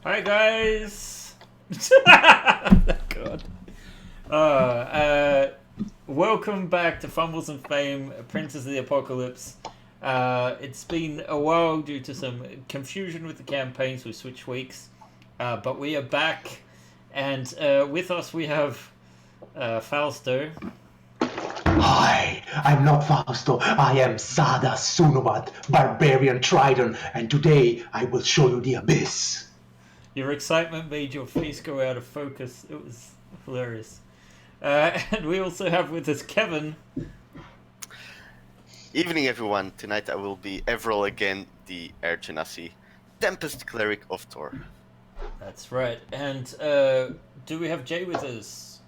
Hi guys! God. Welcome back to Fumbles and Fame, Princess of the Apocalypse. It's been a while due to some confusion with the campaigns. We switched weeks, but we are back, and with us we have Fausto. Hi, I'm not Fausto. I am Sada Sunubat, Barbarian Trident, and today I will show you the abyss. Your excitement made your face go out of focus. It was hilarious. And we also have with us Kevin. Evening, everyone. Tonight I will be Everil again, the Ergenasi, Tempest Cleric of Thor. That's right. And do we have Jay with us?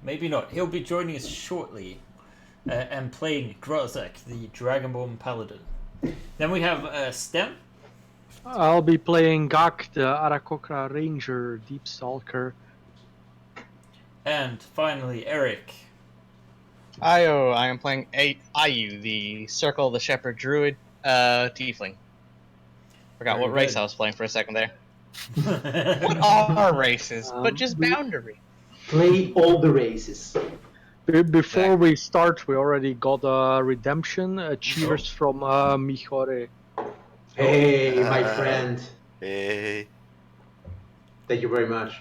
Maybe not. He'll be joining us shortly and playing Grozak, the Dragonborn Paladin. Then we have Stem. I'll be playing Gak, the Arakokra Ranger, Deep Stalker. And finally, Eric. I am playing Ayu, the Circle of the Shepherd Druid, Tiefling. Forgot Very what race good. I was playing for a second there. What are races? But just boundary. Play all the races. Before we start, we already got a redemption. Cheers from Michore. Hey, my friend. Hey. Thank you very much.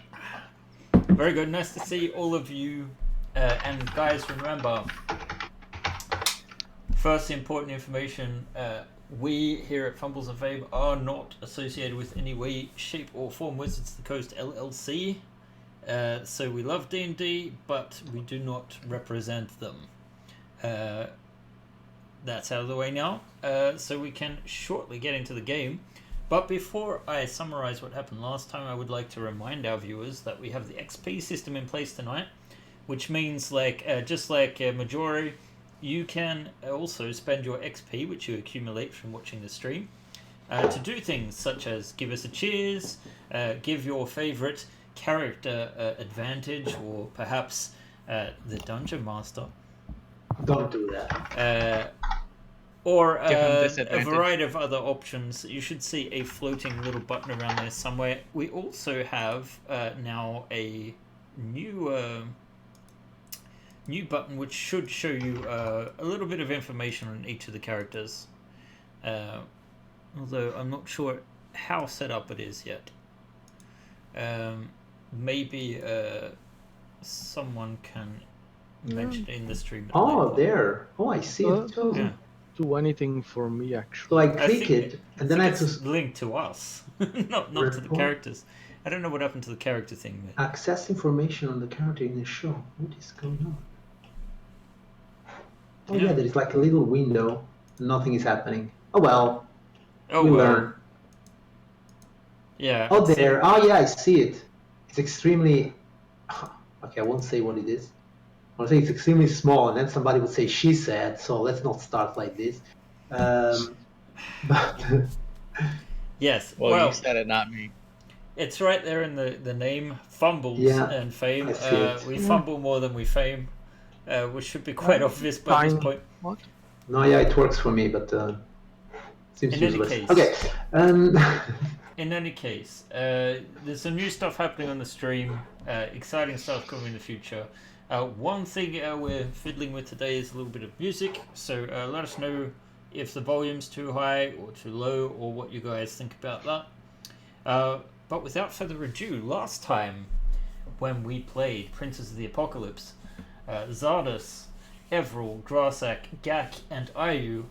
Very good. Nice to see all of you. And guys, remember, first important information, we here at Fumbles and Fame are not associated with any way, shape or form Wizards of the Coast LLC. So we love D&D, but we do not represent them. That's out of the way now, so we can shortly get into the game. But before I summarize what happened last time, I would like to remind our viewers that we have the XP system in place tonight, which means just like Majori, you can also spend your XP, which you accumulate from watching the stream, to do things such as give us a cheers, give your favorite character advantage, or perhaps the Dungeon Master. Don't do that. Or Give him a disadvantage. variety of other options. You should see a floating little button around there somewhere. We also have now a new button which should show you a little bit of information on each of the characters. Although I'm not sure how set up it is yet. Maybe someone can mention it in the stream. Oh, there. Oh, I see it too. Yeah. Do anything for me, So actually. I click it, and then I have it's to linked to us, not to the Report. characters. I don't know what happened to the character thing. But... access information on the character in the show. What is going on? Oh yeah, there is like a little window. Nothing is happening. Oh well. Oh we well. learn. Yeah. Oh, it's- there. Oh, yeah, I see it. It's extremely. Okay, I won't say what it is. I'll say it's extremely small, and then somebody would say she said. So let's not start like this. But Yes. Well, Well, you said it, not me. it's right there in the name. Fumbles Yeah, and Fame. I see it. We fumble more than we fame, which should be quite obvious by this Fine. point. What? no, yeah, it works for me, but seems In any useless. case. Okay. In any case, there's some new stuff happening on the stream. Exciting stuff coming in the future. One thing we're fiddling with today is a little bit of music, so let us know if the volume's too high or too low, or what you guys think about that. But without further ado, last time when we played Princess of the Apocalypse, Zardas, Everil, Grassak, Gak, and Ayu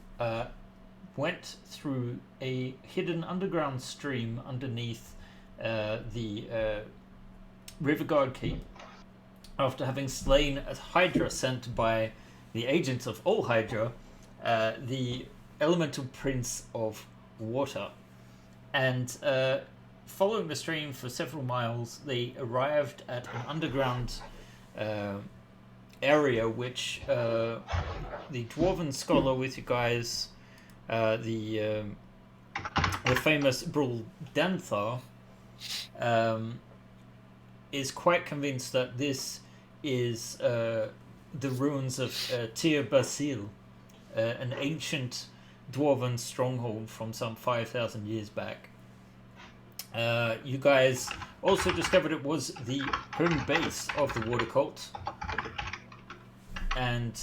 went through a hidden underground stream underneath the Riverguard Keep, after having slain a Hydra sent by the agents of all Hydra, the Elemental Prince of Water. And following the stream for several miles, they arrived at an underground area which the Dwarven Scholar with you guys, the famous Brul Danthar, is quite convinced that this is the ruins of Tir Basil, an ancient dwarven stronghold from some 5,000 years back. You guys also discovered it was the home base of the water cult. And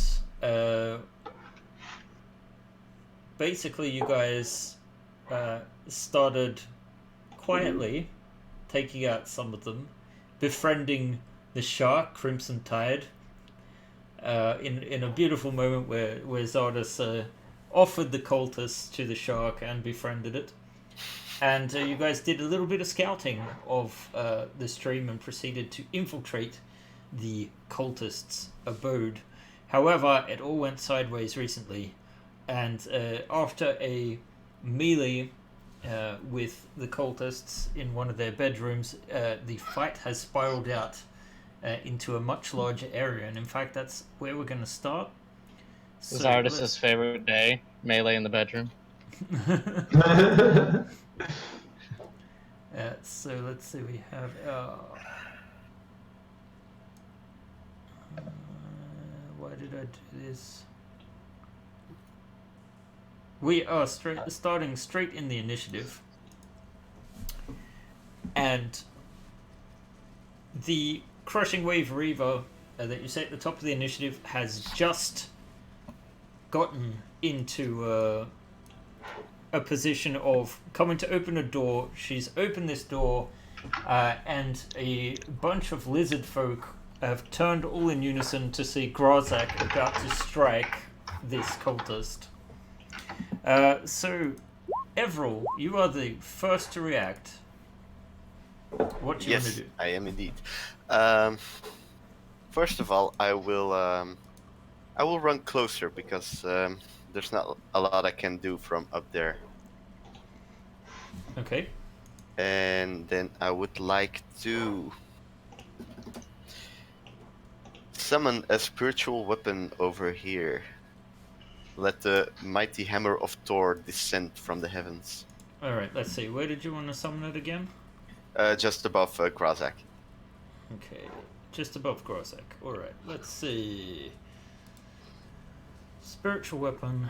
basically you guys started quietly taking out some of them, befriending the shark, Crimson Tide, in a beautiful moment where Zardas offered the cultists to the shark and befriended it. And you guys did a little bit of scouting of the stream and proceeded to infiltrate the cultists' abode. However, it all went sideways recently, and after a melee with the cultists in one of their bedrooms, the fight has spiraled out into a much larger area, and in fact that's where we're going to start. So Zardas's favorite day, melee in the bedroom. So let's see, we have why did I do this? We are starting straight in the initiative, and the Crushing Wave Reaver that you say at the top of the initiative has just gotten into a position of coming to open a door. She's opened this door, and a bunch of lizard folk have turned all in unison to see Grazak about to strike this cultist. So, Everil, you are the first to react. What do you want to do? I am indeed. First of all, I will run closer because there's not a lot I can do from up there. Okay. And then I would like to summon a spiritual weapon over here. Let the mighty hammer of Thor descend from the heavens. Alright, let's see. Where did you want to summon it again? Just above Grazak. Okay, just above Grazak. Alright, let's see. Spiritual weapon.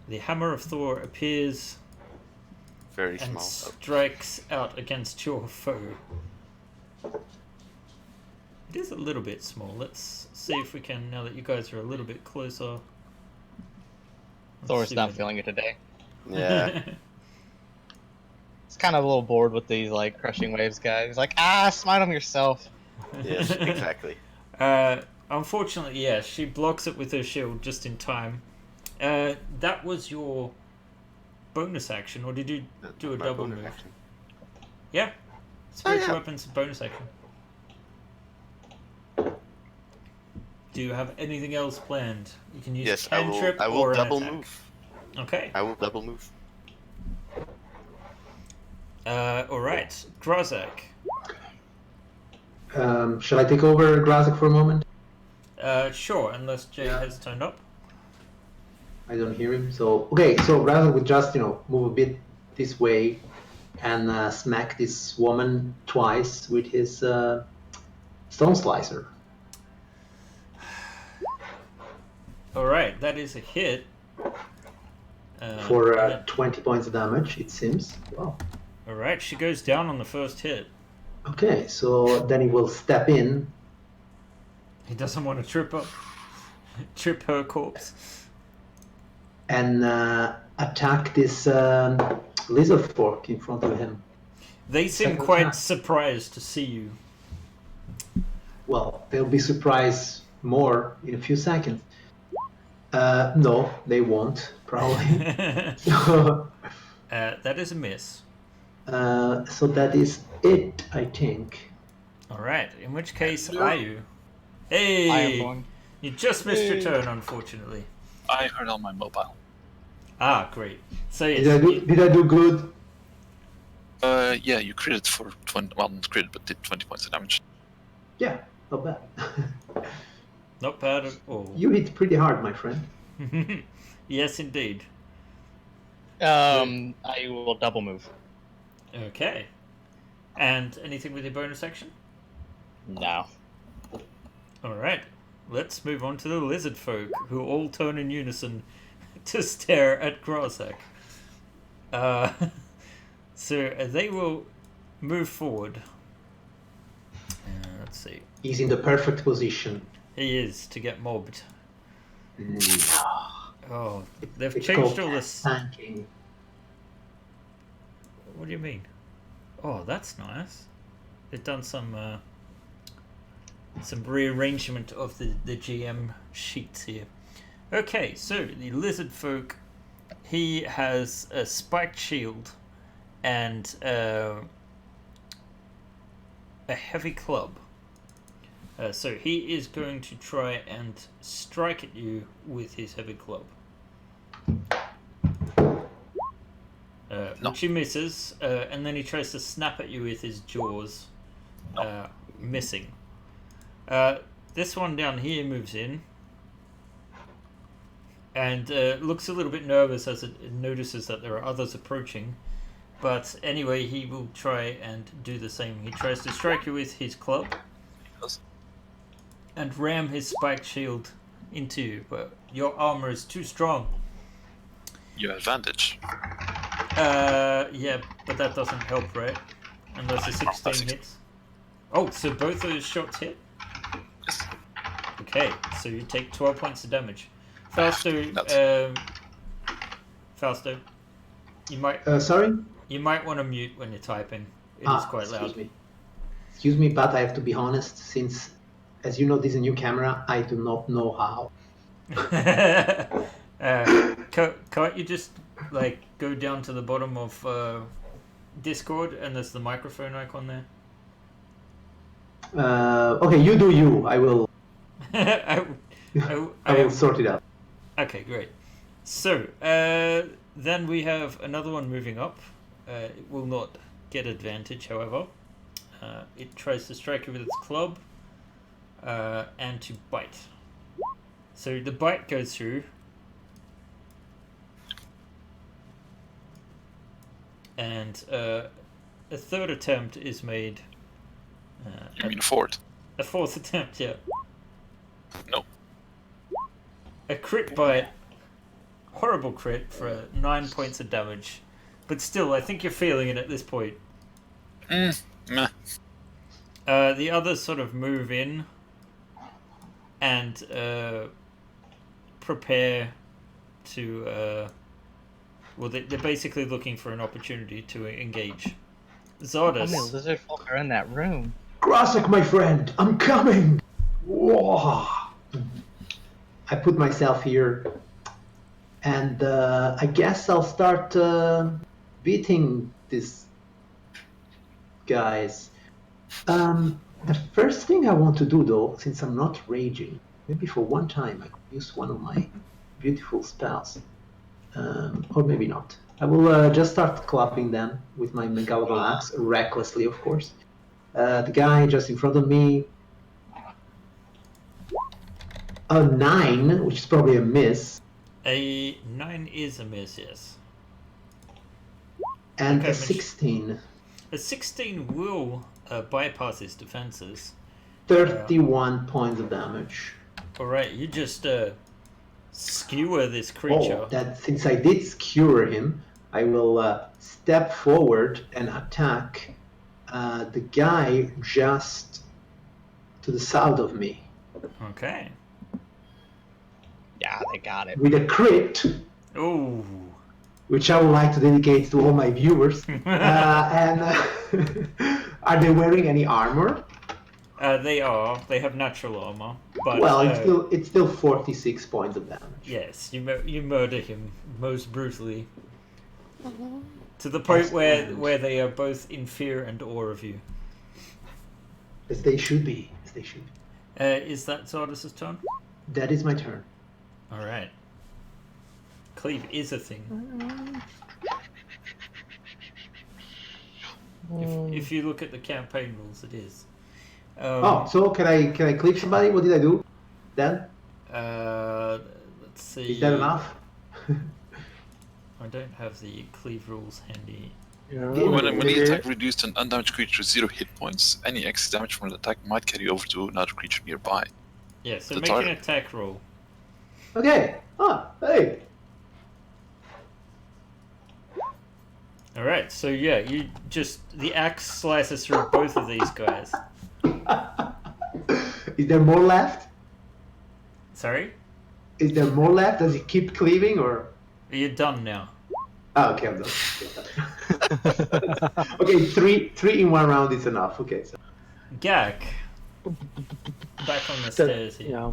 The hammer of Thor appears Very and small. strikes out against your foe. It is a little bit small. Let's see if we can, now that you guys are a little bit closer. Let's Thor's see not what- feeling it today. Yeah. He's kind of a little bored with these like crushing waves guys. He's like, smite him yourself. Yes, exactly. Unfortunately, yeah, she blocks it with her shield just in time. That was your bonus action, or did you do a My double bonus move? action. Yeah. Spiritual yeah. weapons, bonus action. Do you have anything else planned? You can use Yes, I cantrip will or an double attack. move. Okay. I will double move. Alright. Grazak. Shall I take over Grazak for a moment? Sure, unless Jay has turned up. I don't hear him. So okay, so Grazak would just move a bit this way and smack this woman twice with his stone slicer. Alright, that is a hit. For 20 points of damage, it seems. Wow. Alright, she goes down on the first hit. Okay, so then he will step in. He doesn't want to trip her corpse. And attack this lizard folk in front of him. They seem Second quite attack. surprised to see you. Well, they'll be surprised more in a few seconds. No, they won't, probably. So, That is a miss. so that is it, I think. Alright, in which case, No. Ayu. I am Hey! going. You just missed your turn, unfortunately. I heard on my mobile. Ah, great. So yes, Did I do good? Yeah, you critted for 20. Well, not critted, but did 20 points of damage. Yeah, not bad. not bad at all. You hit pretty hard, my friend. Yes, indeed. I will double move. Okay. And anything with your bonus action? No. Alright. Let's move on to the lizard folk, who all turn in unison to stare at Grazak. So they will move forward. Let's see. He's in the perfect position. He is to get mobbed. Oh, they've It's changed called all this. tanking. What do you mean? Oh, that's nice. They've done some rearrangement of the GM sheets here. Okay, so the lizard folk, he has a spiked shield and a heavy club. So he is going to try and strike at you with his heavy club. Which he misses, and then he tries to snap at you with his jaws, missing. This one down here moves in and looks a little bit nervous as it notices that there are others approaching. But anyway, he will try and do the same. He tries to strike you with his club and ram his spiked shield into you, but your armor is too strong. You have advantage. Yeah, but that doesn't help, right? Unless a 16 hits. Oh, so both those shots hit? Yes. Okay, so you take 12 points of damage. Fausto, you might Sorry? you might want to mute when you're typing. It is quite loud. Excuse me, but I have to be honest, since, as you know, this is a new camera, I do not know how. Can't you just like go down to the bottom of Discord and there's the microphone icon there? Okay, you do you. I will. I will sort it out. Okay, great. So then we have another one moving up. It will not get advantage, however. It tries to strike you with its club and to bite. So the bite goes through. And a third attempt is made. You mean fourth? A fourth attempt, yeah. No. A crit bite. Horrible crit for 9 points of damage. But still, I think you're feeling it at this point. Meh. The others sort of move in and prepare to... well, they're basically looking for an opportunity to engage. How many Zardus. lizard folk are in that room? Grasek, my friend, I'm coming! Whoa. I put myself here, and I guess I'll start beating these guys. The first thing I want to do, though, since I'm not raging, maybe for one time I could use one of my beautiful spells. Or maybe not. I will just start clapping them with my Megalodon axe, recklessly, of course. The guy just in front of me. A 9, which is probably a miss. A 9 is a miss, yes. And Okay, a 16. A 16 will bypass his defenses. 31 points of damage. Alright, you just skewer this creature. Oh, that since I did skewer him, I will step forward and attack the guy just to the south of me. Okay. Yeah, they got it. With a crit, Ooh. which I would like to dedicate to all my viewers. And are they wearing any armor? They are. They have natural armor. But, Well, it's still 46 points of damage. yes, you murder him most brutally. To the point where they are both in fear and awe of you. As they should be. As they should be. Is that Zardus' turn? That is my turn. Alright. Cleave is a thing. If you look at the campaign rules, it is. So can I cleave somebody? What did I do then? Let's see. Is that enough? I don't have the cleave rules handy. Yeah. When the attack reduced an undamaged creature to 0 hit points, any excess damage from the attack might carry over to another creature nearby. Yeah, so The make an target. attack roll. Okay. Hey. All right, so yeah, you just the axe slices through both of these guys. Is there more left? Sorry, Is there more left? Does it keep cleaving or? you're done now. Oh, okay, I'm done. Okay, three in one round is enough. Okay, so Gak, back on the That- stairs here. yeah.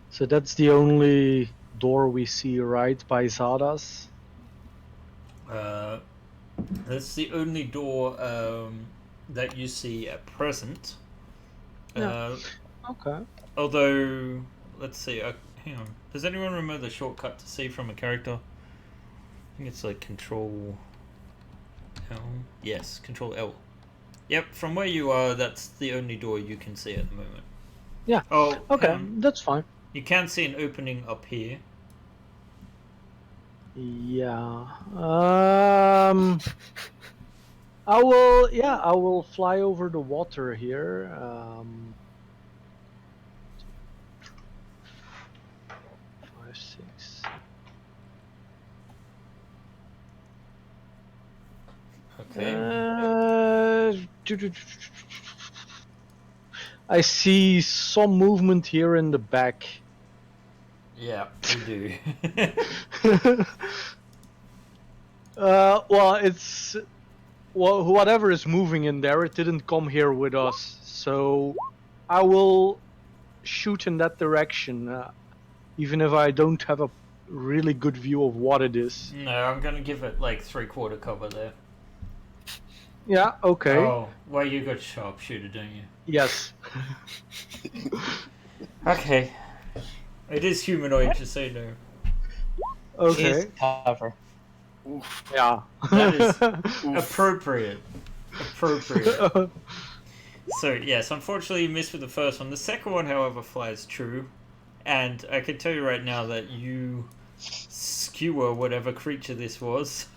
So that's the only door we see right by Zada's. That's the only door that you see at present. Yeah. Okay. Although, let's see. Hang on. Does anyone remember the shortcut to see from a character? I think it's like Control L. Yes, Control L. Yep. From where you are, that's the only door you can see at the moment. Yeah. Oh. Okay, hang on. that's fine. You can see an opening up here. Yeah. I will fly over the water here. 5, 6. Okay. I see some movement here in the back. Yeah, you do. Well, it's whatever is moving in there. It didn't come here with us, so I will shoot in that direction, even if I don't have a really good view of what it is. No, I'm gonna give it like 3/4 cover there. Yeah. Okay. Oh, well, you got sharpshooter, don't you? Yes. Okay. It is humanoid, just so you know. Okay. Is cover. Yeah. That is appropriate. Appropriate. So, yes, unfortunately you missed with the first one. The second one, however, flies true. And I can tell you right now that you skewer whatever creature this was.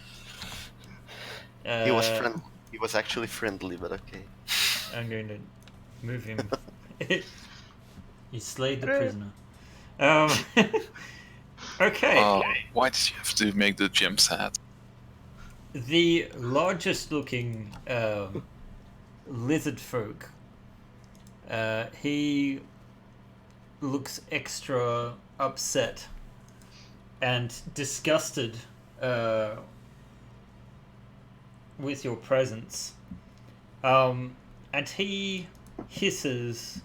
He was friendly. He was actually friendly, but okay. I'm going to move him. He slayed the prisoner. Okay. Why did you have to make the gem sad? The largest looking lizard folk, he looks extra upset and disgusted with your presence. And he hisses.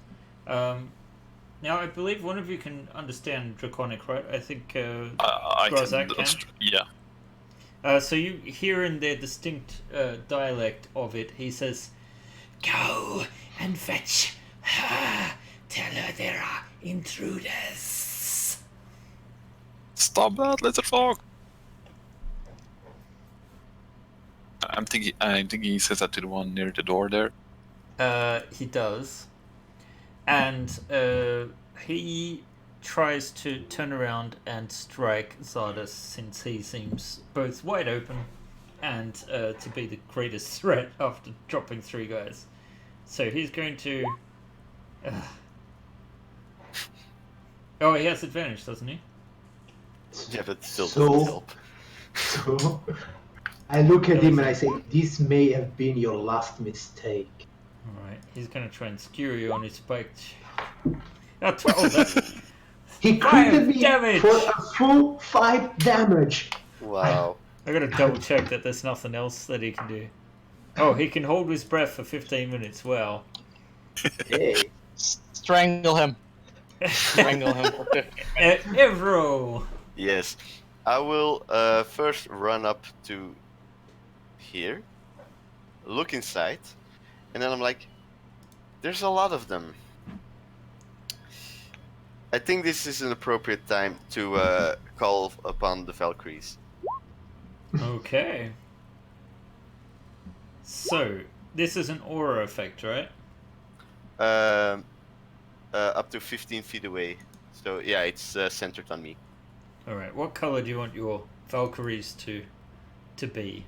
Now, I believe one of you can understand Draconic, right? I think I Grozak can. Yeah. So you hear in their distinct dialect of it, he says, "Go and fetch her. Tell her there are intruders." Stop that, lizard folk! I'm thinking he says that to the one near the door there. He does. And he tries to turn around and strike Zardas, since he seems both wide open and to be the greatest threat after dropping 3 guys. So he's going to... Oh, he has advantage, doesn't he? Yeah, but still So- doesn't help. So I look at him and I say, "This may have been your last mistake." Alright, he's going to try and skewer you on his spike. Oh, 12, that's... He 5 critted me damage! for a full 5 damage. Wow. I gotta double check that there's nothing else that he can do. Oh, he can hold his breath for 15 minutes. Wow. Hey. Strangle him. Strangle him for 15 minutes. Evro! Yes. I will first run up to here, look inside, and then I'm like, there's a lot of them. I think this is an appropriate time to call upon the Valkyries. Okay. So, this is an aura effect, right? Up to 15 feet away. So yeah, it's centered on me. Alright, what color do you want your Valkyries to be?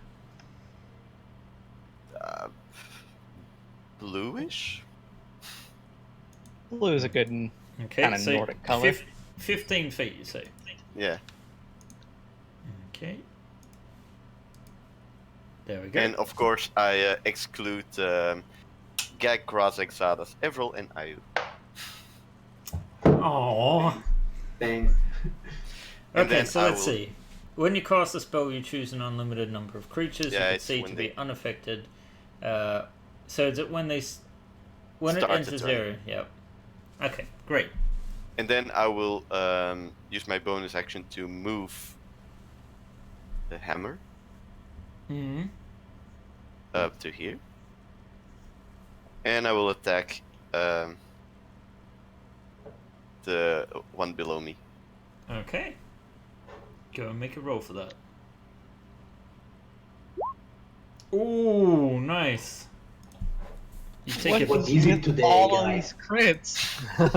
Bluish? Blue is a good Okay, kind of so Nordic color. 15 feet, you say? Yeah. Okay. There we go. And of course, I exclude Gag, Grozek, Zadas, Evril, and Ayu. Aww. Thanks. And Okay, then so I let's will- see. When you cast a spell, you choose an unlimited number of creatures Yeah, you can it's see when to they- be unaffected. So is it when when it Start the enters turn. area? Yep. Okay, great. And then I will use my bonus action to move the hammer Hmm. up to here. And I will attack the one below me. Okay. Go and make a roll for that. Ooh, nice. You take What it. What is it with today, all of guys? these crits? You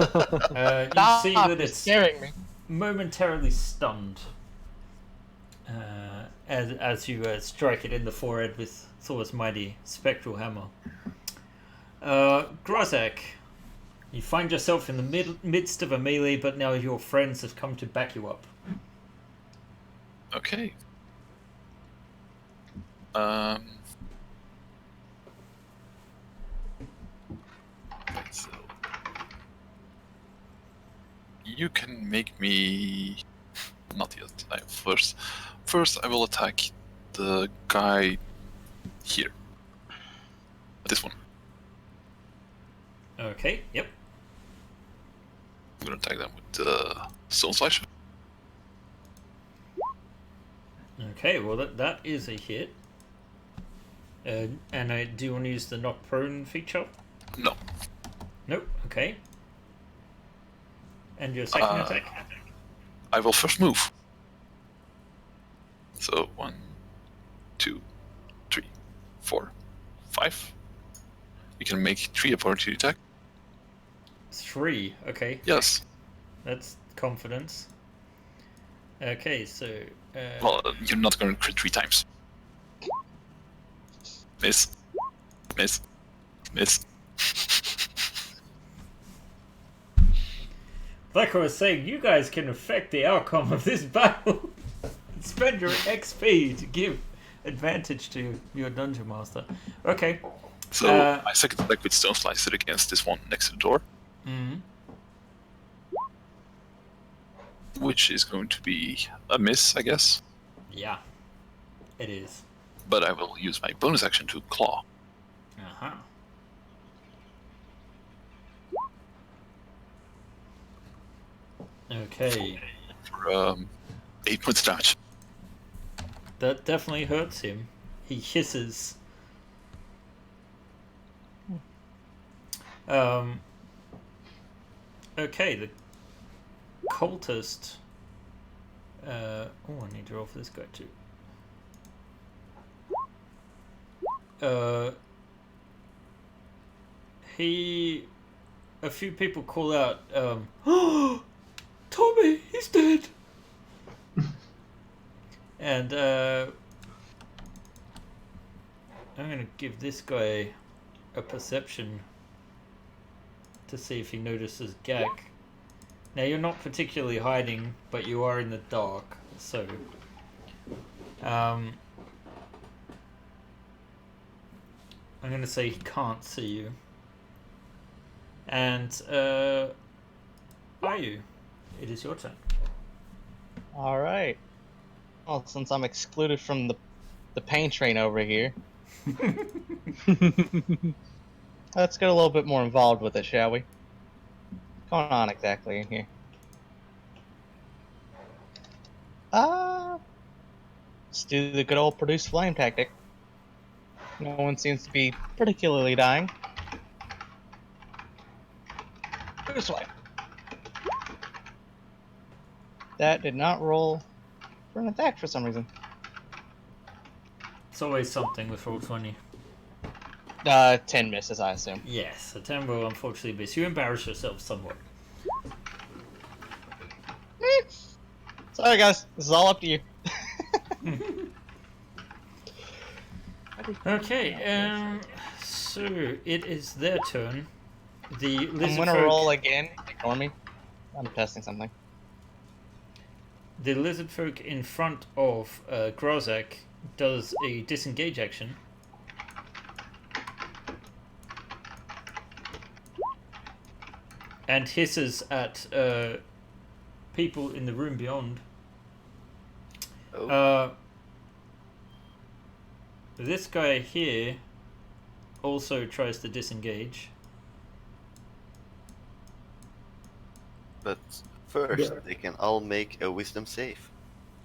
see Stop, that you're it's scaring me. momentarily stunned as you strike it in the forehead with Thor's mighty spectral hammer. Grozek, you find yourself in the midst of a melee, but now your friends have come to back you up. Okay. So you can make me not yet. First, I will attack the guy here. This one. Okay, yep. I'm gonna attack them with the Stone Slasher. Okay, well that is a hit. And do you want to use the knock prone feature? No. Nope. Okay. And your second attack? I will first move. So 1, 2, 3, 4, 5. You can make 3 opportunity attack. 3. Okay, Yes. that's confidence. Okay, so Well, you're not going to crit 3 times. Miss. Miss. Miss. like I was saying, you guys can affect the outcome of this battle. Spend your XP to give advantage to your dungeon master. Okay. So my second attack with Stone Slicer against this one next to the door. Mm-hmm. Which is going to be a miss, I guess. Yeah, it is. But I will use my bonus action to claw. Uh-huh. Okay. For 8 points of damage. That definitely hurts him. He hisses. Okay, the cultist. I need to roll for this guy too. A few people call out, oh, Tommy, he's dead. And I'm gonna give this guy a perception to see if he notices Gag. Now you're not particularly hiding, but you are in the dark, so I'm gonna say he can't see you. And Ayu, it is your turn. Alright. Well, since I'm excluded from the pain train over here, let's get a little bit more involved with it, shall we? What's going on exactly in here? Let's do the good old produce flame tactic. No one seems to be particularly dying. This way. That did not roll for an attack for some reason. It's always something with Roll20. 10 misses, I assume. Yes, a 10 will unfortunately miss. You embarrass yourself somewhat. Sorry, guys. This is all up to you. Okay, so it is their turn. The I'm lizard gonna folk, roll again. Ignore me. I'm testing something. the lizard folk in front of Grozek does a disengage action. And hisses at people in the room beyond. Oh. This guy here also tries to disengage. But first, Yeah. they can all make a wisdom save.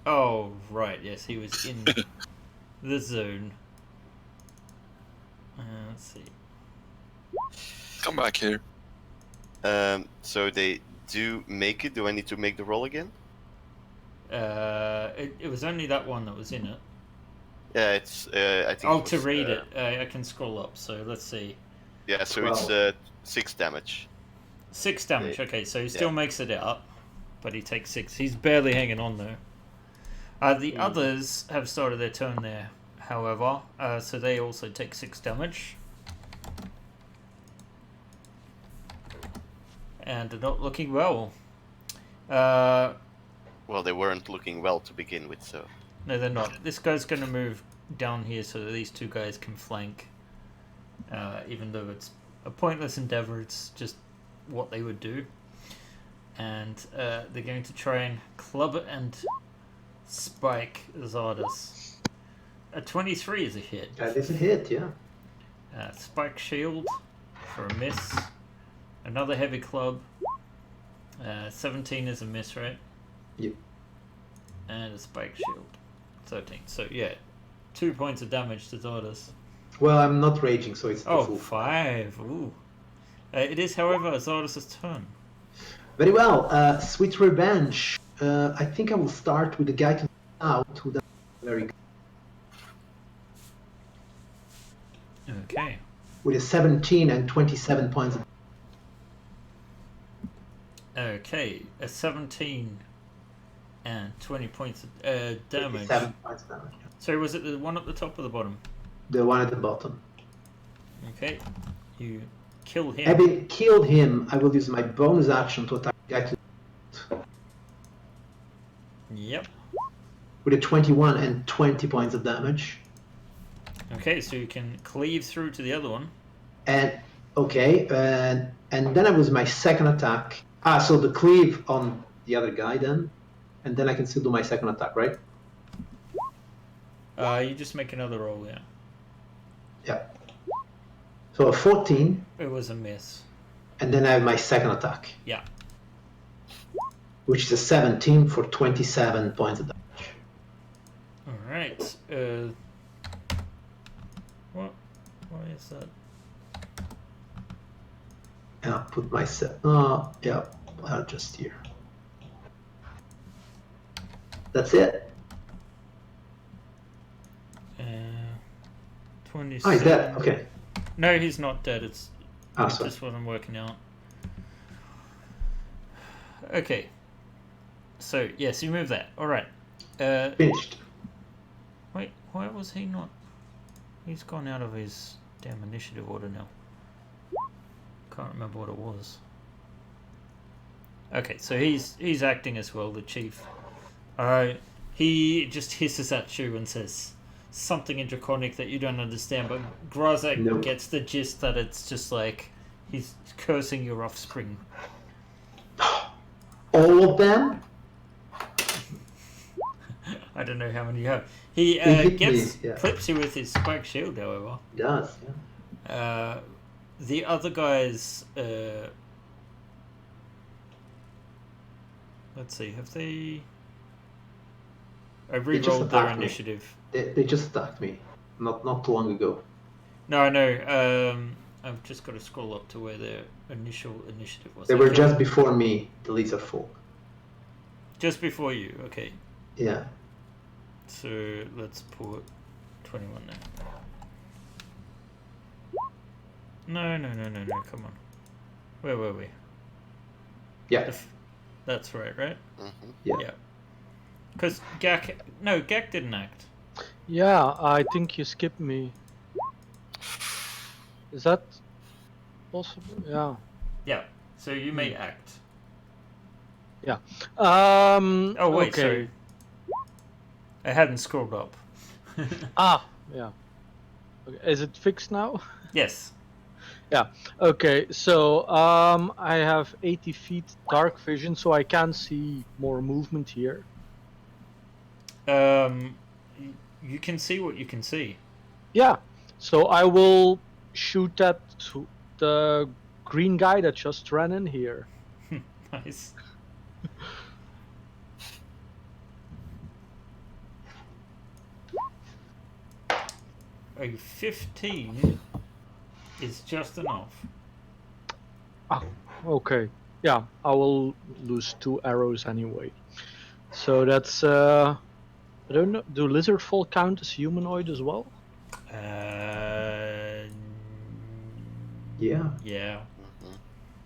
Oh, right, yes, he was in the zone. Let's see. Come back here. So they do make it. Do I need to make the roll again? It was only that one that was in it. Yeah, it's. I think. Oh, it to was, read it, I can scroll up, so let's see. Yeah, so 12. it's 6 damage. 6 damage, Yeah. okay, so he still makes it out, but he takes 6. He's barely hanging on though. The others have started their turn there, however, so they also take 6 damage. And are not looking well. Well, they weren't looking well to begin with, so. No, they're not. This guy's going to move down here so that these two guys can flank. Even though it's a pointless endeavor, it's just what they would do. And they're going to try and club and spike Zardas. A 23 is a hit. That is a hit, yeah. Spike shield for a miss. Another heavy club. 17 is a miss, right? Yep. And a spike shield. 13. So yeah, 2 points of damage to Zardas. Well, I'm not raging, so it's the Oh, full. 5. Ooh. It is, however, Zardas' turn. Very well. Sweet revenge. I think I will start with the guy to the out who does very good. Okay. With a 17 and 27 points of Okay. A 17 and 20 points of damage. 27 points of damage. So was it the one at the top or the bottom? The one at the bottom. Okay. You kill him. Having killed him, I will use my bonus action to attack the guy to Yep. with a 21 and 20 points of damage. Okay, so you can cleave through to the other one. And okay, and then I was my second attack. So the cleave on the other guy then, and then I can still do my second attack, right? You just make another roll, yeah. Yeah. So a 14, It was a miss. and then I have my second attack, Yeah. which is a 17 for 27 points of damage. Alright. What? Why is that? And I'll put my yeah, just here. That's it. 27. Oh, he's dead. Okay. No, he's not dead. It's Sorry. just what I'm working out. Okay. So, yes, you move that. Alright. Finished. Wait, why was he not? He's gone out of his damn initiative order now. Can't remember what it was. Okay, so he's acting as well, the chief. He just hisses at you and says something in Draconic that you don't understand, but Grazak Nope. gets the gist that it's just like he's cursing your offspring. All of them? I don't know how many you have. He hit gets me, yeah. clips you with his spike shield, however. He does, yeah. The other guys, let's see, have they? I just re-rolled their attacked me. initiative. They just attacked me not too long ago. No, I know. I've just got to scroll up to where their initial initiative was. They were Okay. just before me, the lizard folk. Just before you. Okay, Yeah. so let's put 21 there. No. Come on. Where were we? Yeah. That's right? Mm-hmm. Yeah. Because Gak didn't act. Yeah, I think you skipped me. Is that possible? Yeah. Yeah. So you may act. Oh Oh wait, okay. sorry. I hadn't scrolled up. Yeah. Okay. Is it fixed now? Yes. Yeah. Okay. So I have 80 feet dark vision, so I can see more movement here. You can see what you can see. Yeah. So I will shoot at the green guy that just ran in here. Nice. A 15 is just enough. Ah, okay. Yeah, I will lose 2 arrows anyway. So that's I don't know. Do lizard folk count as humanoid as well? Yeah. Yeah. Mhm.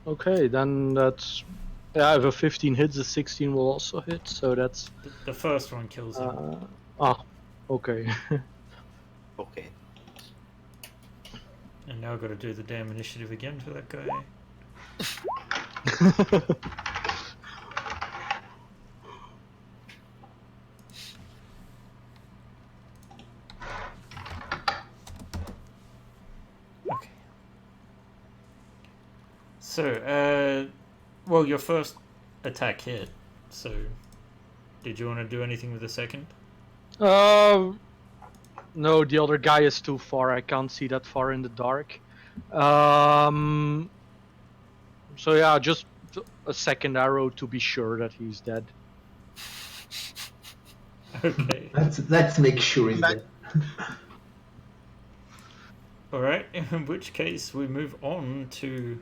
Okay, then that's yeah. If a 15 hits, a 16 will also hit. So that's The first one kills him. okay. Okay. And now I've got to do the damn initiative again for that guy. Okay. So, well, your first attack hit. So, did you want to do anything with the second? No, the other guy is too far. I can't see that far in the dark. So yeah, just a second arrow to be sure that he's dead. Okay. Let's make sure he's dead. All right. In which case, we move on to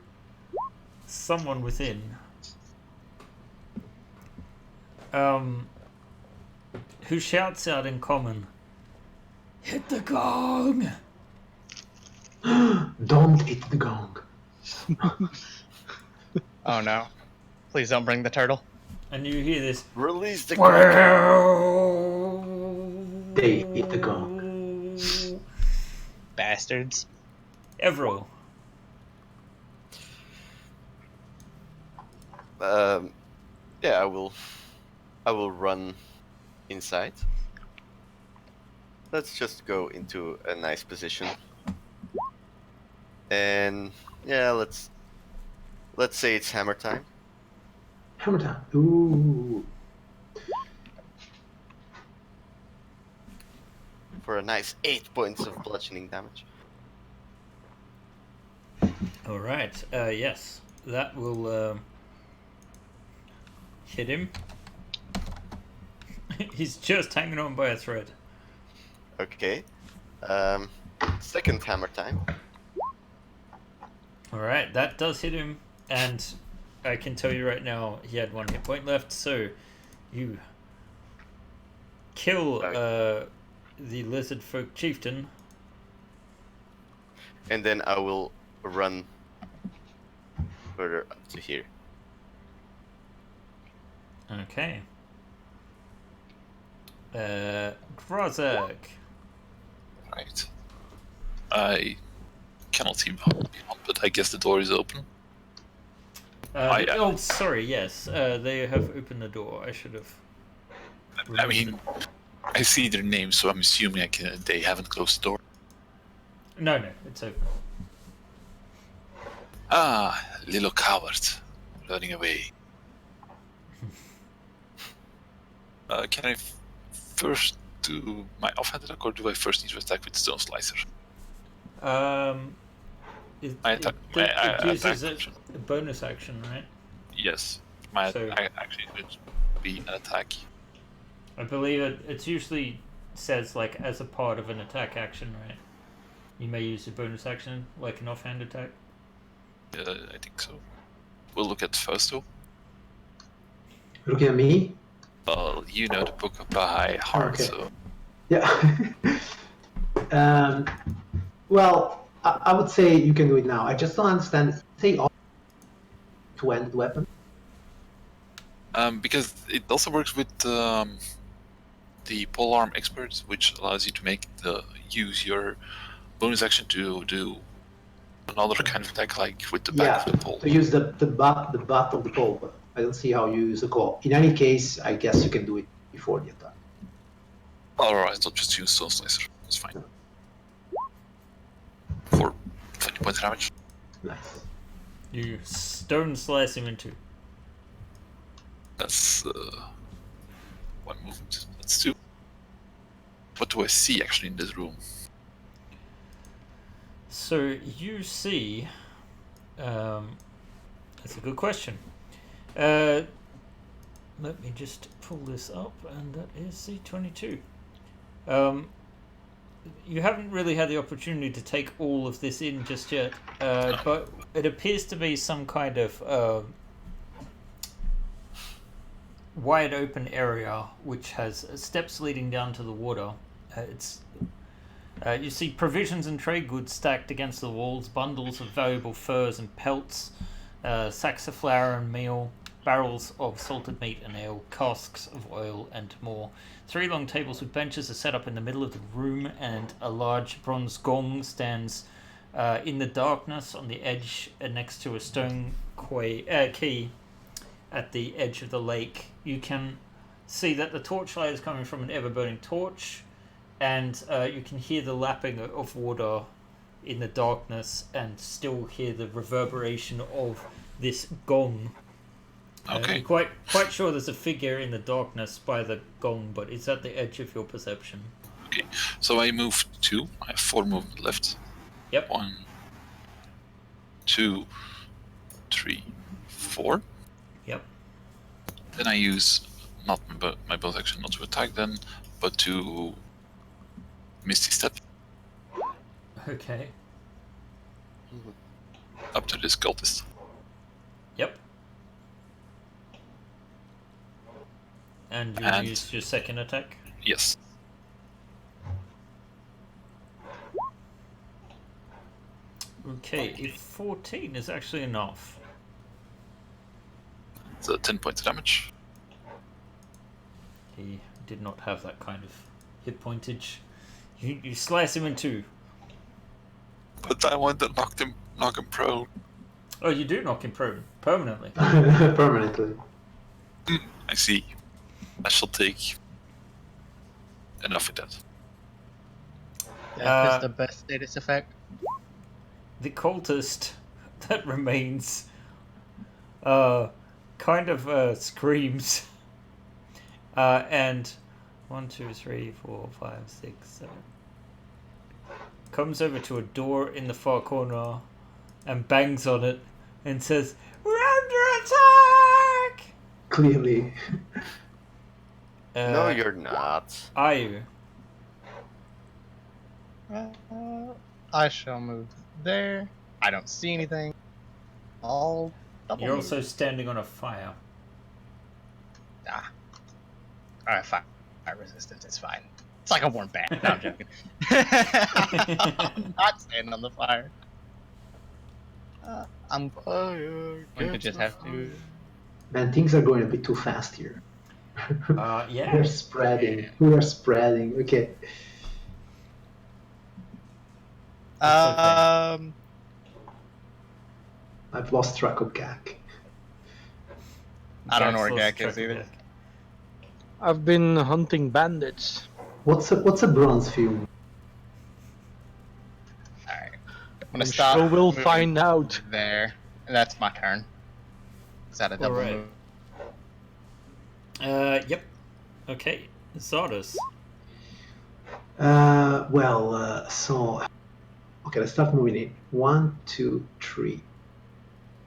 someone within. Who shouts out in common, "Hit the gong!" Don't hit the gong. Oh no. Please don't bring the turtle. And you hear this. Release the kraken. They hit the gong. Bastards. Everil. Yeah, I will run inside. Let's just go into a nice position. And yeah, let's say it's hammer time. Hammer time. Ooh. For a nice 8 points of bludgeoning damage. All right. Yes, that will hit him. He's just hanging on by a thread. Okay. Second hammer time. All right, that does hit him, and I can tell you right now he had 1 hit point left. So you kill the lizard folk chieftain. And then I will run further up to here. Okay. Grozak. Right. I cannot see behind, but I guess the door is open. Oh, sorry. Yes, they have opened the door. I should have. I mean, I see their names, so I'm assuming they haven't closed the door. No, it's open. Ah, little coward, running away. Can I first do my offhand attack, or do I first need to attack with Stone Slicer? It My uses attack a bonus action, right? Yes, my So- actually would be an attack. I believe it usually says like as a part of an attack action, right? You may use a bonus action like an offhand attack. I think so. We'll look at Fausto. Looking at me? Well, you know the book by heart, Okay. so Yeah. Well, I would say you can do it now. I just don't understand. Say two-handed weapon. because it also works with the polearm expert, which allows you to use your bonus action to do another kind of attack, like with the back of the pole. To use the butt of the pole, but I don't see how you use the claw. In any case, I guess you can do it before the attack. Alright, I'll just use Stone Slicer. That's fine. For 20 points of damage. Nice. You stone slice him in two. That's one movement. That's two. What do I see actually in this room? So you see, that's a good question. Let me just pull this up, and that is C22. You haven't really had the opportunity to take all of this in just yet, but it appears to be some kind of wide open area which has steps leading down to the water. You see provisions and trade goods stacked against the walls, bundles of valuable furs and pelts, sacks of flour and meal, barrels of salted meat and ale, casks of oil, and more. 3 long tables with benches are set up in the middle of the room, and a large bronze gong stands in the darkness on the edge next to a stone key at the edge of the lake. You can see that the torchlight is coming from an ever-burning torch, and you can hear the lapping of water in the darkness and still hear the reverberation of this gong. Okay. You're quite sure there's a figure in the darkness by the gong, but it's at the edge of your perception. Okay. So I moved 2. I have 4 movement left. Yep. 1, 2, 3, 4. Yep. Then I use not my bonus action not to attack then, but to Misty Step Okay. up to this cultist. Yep. And you And- used your second attack? Yes. Okay, if 14 is actually enough. So 10 points of damage. He did not have that kind of hit pointage. You slice him in two. But I want to knock him prone. Oh, you do knock him prone permanently. Permanently. I see. I shall take enough of that. Death is the best status effect. The cultist that remains kind of screams. And 1, 2, 3, 4, 5, 6, 7. Comes over to a door in the far corner and bangs on it and says, "We're under attack!" Clearly. No, you're not. Are you? I shall move there. I don't see anything. I'll double You're move. also standing on a fire. Alright, fire resistance, it's fine. It's like a warm bath. No, I'm joking. I'm not standing on the fire. I'm going to just have to... Man, things are going a bit too fast here. Yeah. We're spreading. We are spreading. Okay. That's I've lost track of Gak. I don't know where Jack's Gak lost is track of either. Gak. I've been hunting bandits. What's a bronze film? Alright. I'm gonna We stop. sure will moving find out. There. And that's my turn. Is that a double Alright. move? Yep. Okay. Zardos. So okay, let's start moving in. 1, 2, 3,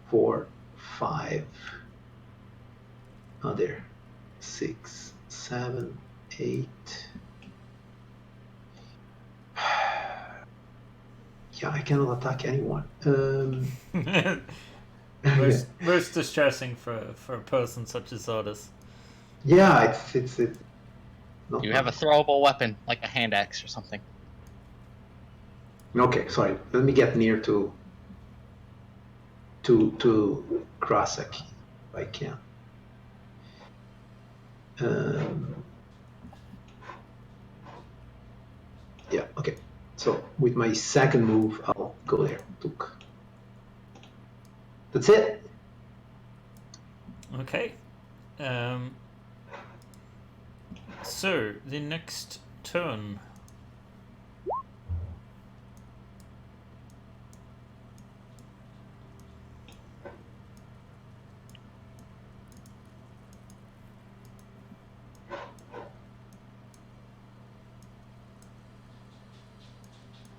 4, 5. Oh, there. 6, 7, 8. Yeah, I cannot attack anyone. most distressing for a person such as Zardos. Yeah, it's not You have a bad. throwable weapon, like a hand axe or something. Okay, sorry. Let me get near to Krasek if I can. Yeah, okay. So with my second move, I'll go there. Took. That's it. Okay. So the next turn.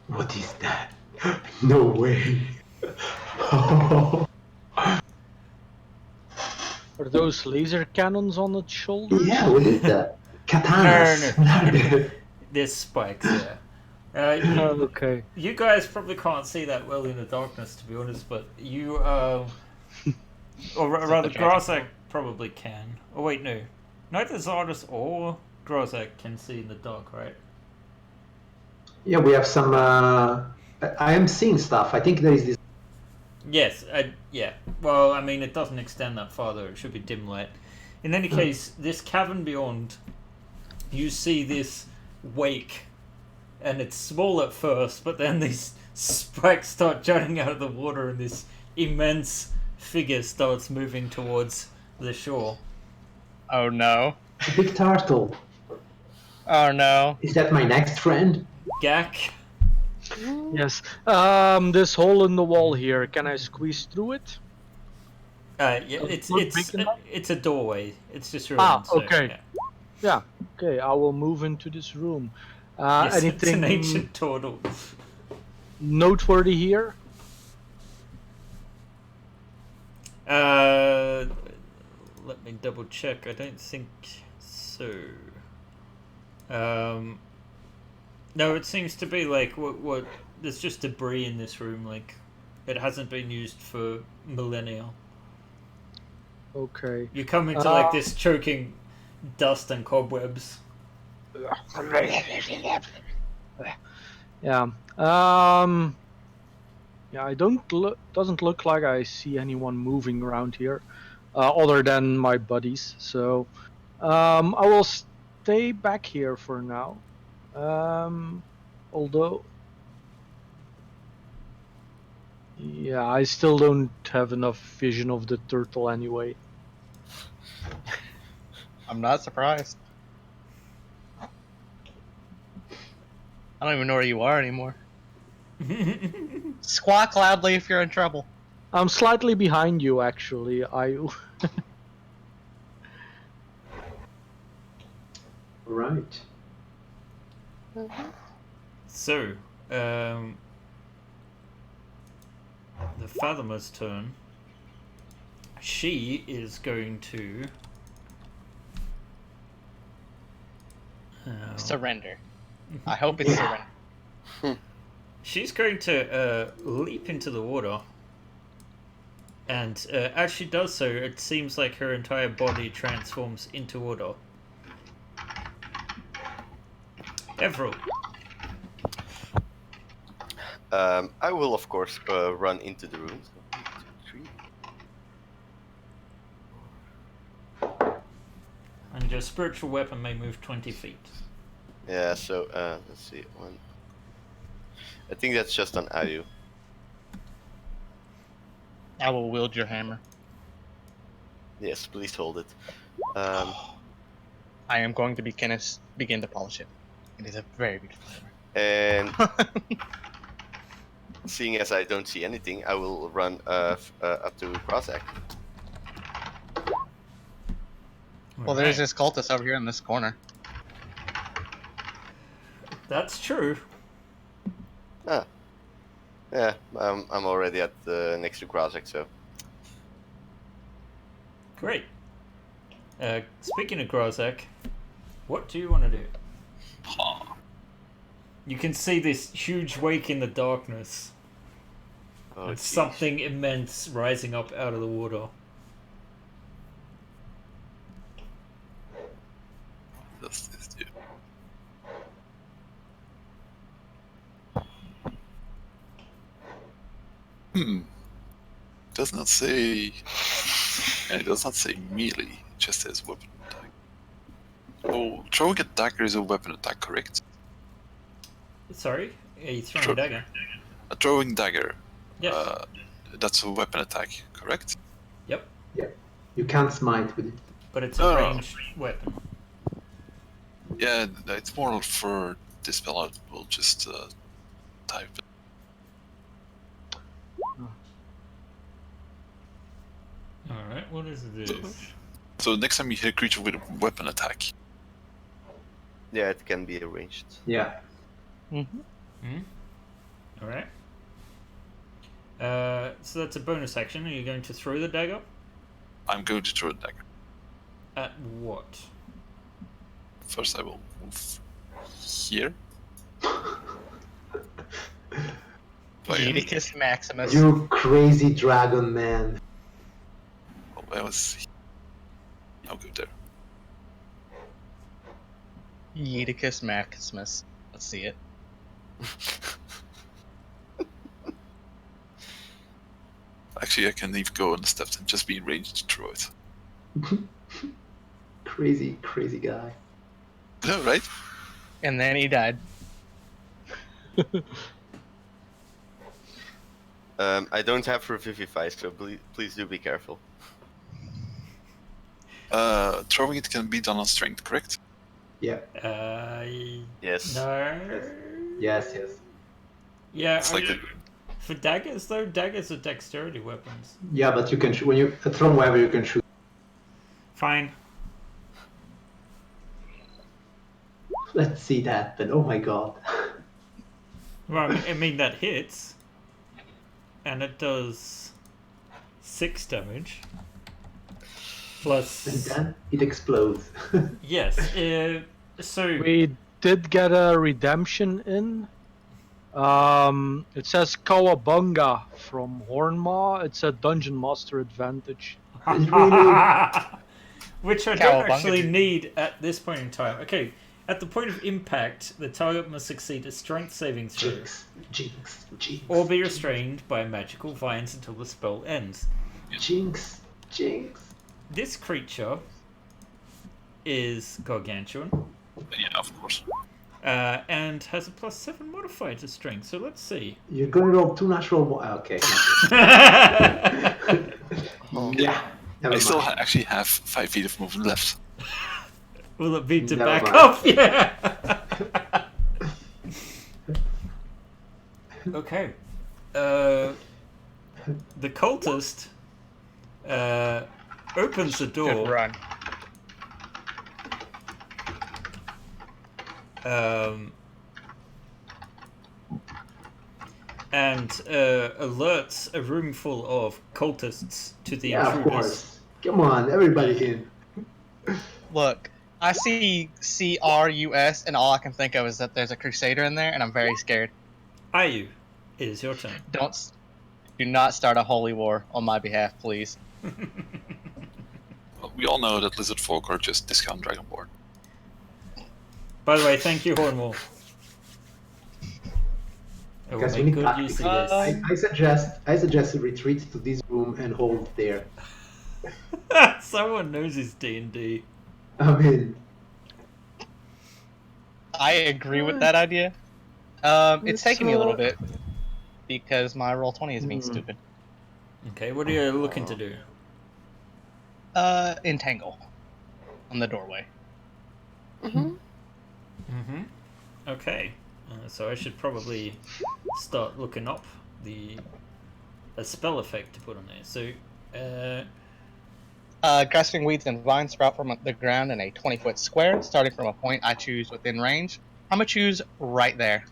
What is that? No way. Are those laser cannons on its shoulders? Yeah, what is that? Katanas. No. There's spikes, yeah. Okay. You guys probably can't see that well in the darkness, to be honest, but you, or rather, the Grazak probably can. Oh, wait, no. Neither Zardos or Grazak can see in the dark, right? Yeah, we have some. I am seeing stuff. I think there is this. Yes, yeah. Well, I mean, it doesn't extend that far, though. It should be dim light. In any case, this cavern beyond, you see this wake, and it's small at first, but then these spikes start jutting out of the water, and this immense figure starts moving towards the shore. Oh no. A big turtle. Oh no. Is that my next friend? Gak, Yes. This hole in the wall here, can I squeeze through it? yeah, It's not big enough? it's a doorway. It's just your Ah, own, so, okay. yeah. Yeah. Okay, I will move into this room. Yes, it's Anything an ancient turtle. noteworthy here? Let me double check. I don't think so. No, it seems to be like what. There's just debris in this room. Like, it hasn't been used for millennia. Okay. You come into like this choking dust and cobwebs. Yeah. Yeah, I doesn't look like I see anyone moving around here, other than my buddies. So, I will stay back here for now. Although, yeah, I still don't have enough vision of the turtle anyway. I'm not surprised. I don't even know where you are anymore. Squawk loudly if you're in trouble. I'm slightly behind you, actually. Right. So, the Fathomer's turn. She is going to. Surrender. I hope it's surrender. She's going to leap into the water. And as she does so, it seems like her entire body transforms into water. Everett. I will, of course, run into the room. So, 1, 2, 3. And your spiritual weapon may move 20 feet. Yeah, so, let's see. 1. I think that's just an Ayu. I will wield your hammer. Yes, please hold it. I am going to begin to polish it. It is a very beautiful hammer. And seeing as I don't see anything, I will run up to Grazak. Well, there's this cultist over here in this corner. That's true. Ah. Yeah, I'm already at next to Grazak, so. Great. Speaking of Grazak, what do you want to do? You can see this huge wake in the darkness. Oh, And jeez. something immense rising up out of the water. What does this do? Does not say. And it does not say melee, it just says weapon attack. Oh, throwing a dagger is a weapon attack, correct? Sorry? Yeah, you throwing Sure. a dagger. A throwing dagger, Yes. that's a weapon attack, correct? Yep. Yeah. You can't smite with it. But it's a Oh. ranged weapon. Yeah, it's more for this spell. I will just type it. Alright, what is this? So next time you hit a creature with a weapon attack, Yeah, it can be arranged. Yeah. Alright. So that's a bonus action. Are you going to throw the dagger? I'm going to throw a dagger. At what? First, I will move here. Eutychus Maximus. You crazy dragon man. Oh, where was he? I'll go there. Eutychus Maximus. Let's see it. Actually, I can even go on the steps and just be ranged to throw it. Crazy, crazy guy. No, right? And then he died. I don't have Revivify, so please do be careful. Throwing it can be done on strength, correct? Yeah. Yes. No. Yes, yes. Yeah, It's like for daggers though, daggers are dexterity weapons. Yeah, but you can when you throw whatever you can shoot. Fine. Let's see that. Then, oh my god. Well, I mean that hits, and it does 6 damage. Plus, And then it explodes. yes. So We did get a redemption in. It says Kawabunga from Hornmaw. It's a dungeon master advantage. which I don't Cowabunga. actually need at this point in time. Okay, at the point of impact, the target must succeed a strength saving throw, Jinx. or be restrained by magical vines until the spell ends. Jinx. This creature is gargantuan. yeah, of course. And has a +7 modifier to strength. So let's see. You're gonna roll 2 natural. Okay. Yeah. Never I still mind. actually have 5 feet of movement left. Will it be to Never back mind. up? Yeah. Okay. The cultist opens the Good door. run. And alerts a room full of cultists to the Yeah, of intruders. course. Come on, everybody in. Look, I see CRUS, and all I can think of is that there's a crusader in there, and I'm very scared. Ayu, it is your turn. Do not start a holy war on my behalf, please. Well, we all know that lizard folk are just discount dragonborn. By the way, thank you, Hornwall. I will Guys, we make need good use of tactics. this. I suggest a retreat to this room and hold there. Someone knows his D&D. I mean, I agree with that idea. It's It's, taking me a little bit because my roll 20 is being stupid. Okay, what are you looking to do? Entangle on the doorway. Okay, so I should probably start looking up a spell effect to put on there. So, Grasping weeds and vines sprout from the ground in a 20-foot square, starting from a point I choose within range. I'm gonna choose right there.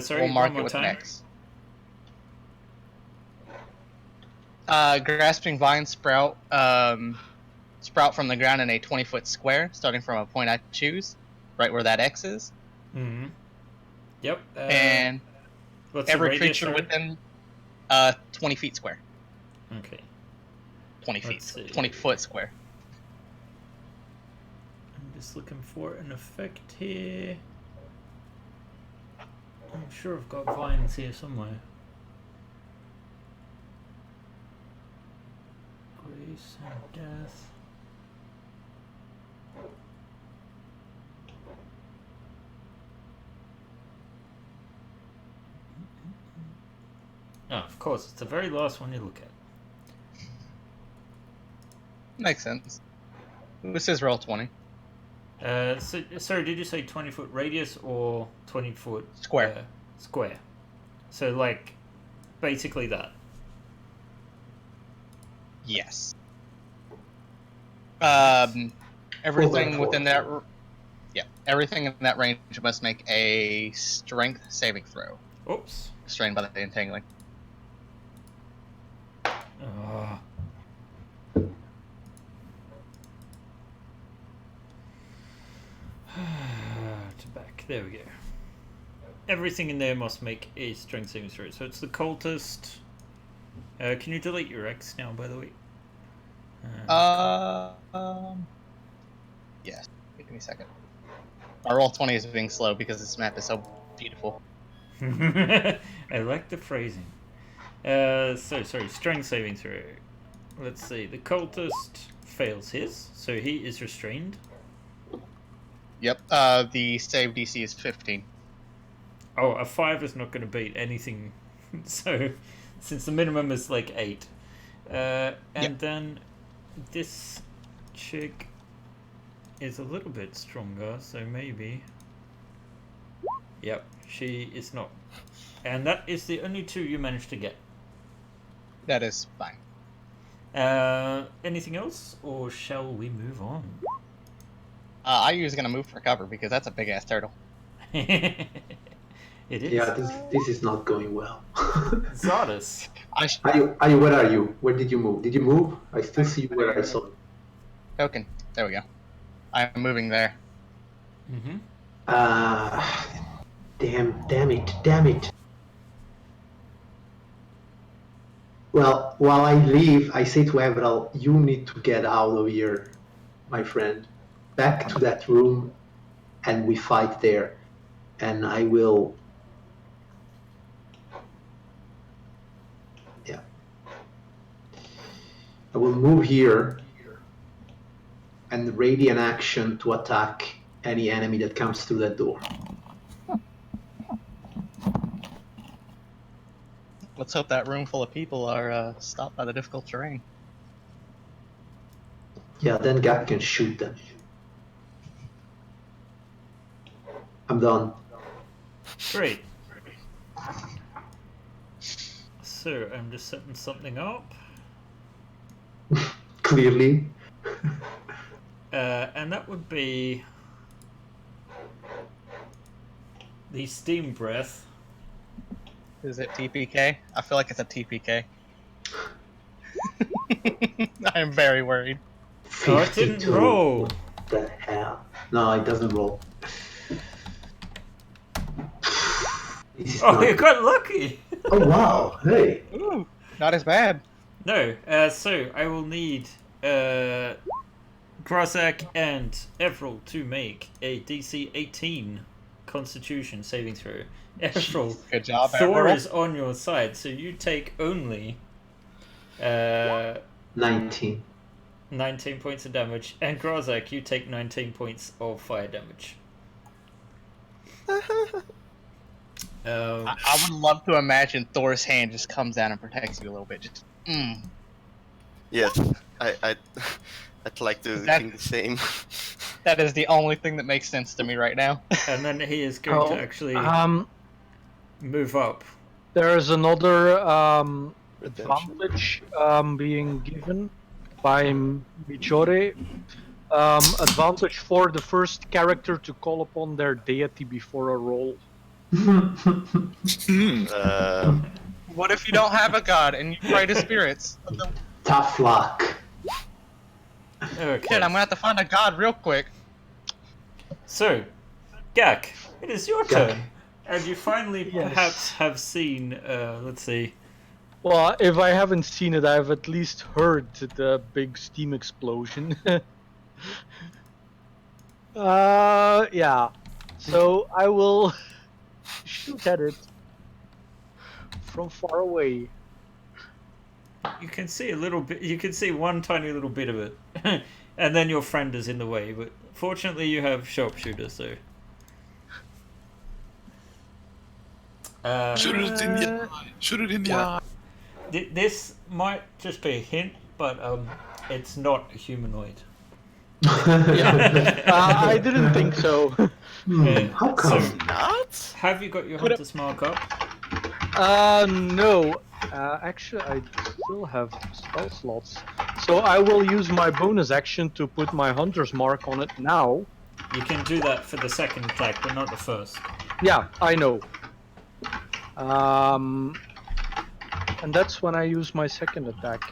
sorry, We'll mark one it more with time. an X. Grasping vines sprout from the ground in a 20-foot square, starting from a point I choose, right where that X is. Mm-hmm. Yep. And what's the every radius, creature sorry? within 20 feet square. Okay. 20 feet. Let's see. 20-foot square. I'm just looking for an effect here. I'm sure I've got vines here somewhere. Grace and death. Oh, of course, it's the very last one you look at. Makes sense. This is roll 20. Sorry, did you say 20-foot radius or 20-foot Square. Square. So like, basically that. Yes. by Everything four. within that. Yeah, everything in that range must make a strength saving throw. Oops. Strained by the entangling. Oh. To back. There we go. Everything in there must make a strength saving throw. So it's the cultist. Can you delete your X now, by the way? Yes. Give me a second. My roll 20 is being slow because this map is so beautiful. I like the phrasing. Sorry, strength saving throw. Let's see. The cultist fails his, so he is restrained. Yep. The save DC is 15. Oh, a 5 is not going to beat anything. So, since the minimum is like 8. And then this chick is a little bit stronger, so maybe. Yep, she is not. And that is the only 2 you managed to get. That is fine. Anything else, or shall we move on? IU is gonna move for cover because that's a big ass turtle. It is. Yeah, this is not going well. Zardas. Ayu, where are you? Where did you move? Did you move? I still see you where I saw you. Token. There we go. I'm moving there. Mm-hmm. Damn it. Well, while I leave, I say to Everal, you need to get out of here, my friend. Back to that room, and we fight there. And I will... Yeah. I will move here and ready an action to attack any enemy that comes through that door. Let's hope that room full of people are stopped by the difficult terrain. Yeah, then Gap can shoot them. I'm done. Great. So, I'm just setting something up. Clearly. And that would be the Steam Breath. Is it TPK? I feel like it's a TPK. I am very worried. Oh, it didn't 52. roll. What the hell? No, it doesn't roll. This is Oh, not- you got lucky! Oh wow! Hey. Ooh, not as bad. No, so I will need Grozak and Everal to make a DC 18 Constitution saving throw. Everal, Good job, Thor Everal. is on your side, so you take only 19. 19 points of damage, and Grozak, you take 19 points of fire damage. I would love to imagine Thor's hand just comes down and protects you a little bit. Just, Yes, I'd like to That- think the same. That is the only thing that makes sense to me right now. And then he is going to actually move up. There is another advantage being given by Michore. Advantage for the first character to call upon their deity before a roll. What if you don't have a god and you pray to spirits? Tough luck. Okay. Shit, I'm gonna have to find a god real quick. So, Gak, it is your Gak. turn. And you finally Yes. perhaps have seen, let's see. Well, if I haven't seen it, I've at least heard the big steam explosion. Yeah. So I will shoot at it from far away. You can see a little bit, you can see one tiny little bit of it. And then your friend is in the way, but fortunately you have sharpshooter, so. Shoot it in the eye. Shoot it in the eye. This might just be a hint, but it's not humanoid. I didn't think so. How come? So, Not? have you got your Could it- hunter's mark up? No. Actually, I still have spell slots. So I will use my bonus action to put my hunter's mark on it now. You can do that for the second attack, but not the first. Yeah, I know. And that's when I use my second attack.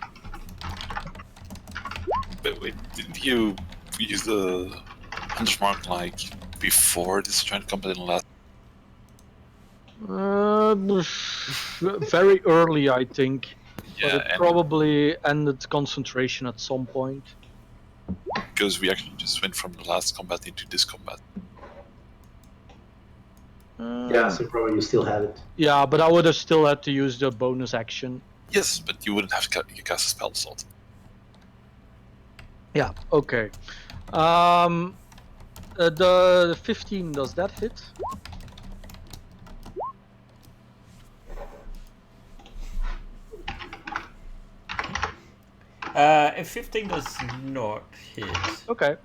But wait, didn't you use the hunter's mark like before this giant combat in the last? Very early, I think. Yeah, But it and probably ended concentration at some point. because we actually just went from the last combat into this combat. Yeah, so probably you still have it. Yeah, but I would have still had to use the bonus action. Yes, but you wouldn't have cast a spell slot. Yeah, okay. The 15, does that hit? If 15 does not hit, Okay.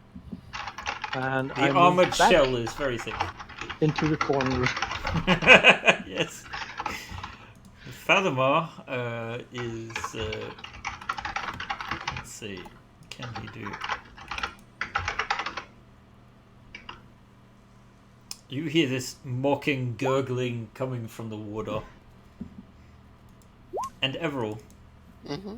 And the I move armored back shell is very thick. into the corner. Yes. Fathomar is. Let's see. Can he do? You hear this mocking gurgling coming from the water. And Everall. Mm-hmm.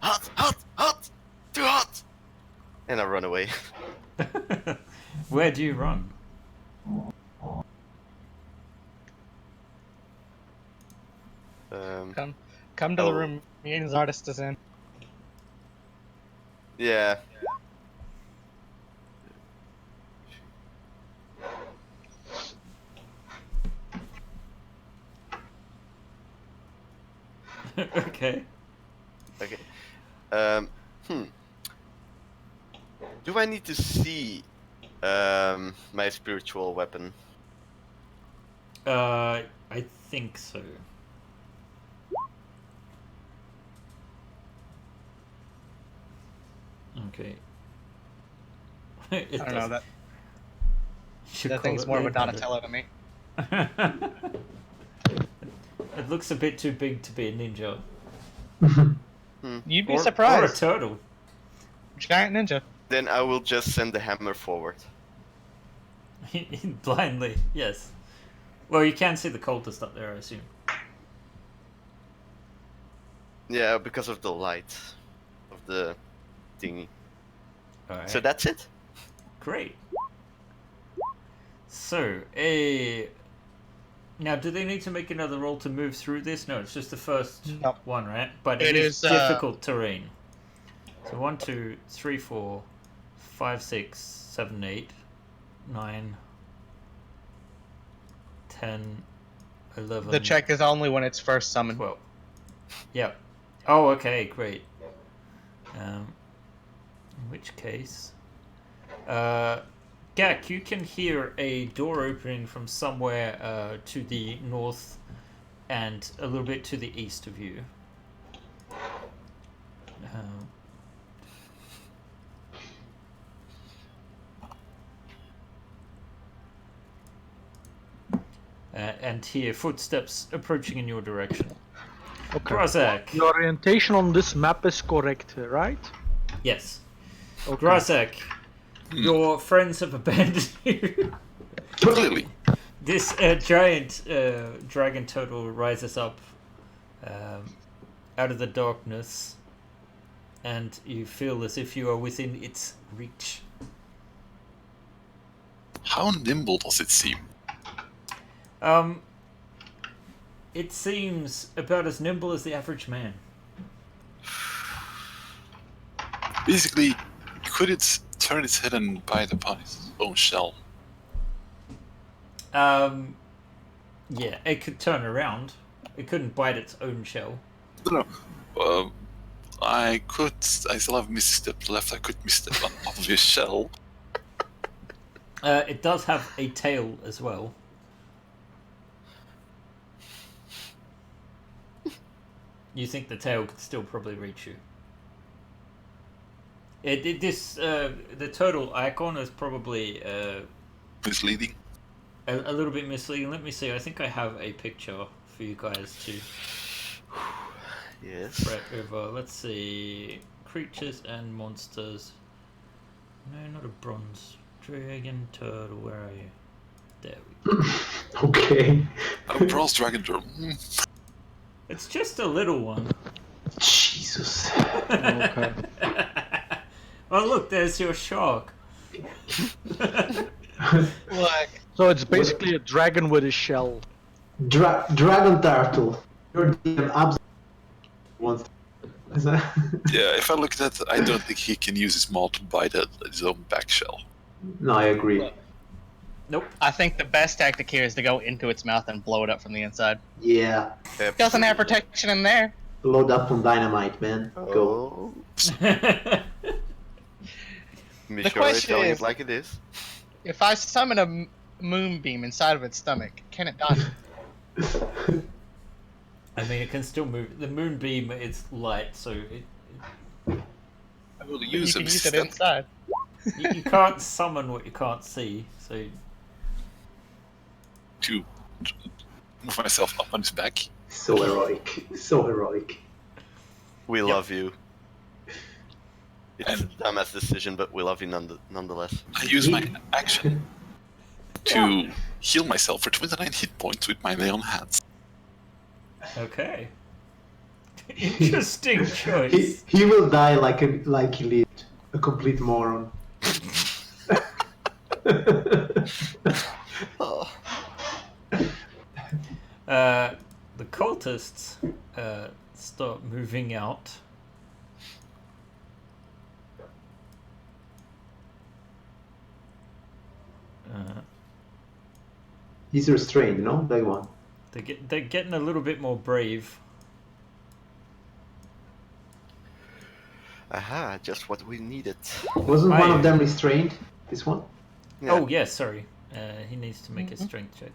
Hot! Too hot! And I run away. Where do you run? Come to the Oh. room. Meeting's artist is in. Yeah. Okay. Okay. Do I need to see my spiritual weapon? I think so. Okay. I don't know that. Should That call thing's it more of a Leonardo. Donatello to me. It looks a bit too big to be a ninja. You'd be Or a surprised. turtle. Giant ninja. Then I will just send the hammer forward. Blindly, yes. Well, you can see the cultist up there, I assume. Yeah, because of the light of the thingy. Alright. So that's it? Great. So, now, do they need to make another roll to move through this? No, it's just the first No. one, right? But It it is is, difficult terrain. So 1, 2, 3, 4, 5, 6, 7, 8, 9, 10, 11. The check is only when it's first summoned. 12. Yep. Oh, okay, great. In which case, Gak, you can hear a door opening from somewhere to the north and a little bit to the east of you. And hear footsteps approaching in your direction. Okay. Grazak. The orientation on this map is correct, right? Yes. Okay. Grazak, your friends have abandoned you. Clearly. This giant dragon turtle rises up out of the darkness, and you feel as if you are within its reach. How nimble does it seem? It seems about as nimble as the average man. Basically, could it turn its head and bite upon its own shell? Yeah, it could turn around. It couldn't bite its own shell. No. I still have misstep left. I could misstep on top of his shell. It does have a tail as well. You think the tail could still probably reach you? The turtle icon is probably Misleading. a little bit misleading. Let me see. I think I have a picture for you guys to Yes. right over. Let's see. Creatures and monsters. No, not a bronze dragon turtle. Where are you? There we go. Okay. A bronze dragon turtle. It's just a little one. Jesus. Okay. Oh look, there's your shark. Look, So it's basically a dragon with a shell. Dragon turtle. Your DM absolutely wants. Is that? Yeah, if I look at that, I don't think he can use his maw to bite at his own back shell. No, I agree. Nope. I think the best tactic here is to go into its mouth and blow it up from the inside. Yeah. Doesn't have protection in there. Load up on dynamite, man. Go. Oh. The question telling is- it like it is. If I summon a moonbeam inside of its stomach, can it dodge it? I mean, it can still move. The moonbeam is light, so I will You use can him use it instead inside. you can't summon what you can't see. So to move myself up on his back. So heroic. So heroic. We love you. It's a And- dumbass decision, but we love you nonetheless. I use my action to heal myself for 29 hit points with my lay on hands. okay, interesting He, choice. he will die like he lived. A complete moron. Oh. The cultists start moving out. He's restrained, no? That one. They're getting a little bit more brave. Aha, just what we needed. Wasn't one I- of them restrained? This one? Yeah. Oh yeah, sorry. He needs to make a strength check.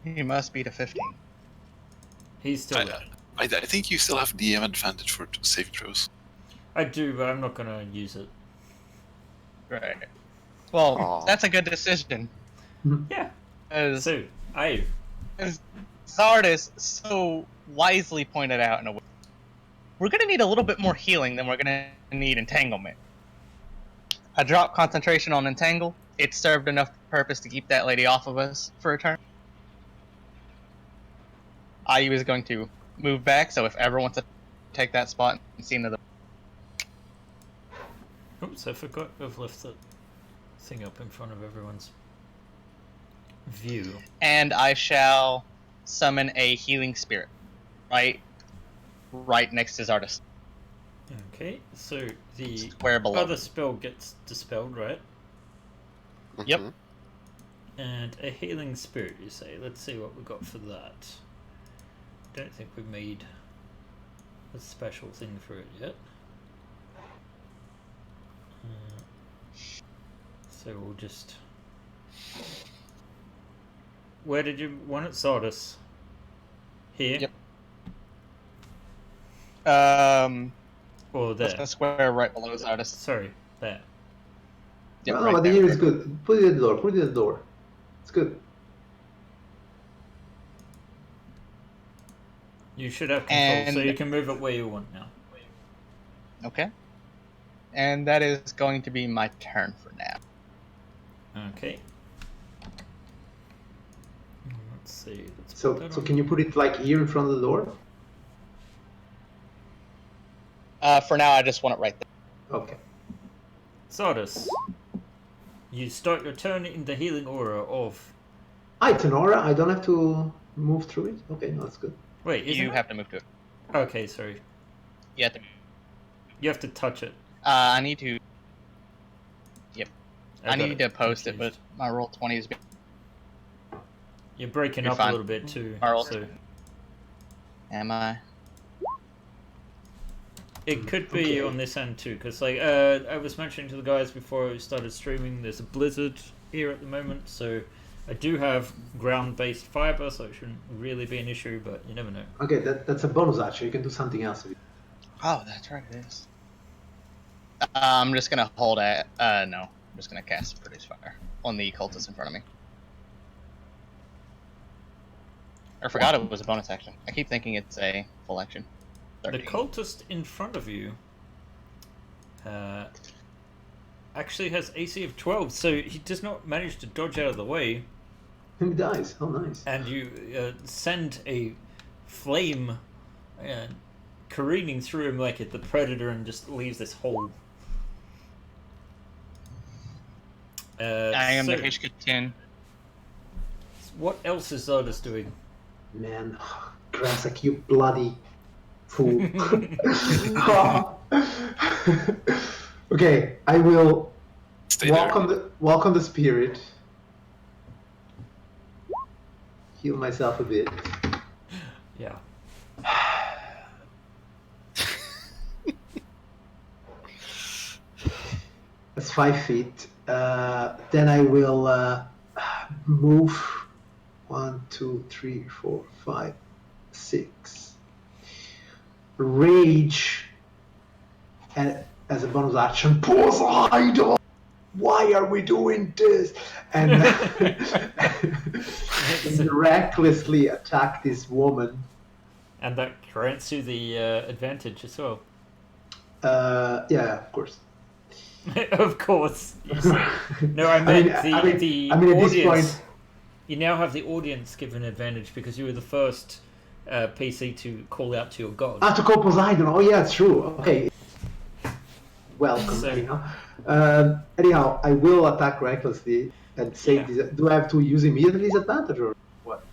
He must be to 15. He's still there. I think you still have DM advantage for saving throws. I do, but I'm not gonna use it. Right. Well, Aw. that's a good decision. Yeah. As So I Zardis so wisely pointed out in a way, we're going to need a little bit more healing than we're going to need entanglement. I dropped concentration on entangle. It served enough purpose to keep that lady off of us for a turn. IU is going to move back, so if everyone wants to take that spot and see another. oops, I forgot I've left the thing up in front of everyone's view. And I shall summon a healing spirit, right next to Zardis, Okay, so the square below. other spell gets dispelled, right? Yep. Mhm. And a healing spirit, you say. Let's see what we got for that. Don't think we made a special thing for it yet. So we'll just. Where did you want it, Sardis? Here? Yep. Or That's there? the square right below Zardis. Sorry, there. Yep, no, right but there. here is good. Put it at the door. Put it at the door. It's good. You should have control, so And- you can move it where you want now. Okay. And that is going to be my turn for now. Okay. Let's see. Let's put So that so on. can you put it like here in front of the door? For now, I just want it right there. Okay. Sardis, you start your turn in the healing aura of. Hi, Tenora. I don't have to move through it. Okay, no, that's good. Wait, isn't You it? have to move to it. Okay, sorry. You have to. You have to touch it. I need to. Yep. I got need it to post it, but confused. my roll 20 is. You're breaking You're up fine. a little bit too. Alright. So Am I? it could be Okay. on this end too, because like I was mentioning to the guys before we started streaming, there's a blizzard here at the moment, so I do have ground-based fiber, so it shouldn't really be an issue, but you never know. Okay, that's a bonus action. You can do something else with it. Oh, that's right, it is. I'm just gonna hold it. No. I'm just gonna cast Produce Fire on the cultist in front of me. I forgot it was a bonus action. I keep thinking it's a full action. 13. The cultist in front of you actually has AC of 12, so he does not manage to dodge out of the way. He dies. Oh, nice. And you send a flame careening through him like the predator and just leaves this hole. I am so the HQ 10. what else is Zardas doing? Man, Grasak, you bloody fool. Okay, I will Stay walk there. on the spirit. Heal myself a bit. Yeah. That's 5 feet. Then I will move 1, 2, 3, 4, 5, 6. Rage as a bonus action. Poseidon! Why are we doing this? And, and recklessly attack this woman. And that grants you the advantage as well. Yeah, of course. Of course. No, I meant the at audience. this point, You now have the audience given advantage because you were the first PC to call out to your god. to call Poseidon. Oh yeah, it's true. Okay. Welcome. So- Anyhow, I will attack recklessly and save Yeah. this. Do I have to use immediately this advantage or what?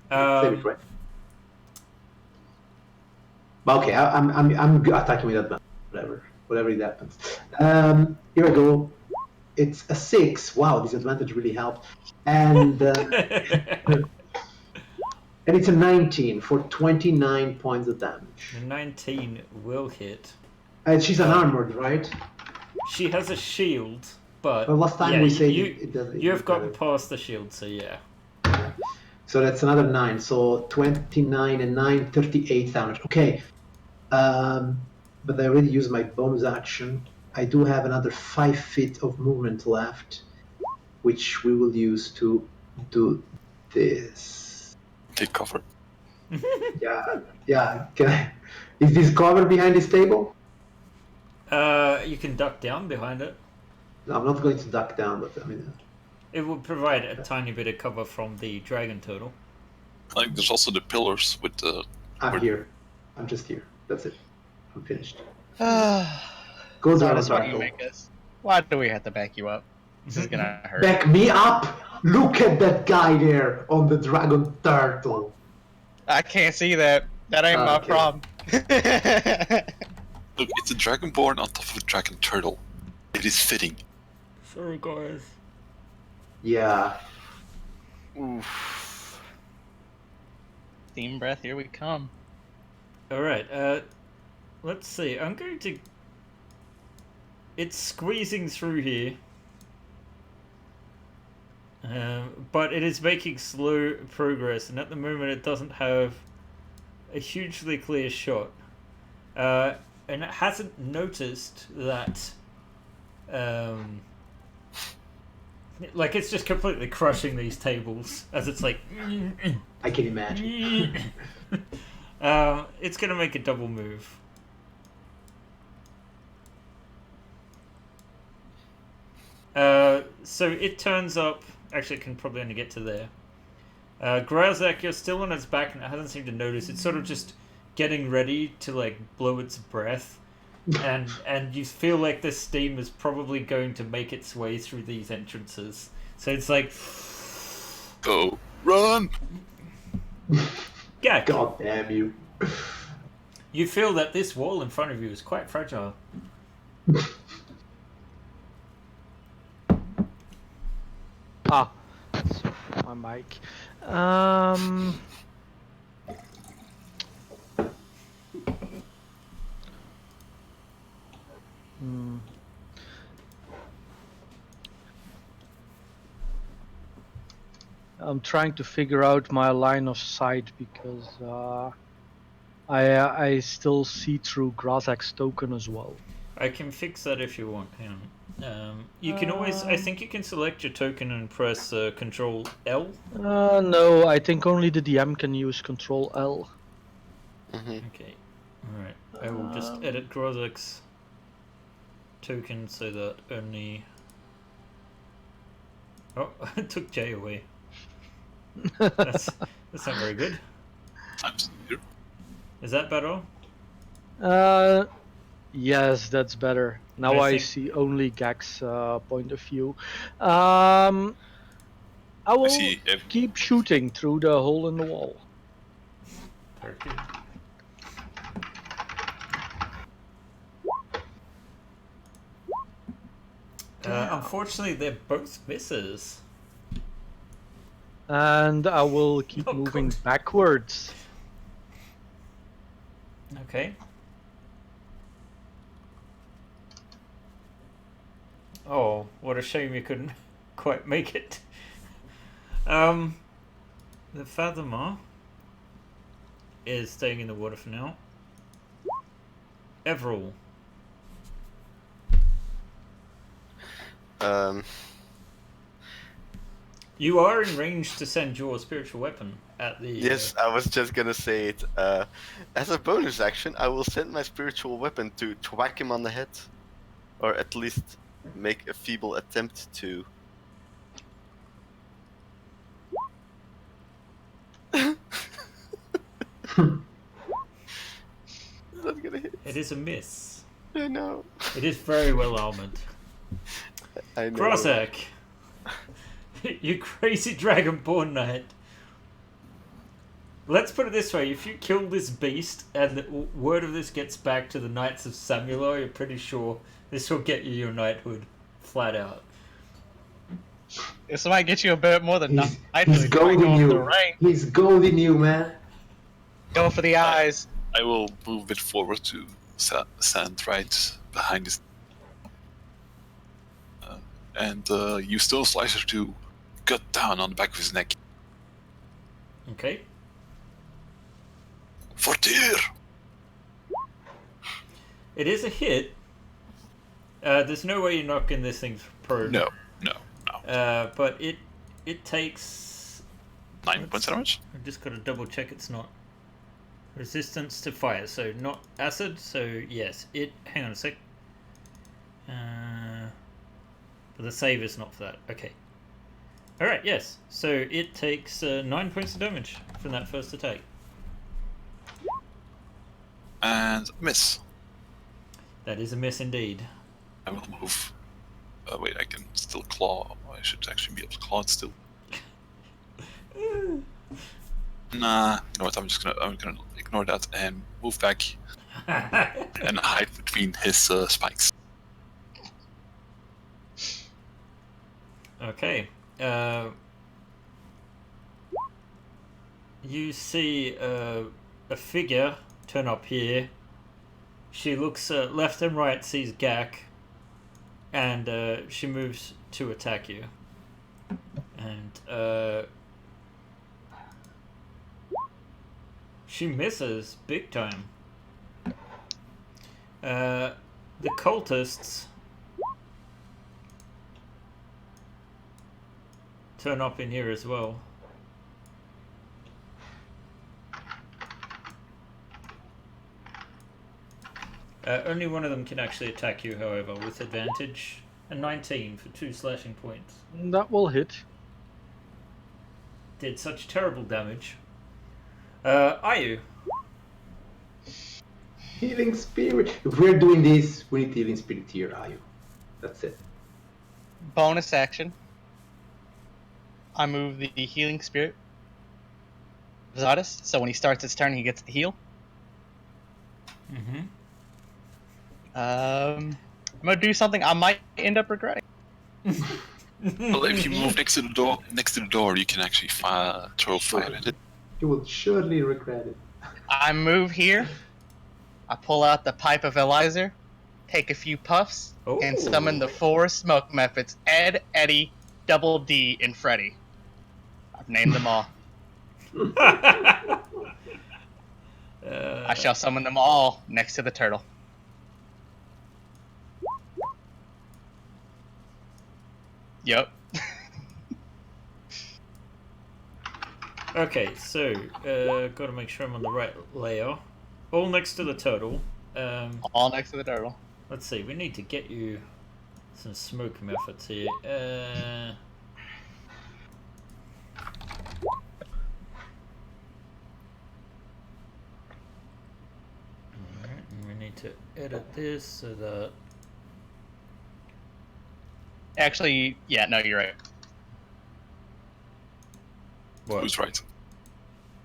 Save it, right? But okay, I'm attacking with advantage. Whatever it happens. Here I go. It's a 6. Wow, this advantage really helped. And and it's a 19 for 29 points of damage. 19 will hit. And she's unarmored, right? She has a shield, but Well, last time yeah, we said you, it doesn't. you have gotten past the shield, so yeah. So that's another 9. So 29 and 9, 38 damage. Okay. But I already used my bonus action. I do have another 5 feet of movement left, which we will use to do this. Take cover. Yeah. Is this cover behind this table? You can duck down behind it. No, I'm not going to duck down, but I mean. It will provide a tiny bit of cover from the dragon turtle. Like there's also the pillars with the. I'm here. I'm just here. That's it. I'm finished. That's Goes out why you of make us. Why do we have to back you up? This is gonna hurt. Back me up! Look at that guy there on the dragon turtle. I can't see that. That ain't my Okay. problem. Look, it's a dragonborn on top of a dragon turtle. It is fitting. Sorry, guys. Yeah. Oof. Steam breath, here we come. Alright, let's see. I'm going to... It's squeezing through here. But it is making slow progress, and at the moment it doesn't have a hugely clear shot. And it hasn't noticed that... like, it's just completely crushing these tables, as it's like... I can imagine. It's going to make a double move. So it turns up... Actually, it can probably only get to there. Grazak, you're still on its back and it hasn't seemed to notice. It's sort of just getting ready to, like, blow its breath. And you feel like this steam is probably going to make its way through these entrances. So it's like... Go. Run! Yeah, God damn you. you feel that this wall in front of you is quite fragile. That's my mic. Hmm. I'm trying to figure out my line of sight because I still see through Grazak's token as well. I can fix that if you want. Hang on. You can always. I think you can select your token and press Control L. No, I think only the DM can use Control L. Mm-hmm. Okay. All right. I will just edit Grozak's token so that only. Oh, I took J away. That's not very good. Times 0. Is that better? Yes, that's better. Now I I think- see only Gag's point of view. I will see if- keep shooting through the hole in the wall. Very good. Unfortunately, they're both misses. And I will keep Oh, moving God. backwards. Okay. Oh, what a shame you couldn't quite make it. The Fathomer is staying in the water for now. Everall. You are in range to send your spiritual weapon at the... Yes, I was just gonna say it. As a bonus action, I will send my spiritual weapon to whack him on the head. Or at least make a feeble attempt to. Is that gonna hit? It is a miss. I know. It is very well armored. I know. Grozak, you crazy dragonborn knight. Let's put it this way: if you kill this beast and the word of this gets back to the Knights of Samuel, you're pretty sure this will get you your knighthood, flat out. This might get you a bit more than He's knighthood. goading Go for you. the rank. He's goading you, man. Go for the eyes. I will move a bit forward to stand right behind this. And use Stone Slicer to cut down on the back of his neck. Okay. For dear! It is a hit. There's no way you're knocking this thing prone. No. But it takes... 9 points of damage? I've just got to double check it's not resistance to fire, so not acid. So yes, it. Hang on a sec. But the save is not for that. Okay. All right. Yes. So it takes 9 points of damage from that first attack. And miss. That is a miss indeed. I will move. Wait, I can still claw. I should actually be able to claw it still. Nah, you know what? I'm gonna ignore that and move back and hide between his spikes. Okay. You see a figure turn up here. She looks left and right, sees Gak, and she moves to attack you. And she misses big time. The cultists turn up in here as well. Only one of them can actually attack you, however, with advantage. A 19 for 2 slashing points. That will hit. Did such terrible damage. Ayu. Healing spirit. If we're doing this, we need healing spirit here, are you? That's it. Bonus action. I move the healing spirit of Zadis, so when he starts his turn, he gets to heal. Mm-hmm. I'm gonna do something I might end up regretting. Well, if you move next to the door, you can actually throw fire at it. You will surely regret it. I move here. I pull out the pipe of Elizer, take a few puffs, and summon the 4 smoke methods: Ed, Eddie, Double D, and Freddy. I Name them all. I shall summon them all next to the turtle. Yep. Okay, so gotta make sure I'm on the right layer. All next to the turtle. All next to the turtle. Let's see, we need to get you some smoke methods here. Alright, and we need to edit this so that... Actually, yeah, no, you're right. What? Who's right?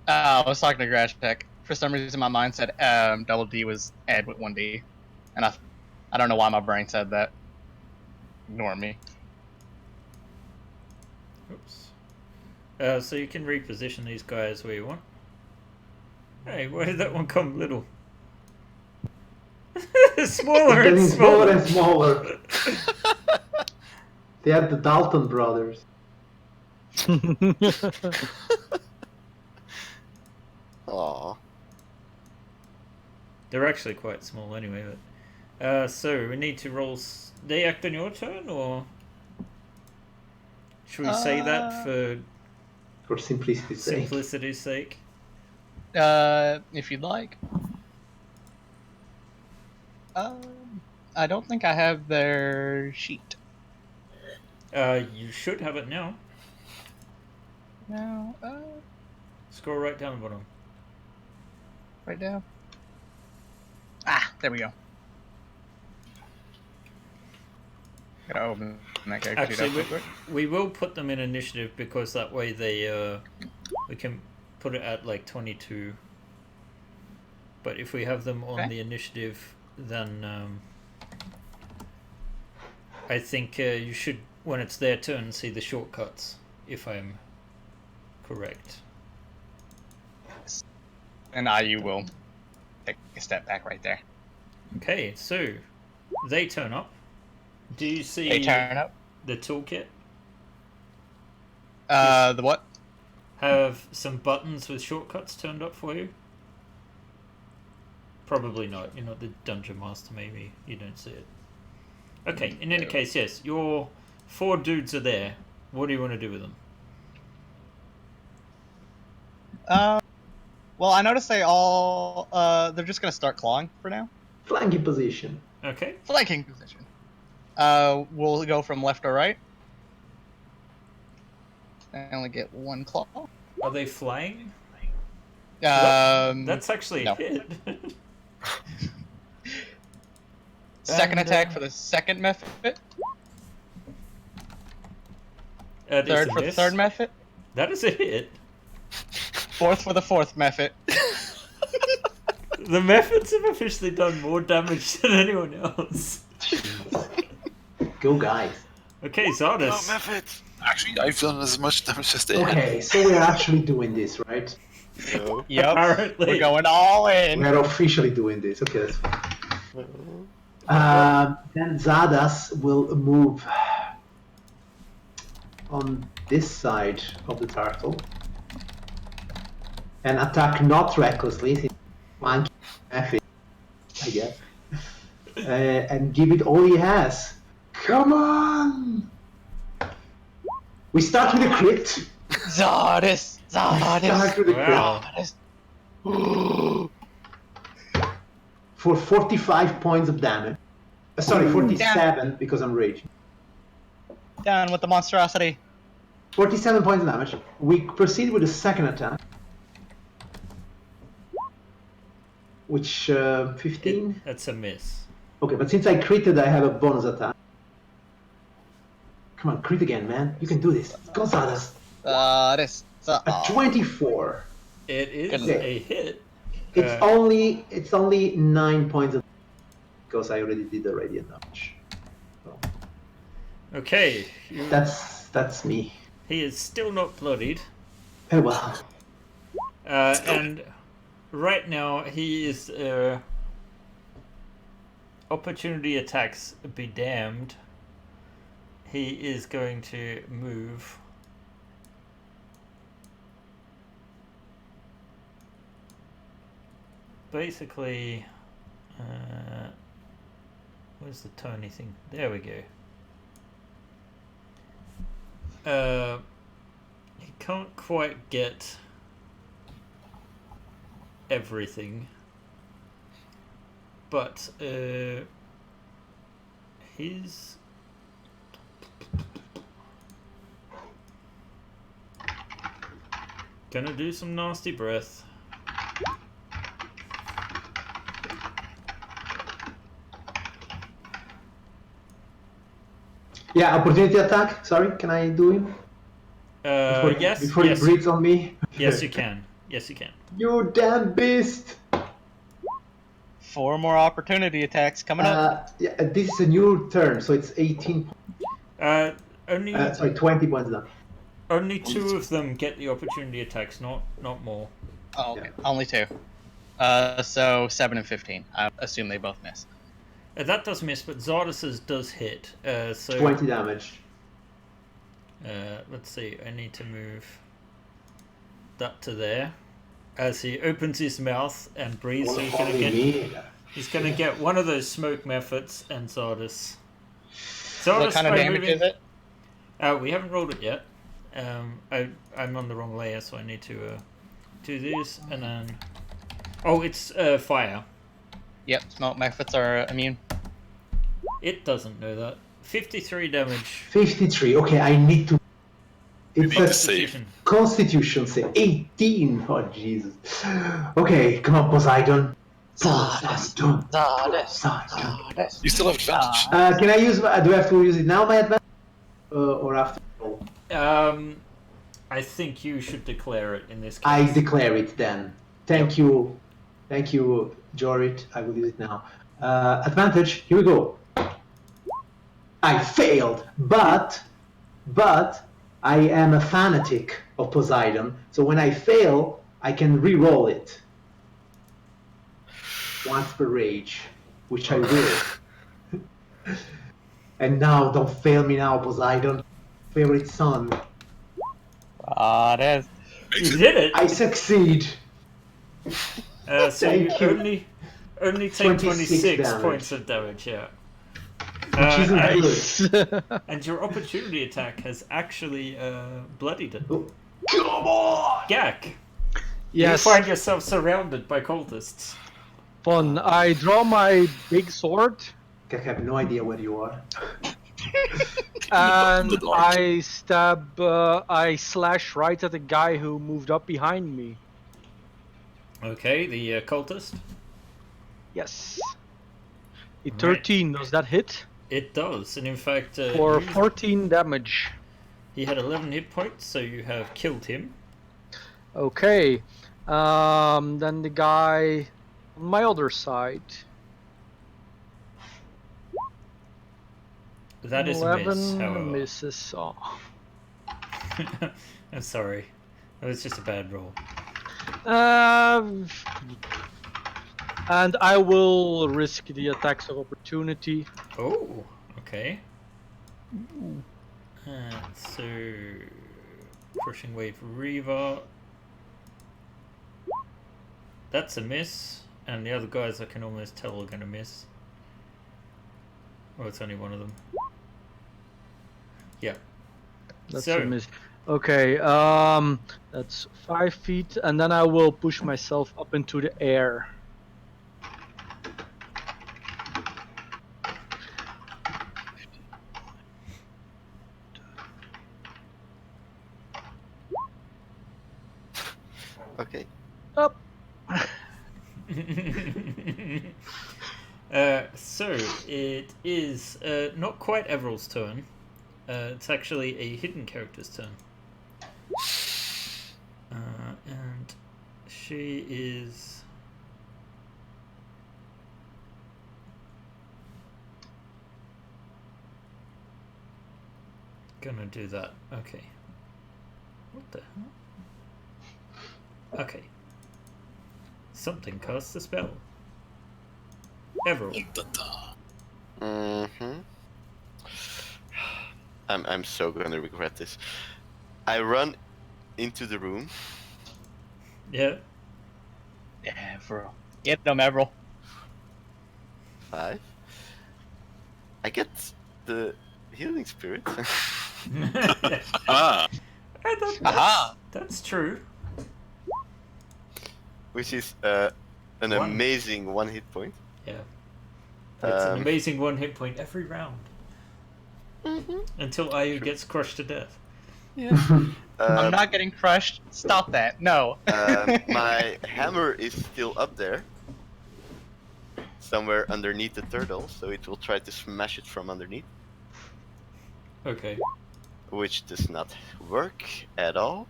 I was talking to Grash Tech. For some reason, my mind said double D was add with 1D. And I don't know why my brain said that. Ignore me. Oops. So you can reposition these guys where you want. Hey, where did that one come little? Smaller and Getting smaller and smaller. smaller. They are the Dalton brothers. Aw. They're actually quite small anyway. But so we need to roll. They act on your turn, or should we say that For simplicity's sake. simplicity's sake? If you'd like. I don't think I have their sheet. You should have it now. No, Scroll right down the bottom. right down. Ah, there we go. Gotta open that character sheet Actually, up real quick. we will put them in initiative because that way they we can put it at like 22. But if we have them on Okay. the initiative, then I think you should, when it's their turn, see the shortcuts. If I'm correct. And IU will take a step back right there. Okay, so they turn up. Do you see They turn up. the toolkit? The what? Have some buttons with shortcuts turned up for you? Probably not. You're not the dungeon master, maybe. You don't see it. Okay, in any case, yes. Your 4 dudes are there. What do you want to do with them? Well, I noticed they all, they're just gonna start clawing for now. Flanking position. Okay. Flanking position. We'll go from left or right. I only get 1 claw. Are they flying? That's That's actually no. a hit. second And, attack for the second method. That is Third a for the miss. third method. That is a hit. Fourth for the fourth method. The methods have officially done more damage than anyone else. Go, guys. Okay, No Zardes. methods. Actually, I've done as much damage as they have. Okay, so we're actually doing this, right? No. Yep. Apparently. We're going all in. We're officially doing this. Okay, that's fine. Then Zadas will move on this side of the turtle and attack not recklessly, I guess, and give it all he has. Come on! We start with a crit. Zardis! Start Zardis! with a Wow. crit Zardis! for 45 points of damage. Sorry, 47 because I'm raging. Down with the monstrosity. 47 points of damage. We proceed with the second attack. Which, 15? That's a miss. Okay, but since I critted, I have a bonus attack. Come on, crit again, man. You can do this. Go, Zadas. Zardis. A 24. It is Goodness. a hit. It's only 9 points of because I already did the radiant damage. So, Okay. that's me. He is still not bloodied. Oh well. And right now he is opportunity attacks be damned. He is going to move basically, where's the Tony thing? There we go. He can't quite get everything, but he's gonna do some nasty breath. Yeah, opportunity attack. Sorry, can I do him? Yes, Before yes, he breathes on me? yes, you can. Yes, you can. You damn beast! 4 more opportunity attacks coming up. Yeah, this is a new turn, so it's 18. Only Sorry, 20 points down. only 2 of them get the opportunity attacks, not more. Oh, okay. Yeah. Only 2. So 7 and 15. I assume they both miss. That does miss, but Zardus's does hit. So 20 damage. let's see. I need to move that to there. As he opens his mouth and breathes, so he's gonna get one of those smoke methods and Zardus. What kind of by damage moving- is it? We haven't rolled it yet. I'm on the wrong layer, so I need to do this and then. Oh, it's fire. Yep, smoke methods are immune. It doesn't know that. 53 damage. 53. Okay, I need to. It's need to a save. Constitution save. 18. Oh Jesus. Okay, come on, Poseidon. Poseidon. Poseidon. You still have advantage. Can I use? Do I have to use it now? My advantage, or after? I think you should declare it in this case. I declare it then. Thank you, Jorit. I will use it now. Advantage. Here we go. I failed, but I am a fanatic of Poseidon. So when I fail, I can re-roll it once per rage, which I will. And now, don't fail me now, Poseidon, favorite son. Ah, it is. You did it. I succeed. So Thank you you. only take 26 damage. points of damage. Yeah. Which isn't and, good. and your opportunity attack has actually bloodied it. Oh, come on! Gak, Yes, you find yourself surrounded by cultists. fun. I draw my big sword I have no idea where you are. and The dodge. I stab. I slash right at the guy who moved up behind me. Okay, the cultist. Yes. A Right. 13. Does that hit? It does, and in fact, For you- 14 damage. he had 11 hit points, so you have killed him. Okay. Then the guy on my other side. That is a 11 miss, however. misses. Oh. I'm sorry. It was just a bad roll. And I will risk the attacks of opportunity. Oh, okay. So, crushing wave Reaver. That's a miss, and the other guys I can almost tell are gonna miss. Oh, it's only one of them. Yeah. That's So- a miss. Okay, that's 5 feet, and then I will push myself up into the air. Okay. Up. So it is not quite Everill's turn. It's actually a hidden character's turn. And she is gonna do that. Okay. What the hell? Okay. Something casts a spell. Everil. Mm-hmm. I'm so gonna regret this. I run into the room. Yeah. Yeah, bro. Get him, Everil. 5. I get the healing spirit. Ah, Aha! That's true. Which is an One. amazing 1 hit point. Yeah. That's an Um, amazing 1 hit point every round. Until Ayu gets crushed to death. I'm not getting crushed. Stop that. No. My hammer is still up there. Somewhere underneath the turtle, so it will try to smash it from underneath. Okay. Which does not work at all.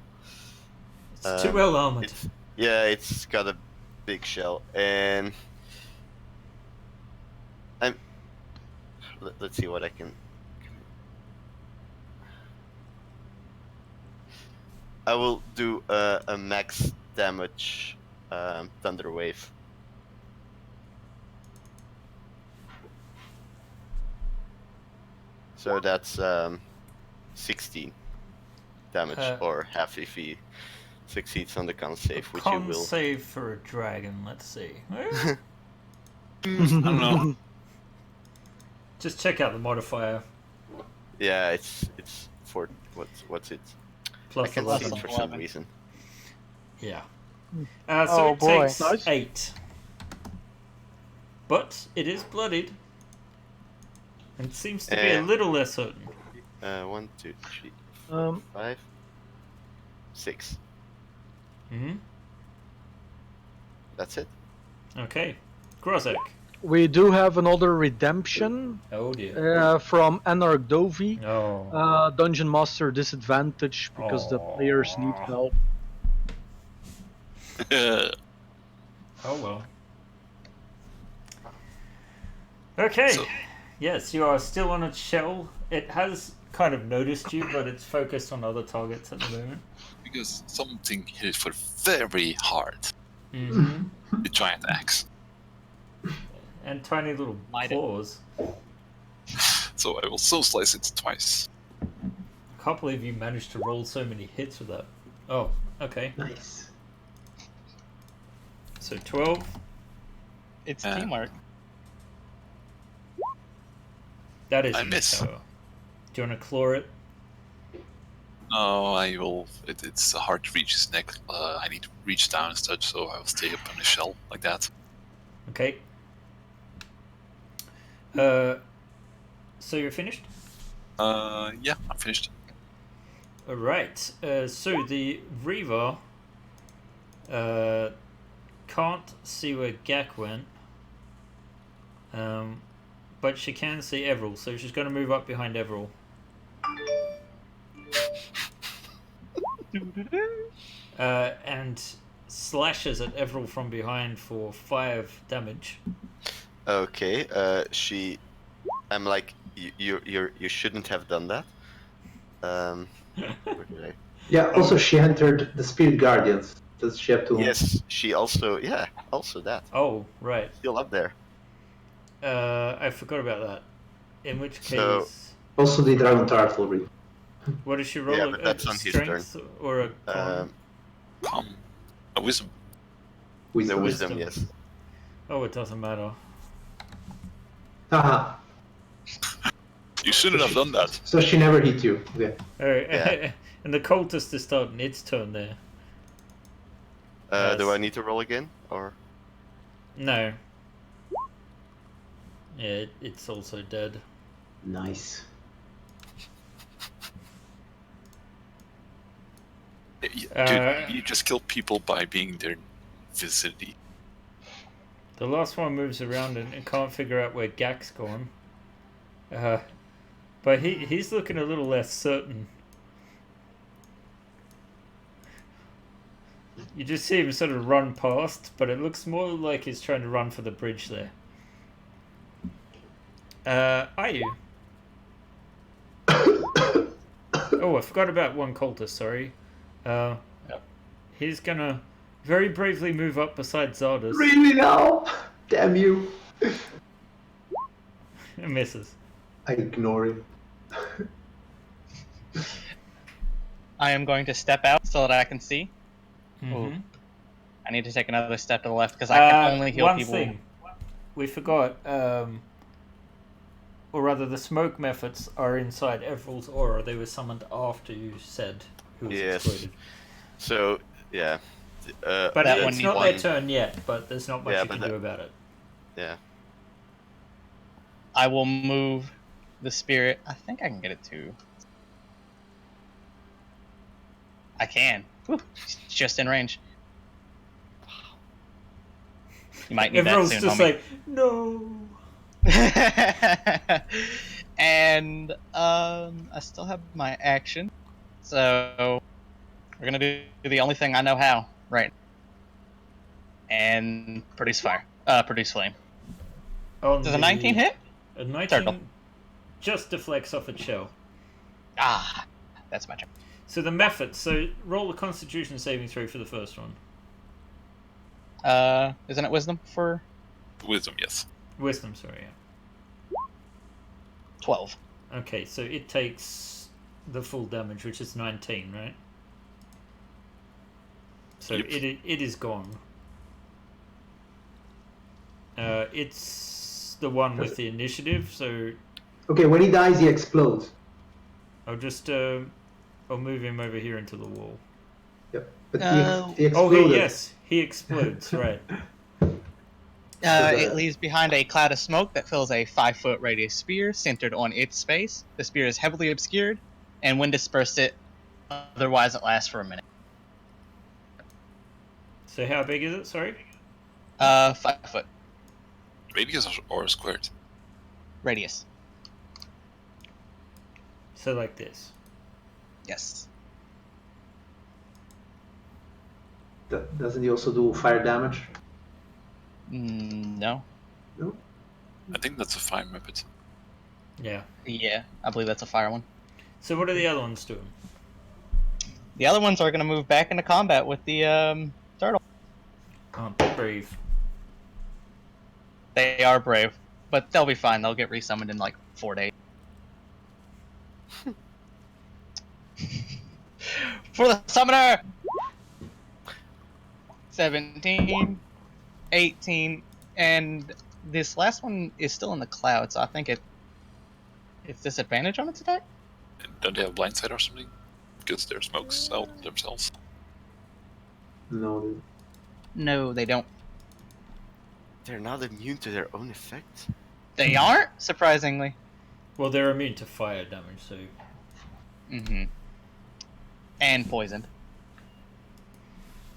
It's too well armored. It's got a big shell, and let's see what I can. I will do a max damage thunder wave. So that's 16 damage, or half if he succeeds on the con save, which you Con will. save for a dragon, let's see. I don't know. Just check out the modifier. Yeah, it's for what's it? Plus I can't 11. see it for some 11. reason. Yeah. So Oh, it boy. takes Nice. 8. But it is bloodied. And seems to be a little less certain. 1, 2, 3, Um, 5, 6. Hmm. That's it. Okay. Grozek. we do have another redemption Oh dear. from Anarch Dovi. Oh. Dungeon Master disadvantage because the players need Aw. help. Oh well. Okay. So- Yes, you are still on its shell. It has kind of noticed you, but it's focused on other targets at the moment. Because something hit it for very hard. Mm-hmm. The giant axe. And tiny little Might it. claws. So I will so slice it twice. I can't believe you managed to roll so many hits with that. Oh, okay. Nice. So 12. It's Yeah. teamwork. That is I a miss. tower. Do you want to claw it? No, I will. It's hard to reach his neck. I need to reach down and such, so I will stay up on the shell like that. Okay. So you're finished? Yeah, I'm finished. Alright. So the Reaver can't see where Gak went. But she can see Everil, so she's going to move up behind Everil. And slashes at Everil from behind for 5 damage. Okay. I'm like, you shouldn't have done that. Where did I? Yeah, also she entered the Spirit Guardians. Does she have to? Yes, she also. Yeah, also that. Oh, right. Still up there. I forgot about that. In which case, So- Also the Dragon Turtle. what does she roll? Yeah, but that's a on his strength or a con? Come. A wisdom. The Wisdom. wisdom, yes. Oh, it doesn't matter. Haha. You shouldn't have done that. So she never hit you. Okay. Alright, Yeah. and the cultist is starting its turn there. Do I need to roll again, or? No. Yeah, it's also dead. Nice. Dude, you just kill people by being in their vicinity. The last one moves around and can't figure out where Gak's gone. But he's looking a little less certain. You just see him sort of run past, but it looks more like he's trying to run for the bridge there. Are you? Oh, I forgot about one cultist, sorry. He's gonna very bravely move up beside Zardas. Really now? Damn you. And misses. I ignore him. I am going to step out so that I can see. Mm-hmm. And need to take another step to the left because I can only heal one people. thing we forgot, or rather, the smoke methods are inside Everill's aura. They were summoned after you said who was Yes. excluded. So yeah. But That one it's needs not one. their turn yet. But there's not much Yeah, you but can do about it. Yeah. I will move the spirit. I think I can get it too. I can. Whew, it's just in range. You might need Everill's that soon, just homie. like, no. And I still have my action, so we're gonna do the only thing I know how right now. And produce fire. Produce flame. On Does a 19 hit? A 19 Turtle. just deflects off its shell. Ah, that's my turn. So the method. So roll a Constitution saving throw for the first one. Isn't it wisdom for Wisdom, yes. Wisdom, sorry. Yeah. 12? Okay, so it takes the full damage, which is 19, right? So Yep. it is gone. It's the one with the initiative, so Okay, when he dies, he explodes. I'll just I'll move him over here into the wall. Yep. But Oh. he Oh, exploded. yes, he explodes, right? It leaves behind a cloud of smoke that fills a 5-foot radius sphere centered on its space. The sphere is heavily obscured, and when dispersed it, otherwise it lasts for a minute. So how big is it? Sorry. 5 foot Radius or squared? radius. So like this. Yes. Doesn't he also do fire damage? No. No. I think that's a fire weapon. Yeah. Yeah, I believe that's a fire one. So what are the other ones doing? The other ones are going to move back into combat with the turtle. Aren't they brave? They are brave, but they'll be fine. They'll get resummoned in like 4 days. For the summoner! 17, 18, and this last one is still in the cloud, so I think it's disadvantage on its attack? Don't they have blindside or something? Because their smokes out themselves. No. No, they don't. They're not immune to their own effects. They aren't, surprisingly. Well, they're immune to fire damage, so Mm-hmm. And poisoned.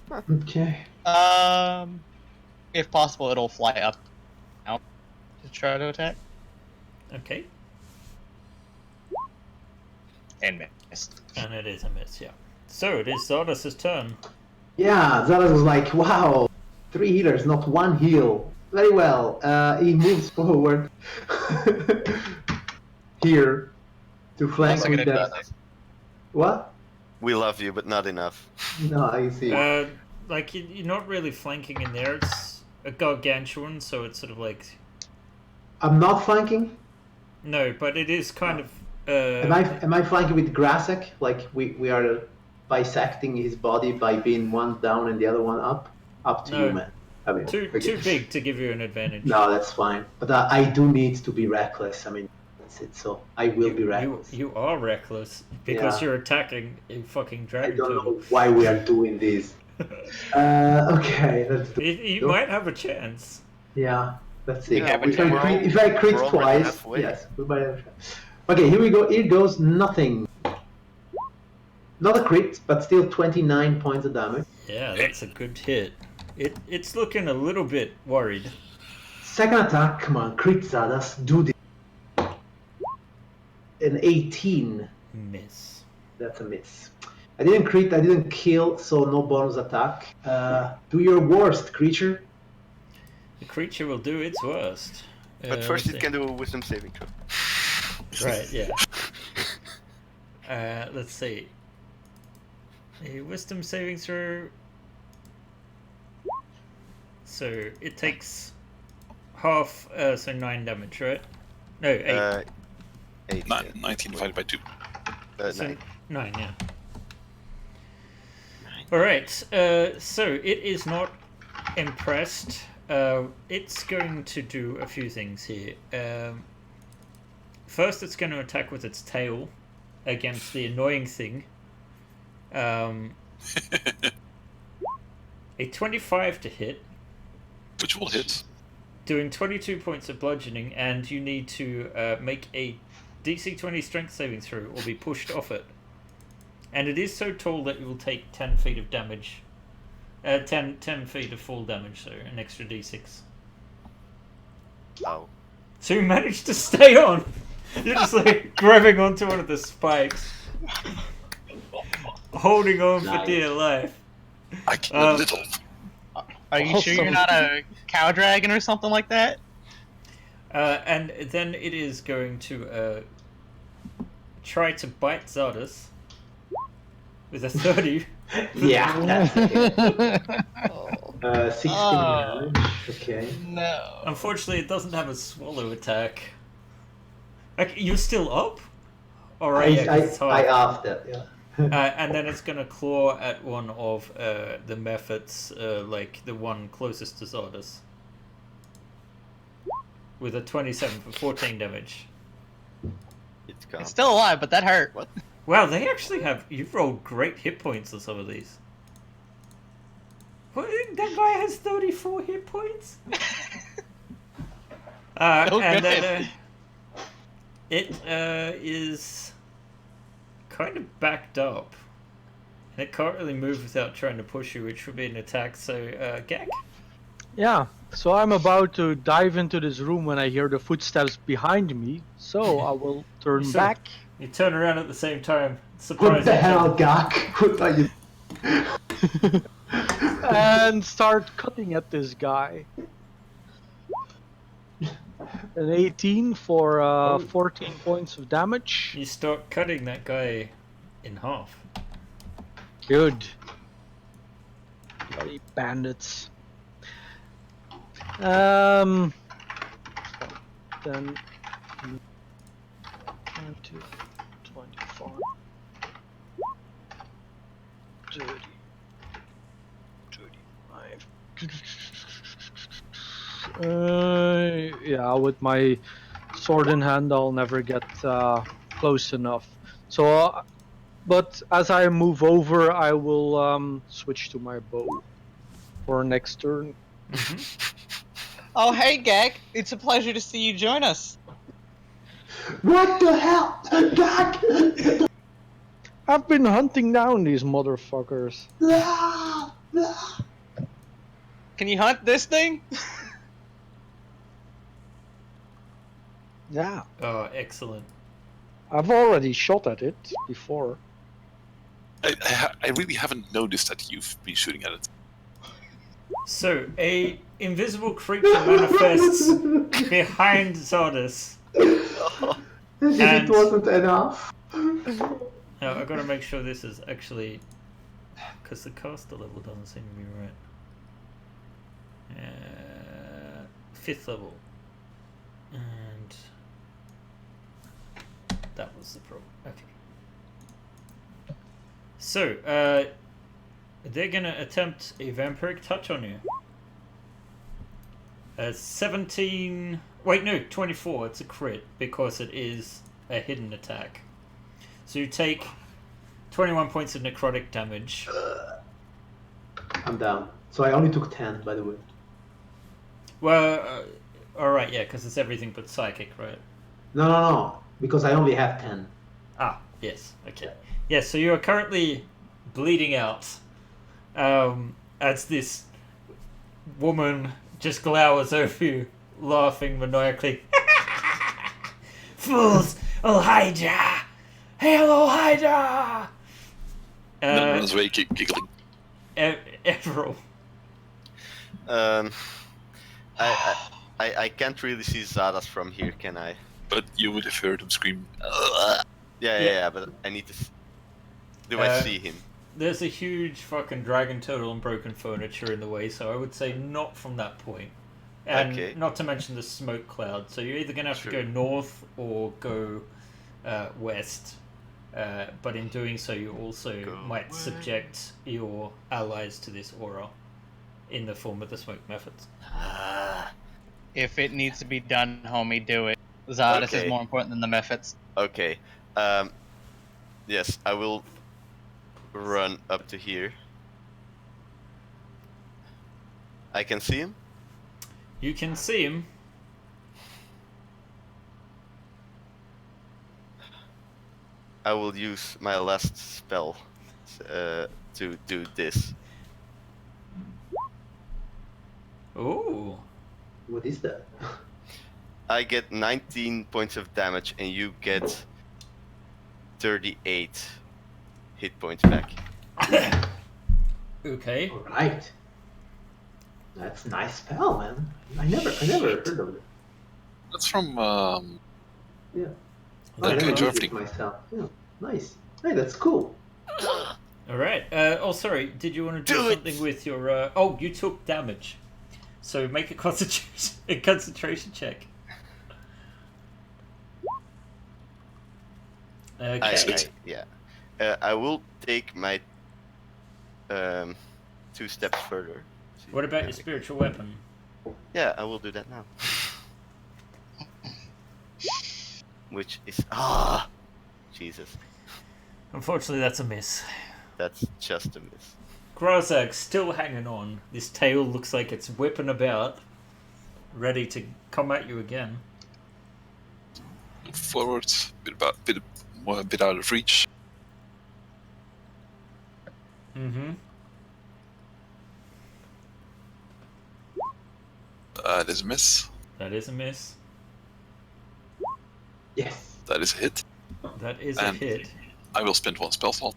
Okay. If possible, it'll fly up out to try to attack. okay. And miss. And it is a miss, yeah. So it is Zardos' turn. Yeah, Zalas was like, wow, 3 healers, not 1 heal. Very well. He moves forward here to flank Also with get that. advantage. What? We love you, but not enough. No, I see. Like, you're not really flanking in there. It's a gargantuan, so it's sort of like... I'm not flanking. No, but it is kind of... Am I flanking with Grasek? Like we are bisecting his body by being one down and the other one up? Up to No. you, man. I mean, too big to give you an advantage. No, that's fine. But I do need to be reckless. I mean, that's it. So I will be reckless. You are reckless because Yeah. you're attacking a fucking I dragon don't turtle. know why we are doing this. Okay, let's do You might have a chance. Yeah, let's see. Yeah, but if, I we're crit, all- if I crit we're already twice, halfway. yes, we might have. Okay, here we go. Here goes nothing. Not a crit, but still 29 points of damage. Yeah, that's a good hit. It's looking a little bit worried. Second attack, come on, crit Zadas, do this. An 18. Miss. That's a miss. I didn't crit, I didn't kill, so no bonus attack. Do your worst, creature. The creature will do its worst. But first, let's it can do a wisdom saving throw. see. Right, yeah. Let's see. A wisdom saving throw. So it takes half, so 9 damage, right? No, 8. 8. 19 divided by 2. So 9. 9, yeah. Alright, so it is not impressed. It's going to do a few things here. First, it's going to attack with its tail against the annoying thing. A 25 to hit, Which will hit. doing 22 points of bludgeoning, and you need to make a DC 20 strength saving throw or be pushed off it. And it is so tall that you will take 10 feet of damage. 10 feet of fall damage, so an extra D6. Ow. So you managed to stay on. You're just like grabbing onto one of the spikes, holding on for Nice. dear life. I can little. Are you sure you're not a cow dragon or something like that? And then it is going to try to bite Zardas with a 30. Yeah, that's okay. Oh. 16 Oh. damage. Okay. No. Unfortunately, it doesn't have a swallow attack. Like, you're still up? Alright, yeah, 'cause it's I half. halved it, yeah. And then it's going to claw at one of the methods, like the one closest to Zardas. With a 27 for 14 damage. It's gone. It's still alive, but that hurt. What? Wow, they actually have... You've rolled great hit points on some of these. What? That guy has 34 hit points? Oh, and good. then it is kind of backed up. And it can't really move without trying to push you, which would be an attack. So, Gag? Yeah, so I'm about to dive into this room when I hear the footsteps behind me, so I will turn So- back. You turn around at the same time. What Surprise the each hell, other. Gak? What are you... And start cutting at this guy. An 18 for 14 points of damage. You start cutting that guy in half. Good. Bloody bandits. Then 20, 25, 30, 35. Yeah, with my sword in hand, I'll never get close enough. So, but as I move over, I will switch to my bow for next turn. Oh, hey, Gag. It's a pleasure to see you join us. What the hell? Gak! I've been hunting down these motherfuckers. Can you hunt this thing? Yeah, Oh, excellent. I've already shot at it before. I really haven't noticed that you've been shooting at it. So, a invisible creature manifests behind Zardas. As if And- it wasn't enough. Now, I've got to make sure this is actually... Because the caster level doesn't seem to be right. 5th level. And... That was the problem. Okay. So, they're going to attempt a vampiric touch on you. 17... Wait, no, 24. It's a crit because it is a hidden attack. So you take 21 points of necrotic damage. I'm down. So I only took 10, by the way. Well, alright, yeah, because it's everything but psychic, right? No. Because I only have 10. Ah, yes, okay. Yes, so you are currently bleeding out as this woman just glowers over you, laughing maniacally. Fools! Oh, Hydra! Hello, Hydra! Then runs away giggling. Everall. I can't really see Zardas from here, can I? But you would have heard him scream. Yeah, but I need to... Do I see him? There's a huge fucking dragon turtle and broken furniture in the way, so I would say not from that point. And Okay. not to mention the smoke cloud. So you're either going to have Sure. to go north or go west. But in doing so, you also Go might west. subject your allies to this aura. in the form of the smoke methods. If it needs to be done, homie, do it. Zardes is Okay. more important than the methods. Okay. Yes, I will run up to here. I can see him. You can see him. I will use my last spell to do this. Ooh. What is that? I get 19 points of damage, and you get 38 hit points back. Okay. All right. That's a nice spell, man. I never heard of it. That's from Yeah. I I never never used used it it myself. Yeah. Nice. Hey, that's cool. All right. Oh, sorry. Did you want to do Do it! something with your? Oh, you took damage. So make a concentration check. Okay. I will take my 2 steps further. See What if about I your can- spiritual weapon? Yeah, I will do that now. Which is Jesus, Unfortunately, that's a miss. that's just a miss. Grazag still hanging on. This tail looks like it's whipping about, ready to come at you again. forward, bit out of reach. Mm-hmm. That is a miss. That is a miss. Yes. That is a hit. That is a And- hit. I will spend 1 spell slot.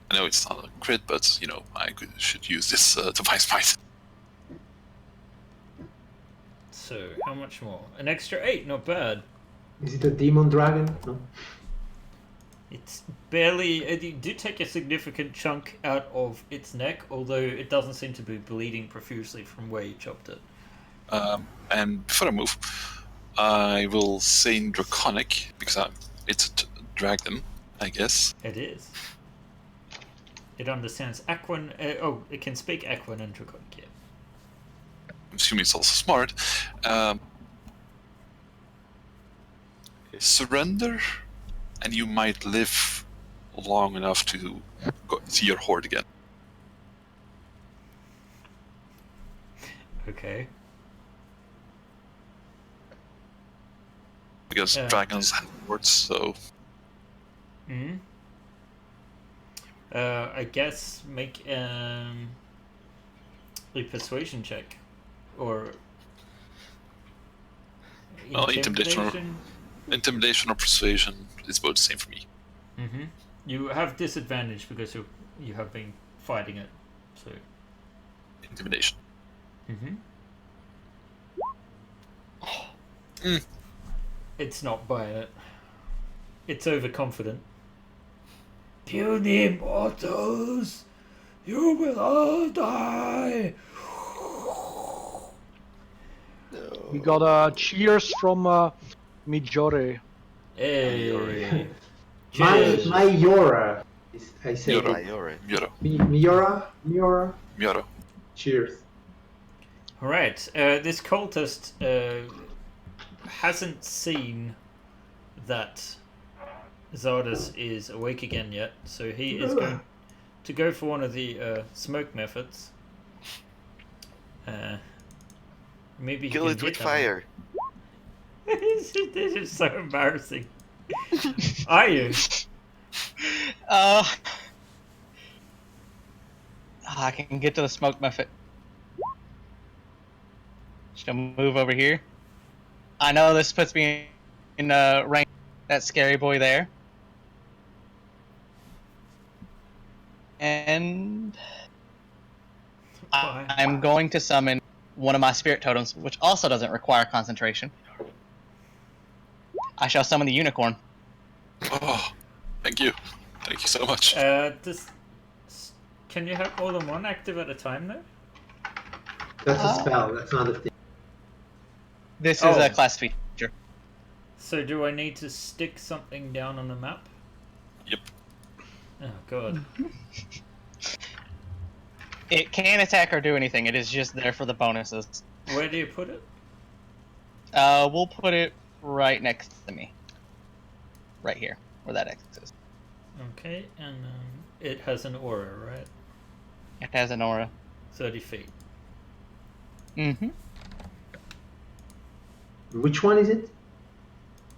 I know it's not a crit, but you know should use this Divine Smite. So, how much more? An extra 8, not bad. Is it a demon dragon? No. It's barely... You do take a significant chunk out of its neck, although it doesn't seem to be bleeding profusely from where you chopped it. And before I move, I will say in Draconic, because it's a dragon, I guess. It is. It understands Aquan... it can speak Aquan and Draconic, yeah. I'm assuming it's also smart. Surrender, and you might live long enough to see your horde again. Okay. Because Yeah. dragons have hordes, so Hmm. I guess make a persuasion check, or Well, intimidation or persuasion is both the same for me. Mm-hmm. You have disadvantage because you have been fighting it. So. Intimidation. Mm-hmm. Mm. It's not buying it. It's overconfident. Puny mortals, you will all die. We got cheers from Mijore. Hey. My Cheers. Yora. I say Yora. it. Alright. Mioro. Miora. Mioro. Cheers. All right. This cultist hasn't seen that Zardes is awake again yet, so he is going to go for one of the smoke methods. Maybe he Kill can it with hit that one. fire. This is so embarrassing. Are you? I can get to the smoke method. She'll move over here. I know this puts me in range. That scary boy there. And Why? I'm going to summon one of my spirit totems, which also doesn't require concentration. I shall summon the unicorn. Oh, thank you. Thank you so much. Can you have more than one active at a time though? That's a spell. That's not a thing. This is Oh. a class feature. So do I need to stick something down on the map? Yep. Oh god. It can't attack or do anything. It is just there for the bonuses. Where do you put it? We'll put it right next to me. Right here, where that X is. Okay, and it has an aura, right? It has an aura. 30 feet. Mm-hmm. Which one is it?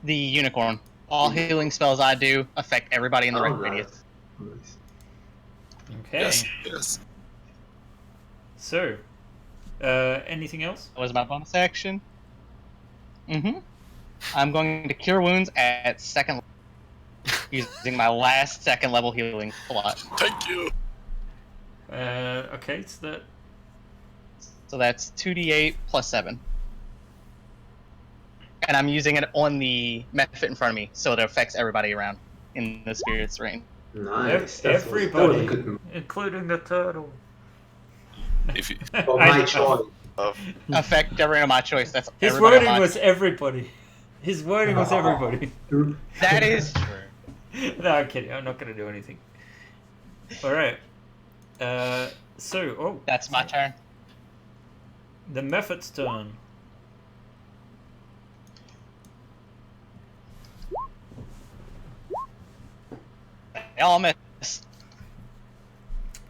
The unicorn. All healing spells I do affect everybody in the ring radius. Nice. Okay. Yes. So, anything else? That was my bonus action. Mm-hmm. I'm going to cure wounds at second level, using my last second level healing slot. Thank you. Okay, So that's 2d8 plus 7. And I'm using it on the Mephit in front of me, so it affects everybody around in the spirit's range. Nice. everybody, that was a good move. including the turtle. If you, Of I my know. choice. Affect everyone of my choice. That's His everybody on wording my- was everybody. His wording was everybody. That is true. No, I'm kidding. I'm not going to do anything. All right. That's my turn. The Mephit's turn. They all miss.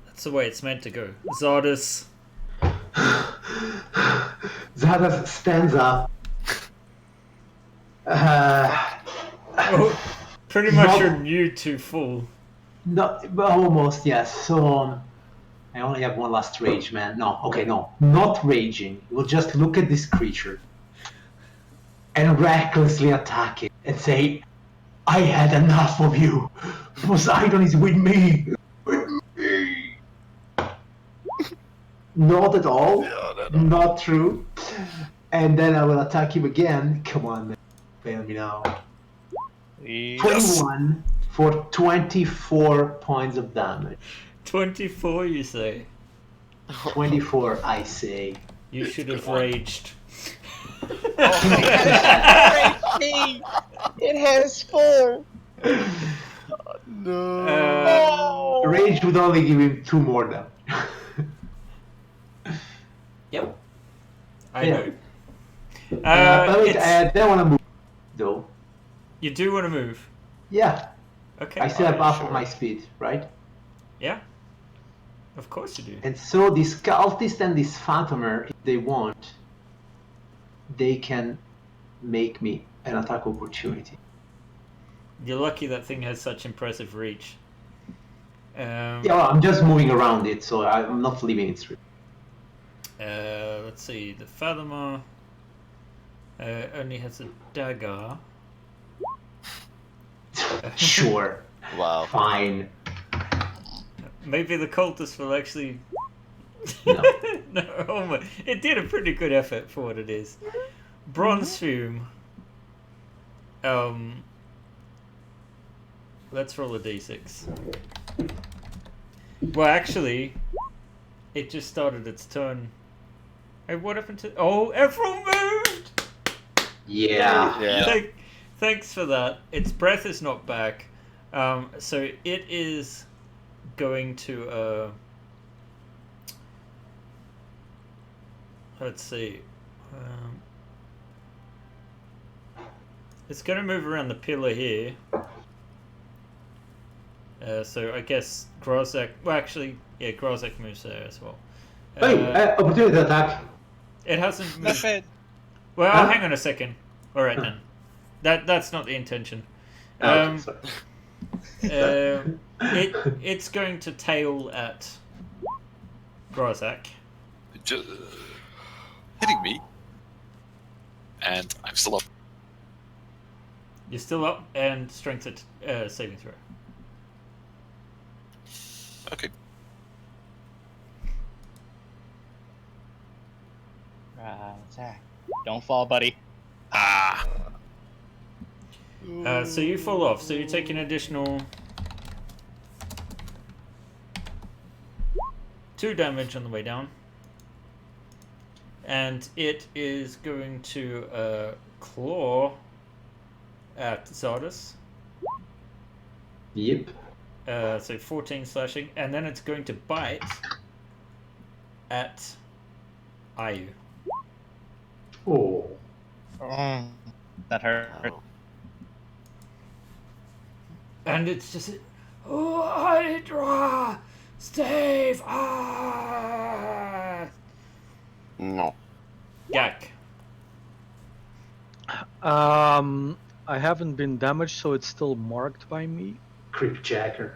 That's the way it's meant to go. Zardas. Zardas stands up. Oh, pretty much Not- you're new to full. No, but almost, yes. So, I only have one last rage, man. No, okay, no. Not raging. We'll just look at this creature and recklessly attack it and say, I had enough of you. Poseidon is with me. With me. Not at all. Not true. And then I will attack him again. Come on, man. Fail me now. 21 for 24 points of damage. 24, you say? 24, I say. You should have raged. It has 4. No. Rage would only give him 2 more damage. Yep. I Yeah. know. But wait, It's- I don't want to move, though. You do want to move. Yeah, Okay. I still have Are you half sure? of my speed, right? Yeah. Of course you do. And so this cultist and this phantomer, if they want, they can make me an attack opportunity. You're lucky that thing has such impressive reach. Yeah, well, I'm just moving around it, so I'm not leaving its reach. Let's see. The Fathomer only has a dagger. Sure, Wow. fine. Maybe the cultist will actually. No. No, oh my. It did a pretty good effort for what it is. Bronze fume. Let's roll a d6. Well, actually, it just started its turn. Hey, what happened to? Oh, everyone moved. Yeah. Yeah. Thanks for that. Its breath is not back, so it is going to. Let's see. It's going to move around the pillar here. So I guess Grozak. Well, actually, yeah, Grozak moves there as well. Hey, opportunity attack. It hasn't moved. Mephit. Well, Huh? hang on a second. All right then. That's not the intention. Oh, sorry. It's going to tail at Grozak. just hitting me, and I'm still up. You're still up and strength at saving throw. Okay. Zach. Don't fall, buddy. Ah. So you fall off. So you take an additional 2 damage on the way down, and it is going to claw at Zardas. Yep. So 14 slashing, and then it's going to bite at Ayu. Oh. That hurt. Oh. And it's just, oh, Hydra, save us! No. Gak. I haven't been damaged, so it's still marked by me. Creepjacker.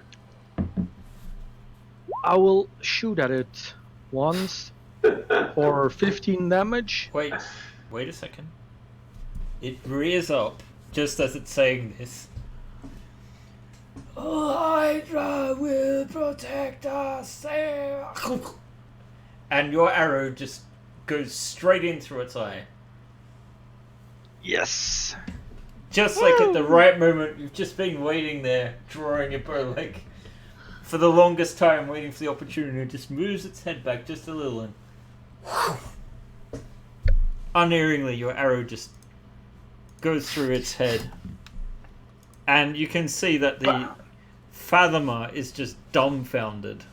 I will shoot at it once for 15 damage. Wait a second. It rears up just as it's saying this. Oh, Hydra will protect us. Save us. And your arrow just goes straight in through its eye. Yes. Just like at the right moment, you've just been waiting there, drawing your bow, like for the longest time, waiting for the opportunity. It just moves its head back just a little, and unerringly, your arrow just goes through its head, and you can see that the Fathomer is just dumbfounded.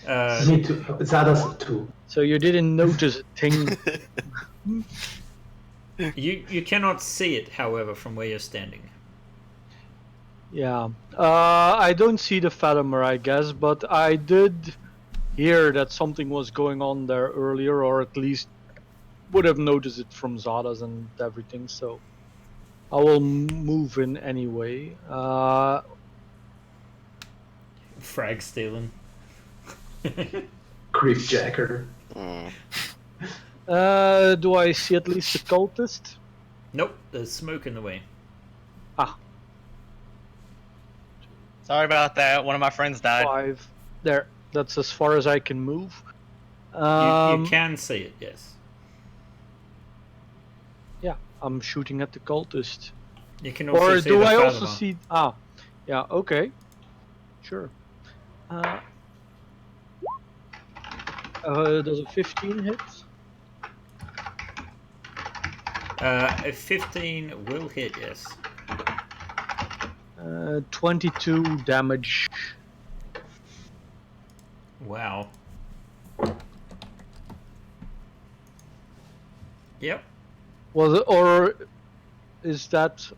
Me too. Zada's too. So you didn't notice a thing. You cannot see it, however, from where you're standing. Yeah. I don't see the Fathomer, I guess, but I did hear that something was going on there earlier, or at least would have noticed it from Zada's and everything, so I will move in anyway. Frag stealing. Creepjacker. Mm. Do I see at least the cultist? Nope, there's smoke in the way. Sorry about that. One of my friends died. 5. There. That's as far as I can move. You can see it, yes. Yeah, I'm shooting at the cultist. You can also Or see do the I also Fathomer. see... yeah, okay. Sure. Does a 15 hit? A 15 will hit, yes. 22 damage. Wow. Yep. Was it, or is that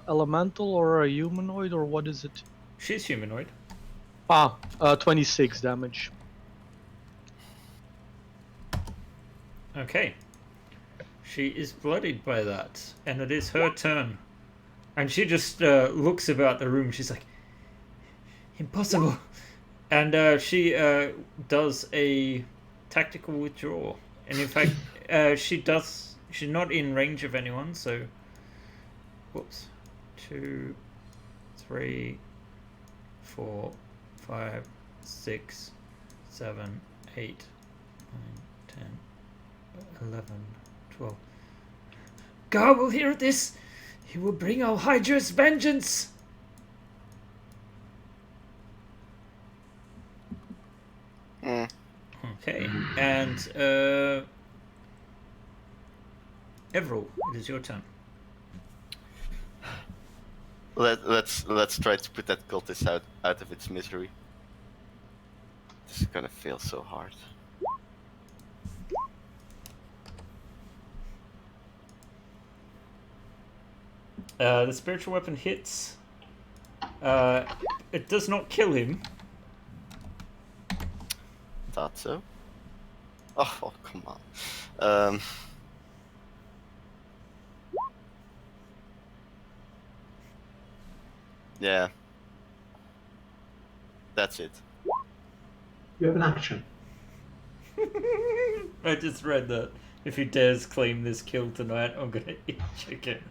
elemental or a humanoid, or what is it? She's humanoid. 26 damage. Okay. She is bloodied by that, and it is her turn. And she just looks about the room. She's like, impossible. And she does a tactical withdrawal. And in fact, she's not in range of anyone, so... Whoops. 2, 3, 4, 5, 6, 7, 8, 9, 10, 11, 12. God will hear this! He will bring all Hydra's vengeance! Mm. Okay, and Everall, it is your turn. Let's try to put that cultist out of its misery. This is gonna feel so hard. The spiritual weapon hits. It does not kill him. Thought so. Oh, come on. Yeah. That's it. You have an action. I just read that. If he dares claim this kill tonight, I'm gonna eat chicken.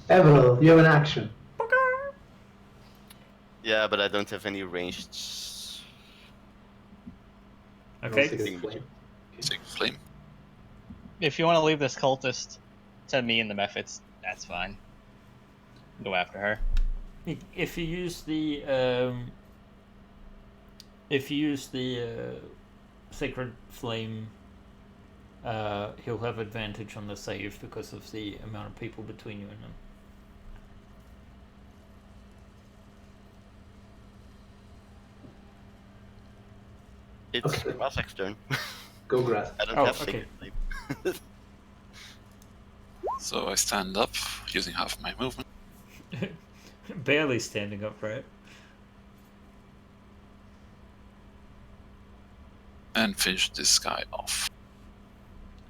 Everall, you have an action. Yeah, but I don't have any ranged. Okay. Sacred Flame. Sacred Flame. If you want to leave this cultist to me and the methods, that's fine. Go after her. If you use the sacred flame, he'll have advantage on the save because of the amount of people between you and them. It's Okay. Grasek's turn. Go grass. I don't Oh, have okay. Sacred Flame. So I stand up, using half of my movement. Barely standing upright. And finish this guy off.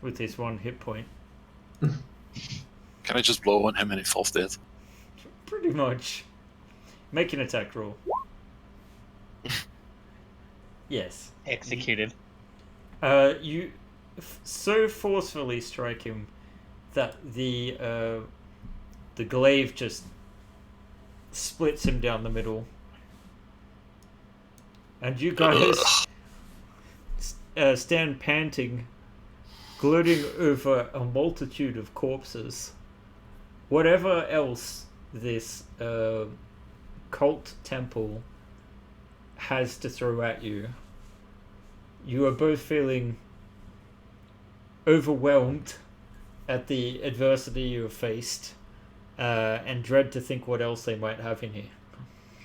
With his 1 hit point. Can I just blow on him and he falls dead? Pretty much. Make an attack roll. Yes. Executed. You so forcefully strike him that the glaive just splits him down the middle. And you guys stand panting, gloating over a multitude of corpses. Whatever else this cult temple has to throw at you, you are both feeling overwhelmed at the adversity you have faced, and dread to think what else they might have in here.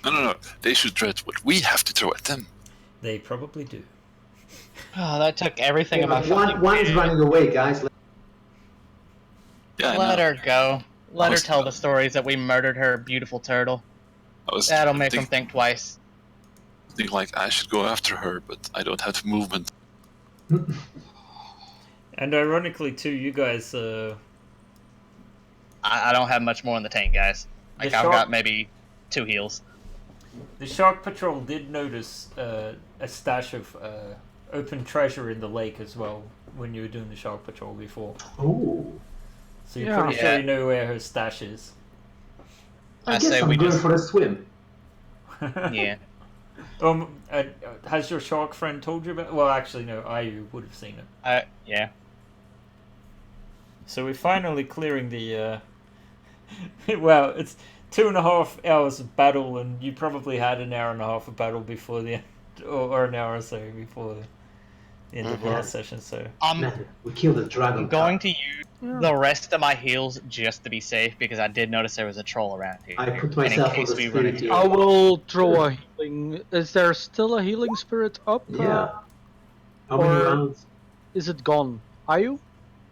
No. They should dread what we have to throw at them. They probably do. Oh, that took everything in my But one is fucking- running away, guys. Yeah, I Let know. her go. Let her was- tell the stories that we murdered her beautiful turtle. I was That'll make them think twice. thinking like I should go after her, but I don't have the movement. And ironically, too, you guys, I don't have much more in the tank, guys. Like, The I've shark- got maybe 2 heals. the Shark Patrol did notice a stash of open treasure in the lake as well when you were doing the Shark Patrol before. Oh. So you're Yeah. pretty sure Yeah. you know where her stash is. I I guess say I'm we going just- for a swim. Yeah. Has your shark friend told you about? Well, actually, no. Ayu would have seen it. Yeah. So we're finally clearing the. Well, it's 2.5 hours of battle, and you probably had an hour and a half of battle before the end, or an hour or so before the end of Mhm. last session. So Man, we killed the dragon. I'm going to use the rest of my heals just to be safe because I did notice there was a troll around here. I put And in myself on case the we run spirit into here. I will throw a healing. Is there still a healing spirit up? Yeah. How many or- rounds? Is it gone? Are you?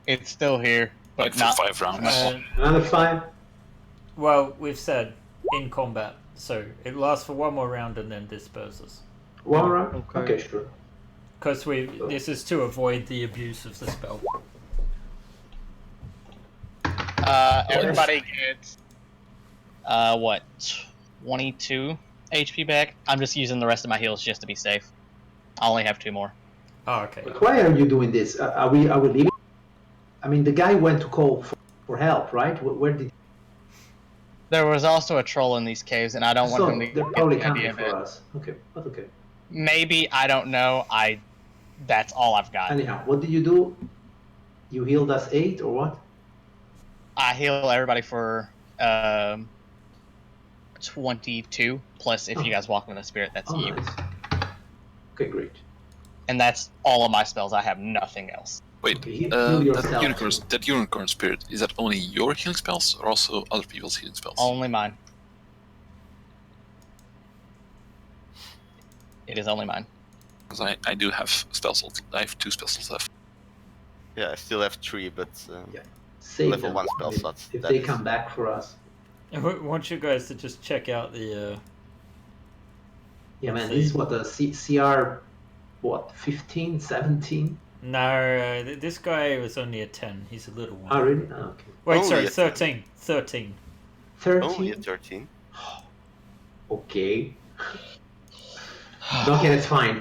It's still here, but Like for not. 5 rounds. Another 5? well, we've said in combat, so it lasts for 1 more round and then disperses. 1 round? Okay. Okay, sure. Because this is to avoid the abuse of the spell. Everybody gets what 22 HP back. I'm just using the rest of my heals just to be safe. I only have 2 more. Oh, okay. But why are you doing this? Are we leaving? I mean, the guy went to call for help, right? Where did? There was also a troll in these caves, and I don't want So him to they're get probably the idea coming of for it. us. Okay, but okay. Maybe, I don't know. That's all I've got. Anyhow, what did you do? You healed us 8 or what? I heal everybody for 22 plus if you guys walk in the spirit, that's Oh, you. nice. Okay, great. And that's all of my spells. I have nothing else. Wait, Okay, heal yourself. that unicorn spirit, is that only your healing spells or also other people's healing spells? Only mine. It is only mine. Because I do have spell slots. I have 2 spell slots left. Yeah, I still have 3, but Save level them. 1 spell I mean, slots. If that they is- come back for us. I want you guys to just check out the. Yeah, man, See. this is what the CR, what, 15, 17? No, this guy was only a 10. He's a little one. Oh, really? Oh, okay. Wait, Only sorry, a 10. 13. 13. 13? Only a 13. Okay. Okay, that's fine.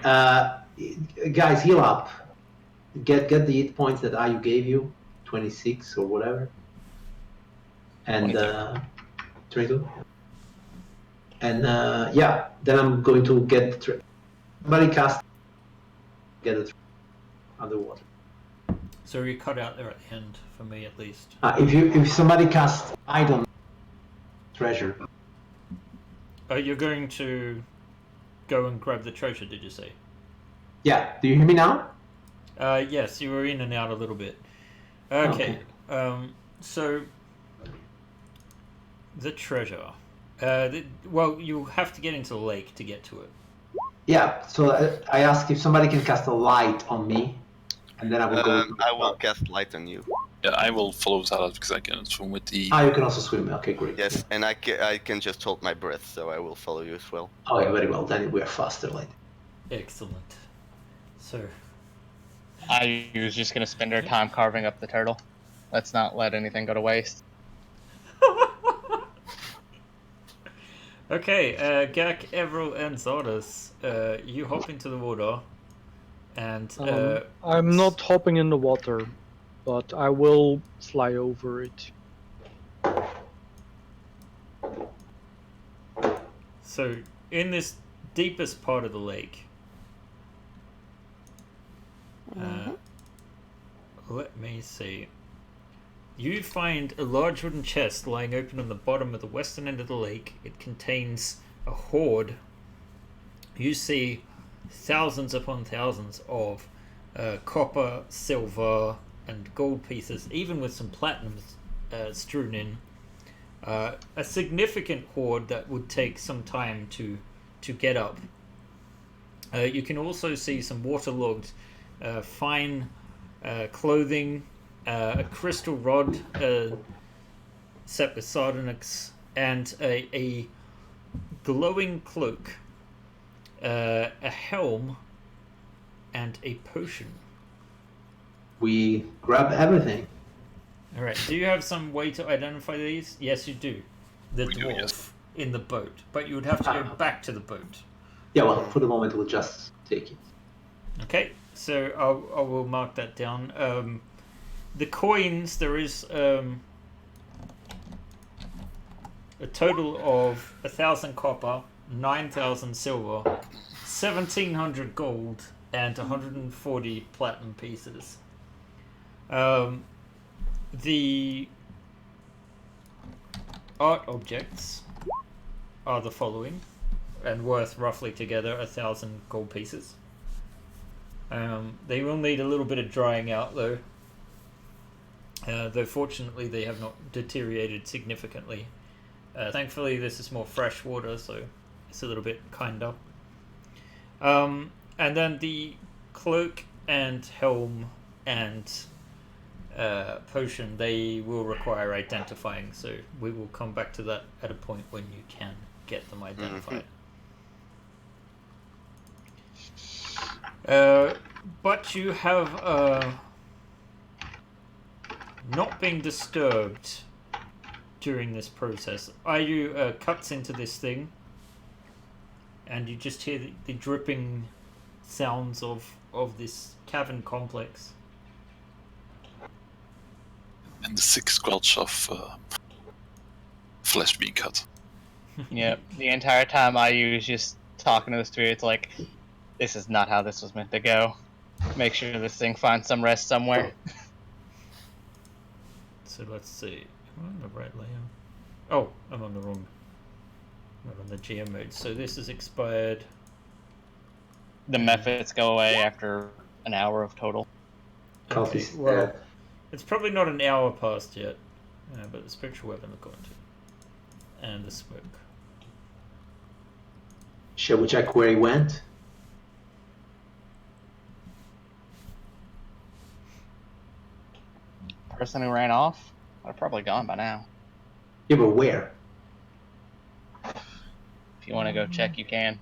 Guys, heal up. Get the hit points that Ayu gave you, 26 or whatever. And 22. And yeah, then I'm going to get somebody cast get it underwater. So you cut out there at the end, for me at least. If somebody casts idle treasure, You're going to go and grab the treasure, did you say? yeah. Do you hear me now? Yes, you were in and out a little bit. Okay. So the treasure. Well, you have to get into the lake to get to it. Yeah, so I ask if somebody can cast a light on me, and then I will go into the I will dark. cast light on you. Yeah, I will follow Zalat because I can swim with the. Ah, you can also swim. Okay, great. Yes, and I can just hold my breath, so I will follow you as well. Okay, very well. Then we are faster, like. Excellent. So, I was just gonna spend our time carving up the turtle. Let's not let anything go to waste. okay, Gak, Everil, and Zardas, you hop into the water, and I'm not hopping in the water, but I will fly over it. so in this deepest part of the lake, let me see. You find a large wooden chest lying open on the bottom of the western end of the lake. It contains a hoard. You see thousands upon thousands of copper, silver, and gold pieces, even with some platinum strewn in. A significant hoard that would take some time to get up. You can also see some waterlogged fine clothing, a crystal rod set with sardonyx, and a glowing cloak, a helm, and a potion. We grab everything. All right. Do you have some way to identify these? Yes, you do. The We do, dwarf yes. in the boat, but you would have to go back to the boat. Yeah, well, for the moment, we'll just take it. Okay, so I will mark that down. The coins, there is a total of 1,000 copper, 9,000 silver, 1,700 gold, and 140 platinum pieces. The art objects are the following, and worth roughly together 1,000 gold pieces. They will need a little bit of drying out though. Though fortunately they have not deteriorated significantly. Thankfully this is more fresh water, so it's a little bit kinder. And then the cloak and helm and potion, they will require identifying, so we will come back to that at a point when you can get them identified. But you have not being disturbed during this process. Ayu cuts into this thing, and you just hear the dripping sounds of this cavern complex. And the sick squelch of flesh being cut. Yep. The entire time I was just talking to the spirits like, this is not how this was meant to go. Make sure this thing finds some rest somewhere. So let's see. Am I on the right layer? Oh, I'm on the wrong. Not on the GM mode. So this is expired. The methods go away after an hour of total. Okay, well, it's probably not an hour past yet, but the spiritual weapon will go into. And the smoke. Shall we check where he went? Person who ran off, they're probably gone by now. Yeah, but where? If you want to go check, you can.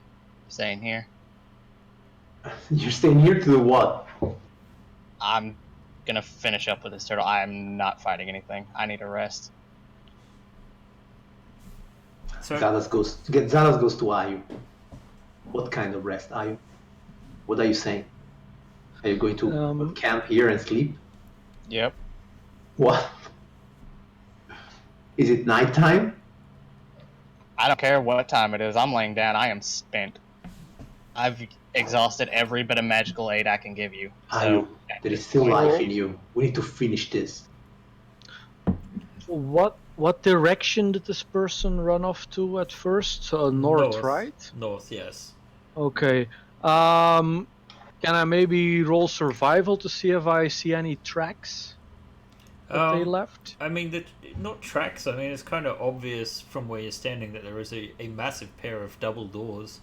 Staying here. You're staying here to do what? I'm gonna finish up with this turtle. I am not fighting anything. I need a rest. So Zalas goes to Ayu. What kind of rest, Ayu? What are you saying? Are you going to camp here and sleep? Yep. What? Is it nighttime? I don't care what time it is. I'm laying down. I am spent. I've exhausted every bit of magical aid I can give you. Ayu, there is still life in you. We need to finish this. What direction did this person run off to at first? North, right? North, yes. Okay. Can I maybe roll survival to see if I see any tracks that they left? I mean, not tracks. I mean, it's kind of obvious from where you're standing that there is a massive pair of double doors.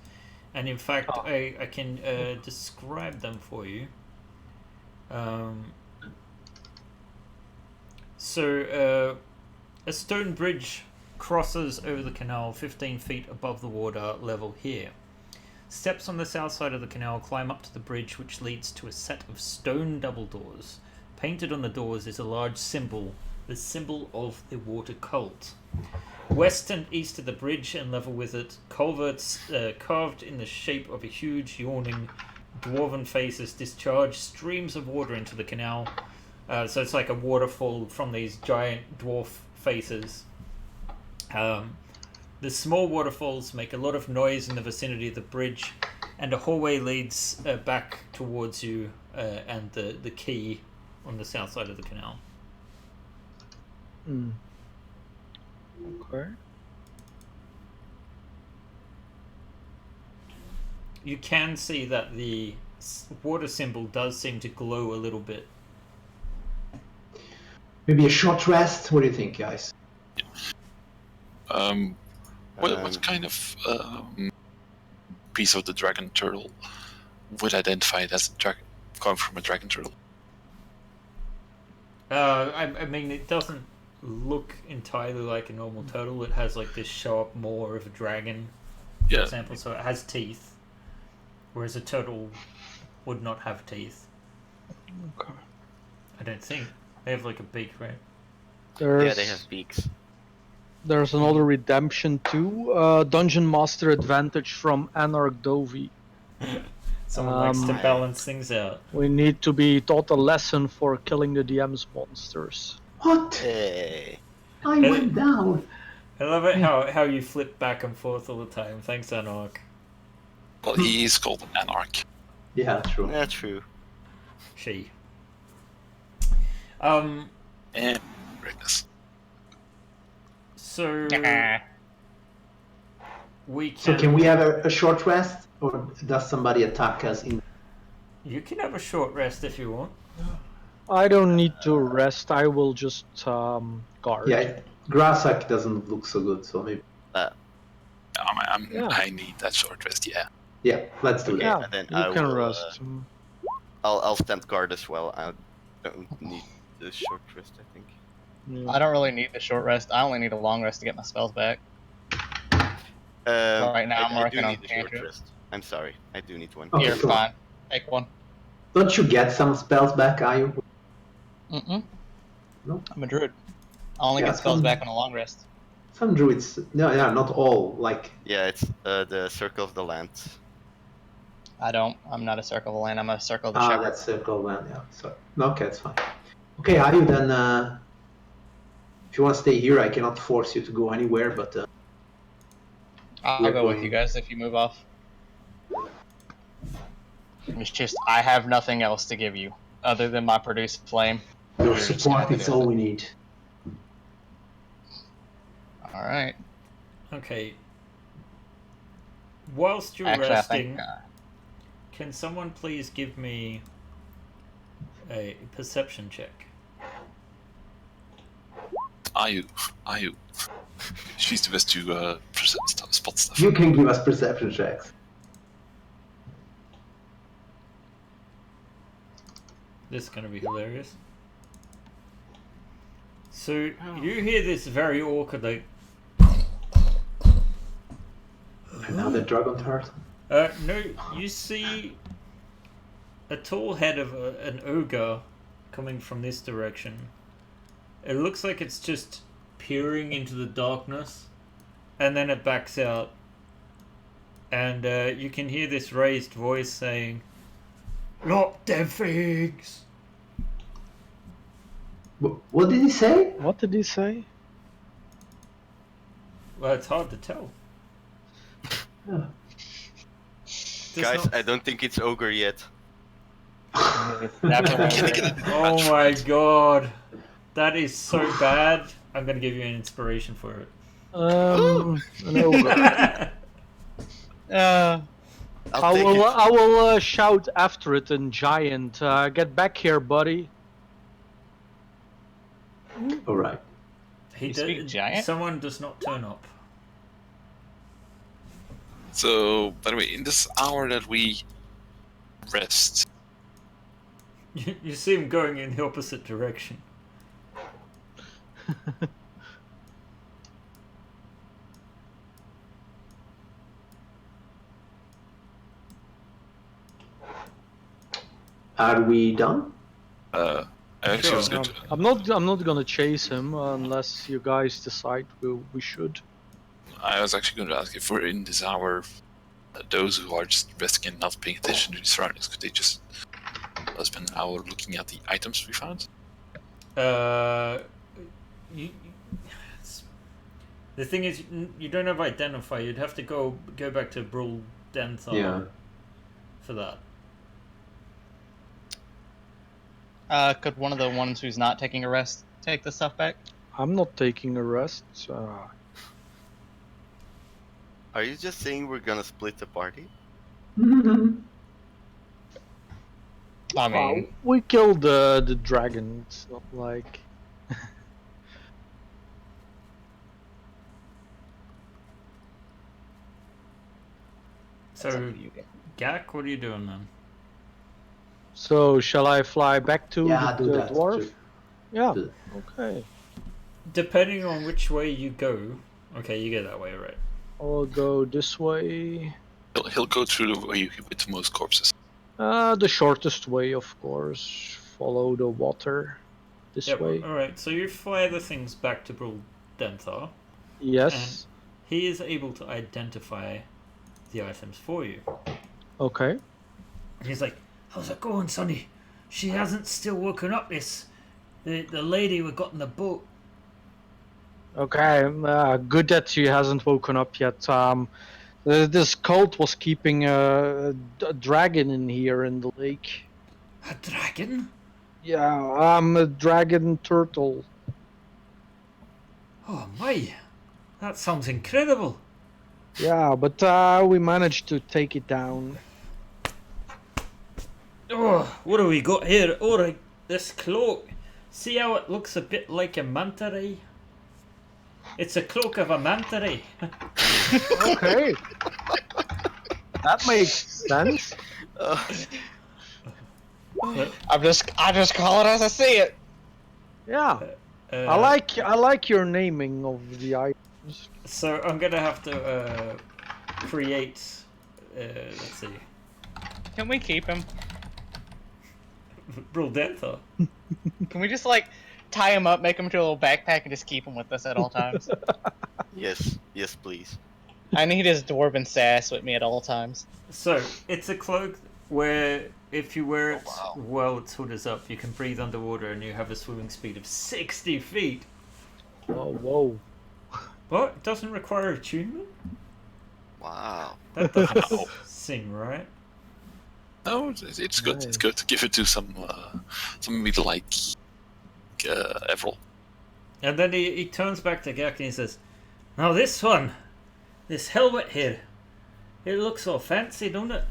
and in fact, I can describe them for you. So a stone bridge crosses over the canal 15 feet above the water level here. Steps on the south side of the canal climb up to the bridge, which leads to a set of stone double doors. Painted on the doors is a large symbol, the symbol of the water cult. West and east of the bridge and level with it, culverts carved in the shape of a huge yawning dwarven faces discharge streams of water into the canal. So it's like a waterfall from these giant dwarf faces. The small waterfalls make a lot of noise in the vicinity of the bridge, and a hallway leads back towards you and the quay on the south side of the canal. Okay. You can see that the water symbol does seem to glow a little bit. Maybe a short rest. What do you think, guys? What kind of piece of the dragon turtle would identify it as come from a dragon turtle? I mean, it doesn't look entirely like a normal turtle. It has like this sharp maw of a dragon, for example, so it has teeth, whereas a turtle would not have teeth. Okay. I don't think. They have like a beak, right? Yeah, they have beaks. There's another redemption too. Dungeon Master advantage from Anarch Dovi. Someone likes to balance things out. We need to be taught a lesson for killing the DM's monsters. What? Hey. I went down. I love it how you flip back and forth all the time. Thanks, Anarch. Well, he is called an Anarch. Yeah, true. Yeah, true. She. And greatness. So we can. So can we have a short rest, or does somebody attack us in? You can have a short rest if you want. I don't need to rest. I will just guard. Yeah, Grassak doesn't look so good, so maybe. I need that short rest. Yeah. Yeah, let's do Yeah, that. And then you I can will, rest. I'll stand guard as well. I don't need the short rest, I think. Yeah. I don't really need the short rest. I only need a long rest to get my spells back. Right now I'm I working do on need a short cantrips. rest. I'm sorry, I do need one. Okay, You're cool. fine. Take one. Don't you get some spells back, are you? Mm-mm. No? I'm a druid. I only Yeah, get spells some- back on a long rest. Some druids, no, yeah, not all. Like, Yeah, it's the Circle of the Land. I don't. I'm not a Circle of the Land. I'm a Circle of the ah, Shepherd. that's Circle Land, yeah. So, okay, it's fine. Okay, are you then? If you want to stay here, I cannot force you to go anywhere, but I'll we're go with going- you guys if you move off. It's just I have nothing else to give you other than my produced flame. your You're just gonna support have to is deal all with we need. All right. Okay. Whilst you're Actually, I resting, think can someone please give me a perception check? Ayu. She's the best to spot stuff. You can give us perception checks. This is going to be hilarious. So you hear this very awkward, like, Another dragon turtle. no, you see a tall head of an ogre coming from this direction. It looks like it's just peering into the darkness, and then it backs out. And you can hear this raised voice saying, "Not them things." What did he say? What did he say? Well, it's hard to tell. Yeah. Does Guys, not- I don't think it's ogre yet. it's definitely. Oh my god. That is so bad. I'm going to give you an inspiration for it. An ogre. I'll I take will. it. I will shout after it in giant. Get back here, buddy. All right. He You speak giant? Someone does not turn up. So, by the way, in this hour that we rest, You see him going in the opposite direction. Are we done? I actually Sure. was going to. I'm not gonna chase him unless you guys decide we should. I was actually going to ask if we're in this hour, those who are just resting and not paying attention to the surroundings, could they just spend an hour looking at the items we found? You, the thing is, you don't have identify. You'd have to go back to Brul Denthal Yeah. for that. Could one of the ones who's not taking a rest take the stuff back? I'm not taking a rest. Are you just saying we're gonna split the party? I mean, we killed the dragon. It's not like. that's up So, to you guys. Gak, what are you doing then? So shall I fly back to Yeah, the do that. dwarf? Sure. Yeah. Do Okay. Depending on which way you go. Okay, you go that way, right? I'll go this way. He'll go through the way with the most corpses. The shortest way, of course. Follow the water. This way. Alright, so you fly the things back to Brul Denthar. Yes. He is able to identify the items for you. Okay. And he's like, "How's it going, Sonny? She hasn't still woken up, the lady we got in the boat." Okay. Good that she hasn't woken up yet. This cult was keeping a dragon in here in the lake. A dragon? Yeah, a dragon turtle. Oh my, that sounds incredible. Yeah, but we managed to take it down. Oh, what have we got here? Alright, this cloak. See how it looks a bit like a manta ray? It's a cloak of a manta ray. Okay. That makes sense. I just call it as I see it. Yeah. I like your naming of the items. So I'm gonna have to create. Let's see. Can we keep him? Brul Denthar. Can we just like tie him up, make him into a little backpack, and just keep him with us at all times? Yes, please. I need his dwarven sass with me at all times. So it's a cloak where if you wear it wow. while its hood is up, you can breathe underwater and you have a swimming speed of 60 feet. Whoa. But it doesn't require attunement? Wow. That doesn't seem right. No, it's good. It's good to give it to somebody like Everil. And then he turns back to Gak and he says, "Now this one, this helmet here, it looks so fancy, don't it?"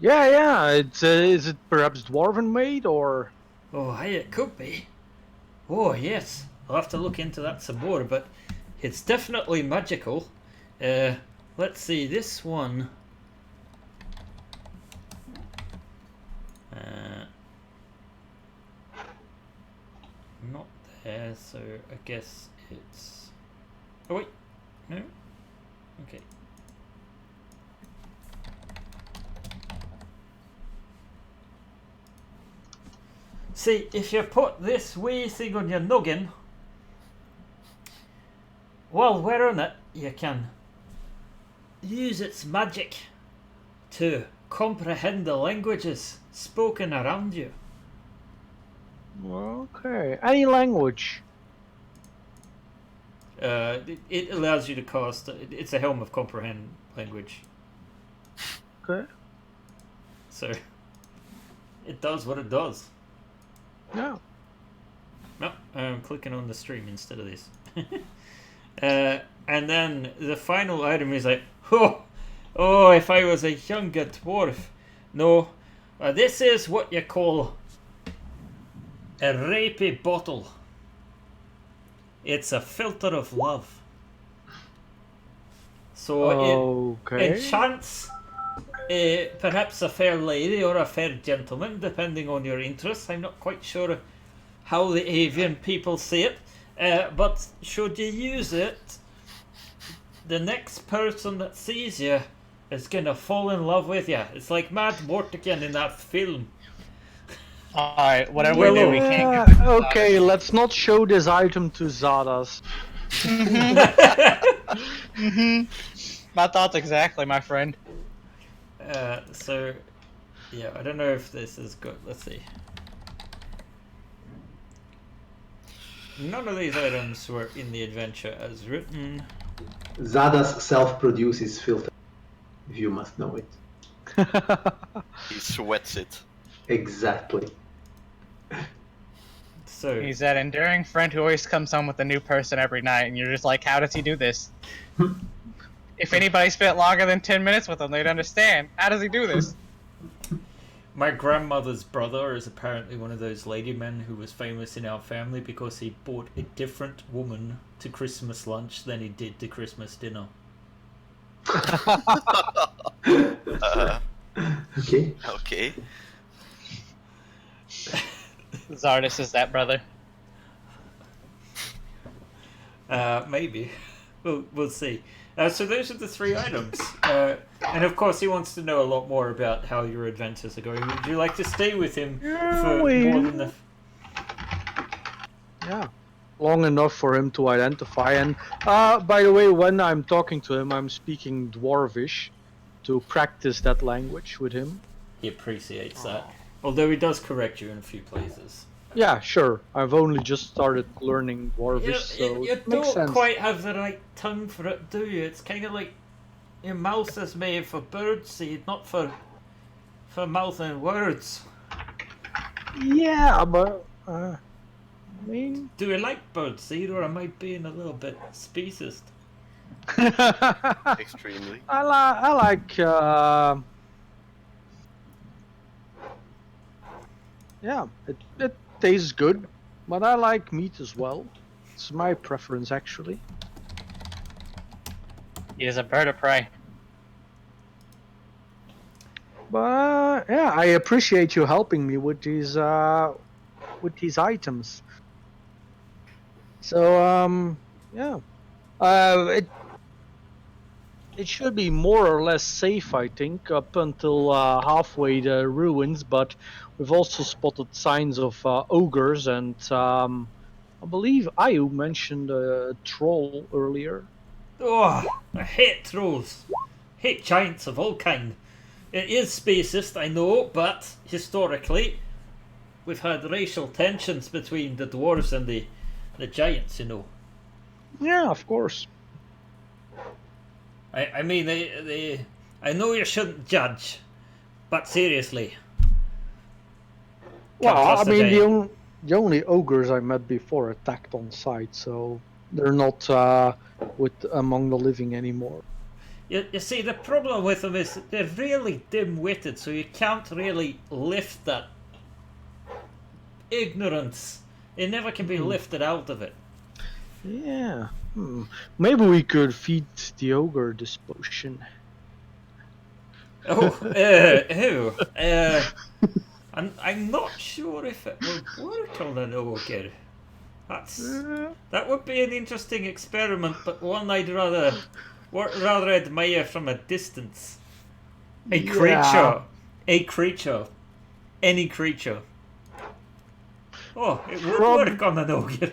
Yeah. It's is it perhaps dwarven made or? Oh, hey, it could be. Oh, yes. I'll have to look into that some more, but it's definitely magical. Let's see, this one. Not there, so I guess it's. Oh, wait. No? Okay. See, if you put this wee thing on your noggin, while wearing it, you can use its magic to comprehend the languages spoken around you. Okay. Any language. It allows you to cast. It's a helm of comprehend language. Okay. So it does what it does. Yeah. No, I'm clicking on the stream instead of this. And then the final item is like, oh, if I was a younger dwarf. No, this is what you call a rapey bottle. It's a filter of love. So Okay. in chance, perhaps a fair lady or a fair gentleman, depending on your interests. I'm not quite sure how the avian people see it, but should you use it, the next person that sees you is gonna fall in love with you. It's like Mad Mortigan in that film. Alright, whatever Well, we do, we can't. Yeah, okay, let's not show this item to Zadas. My thoughts exactly, my friend. So, yeah, I don't know if this is good. Let's see. None of these items were in the adventure as written. Zadas self-produces filter, if you must know it. He sweats it. Exactly. So, He's that enduring friend who always comes home with a new person every night, and you're just like, how does he do this? If anybody spent longer than 10 minutes with him, they'd understand. How does he do this? my grandmother's brother is apparently one of those lady men who was famous in our family because he bought a different woman to Christmas lunch than he did to Christmas dinner. Okay. Okay. Zardis is that brother. Maybe. We'll see. So those are the 3 items. And of course he wants to know a lot more about how your adventures are going. Would you like to stay with him for more than the... Yeah, long enough for him to identify. And by the way, when I'm talking to him, I'm speaking Dwarvish to practice that language with him. He appreciates that. Although he does correct you in a few places. Yeah, sure. I've only just started learning Dwarvish, so You it makes don't sense. quite have the right tongue for it, do you? It's kind of like your mouth is made for birdseed, not for mouthing words. Yeah, but I mean, Do you like birdseed, or am I being a little bit speciesist? Extremely. I like. Yeah, it tastes good, but I like meat as well. It's my preference, actually. He is a bird of prey. But yeah, I appreciate you helping me with these items. So yeah, it should be more or less safe, I think, up until halfway the ruins. But we've also spotted signs of ogres, and I believe Ayu mentioned a troll earlier. Oh, I hate trolls. Hate giants of all kind. It is speciesist, I know, but historically, we've had racial tensions between the dwarves and the giants, you know. Yeah, of course. I mean, I know you shouldn't judge, but seriously. Can't Well, I trust a mean, giant. the only ogres I met before attacked on sight, so they're not among the living anymore. You see, the problem with them is they're really dim-witted, so you can't really lift that ignorance. It never can be lifted out of it. Yeah. Maybe we could feed the ogre this potion. I'm not sure if it would work on an ogre. That would be an interesting experiment, but one I'd rather admire from a distance. A creature, any creature. Oh, it would work on an ogre.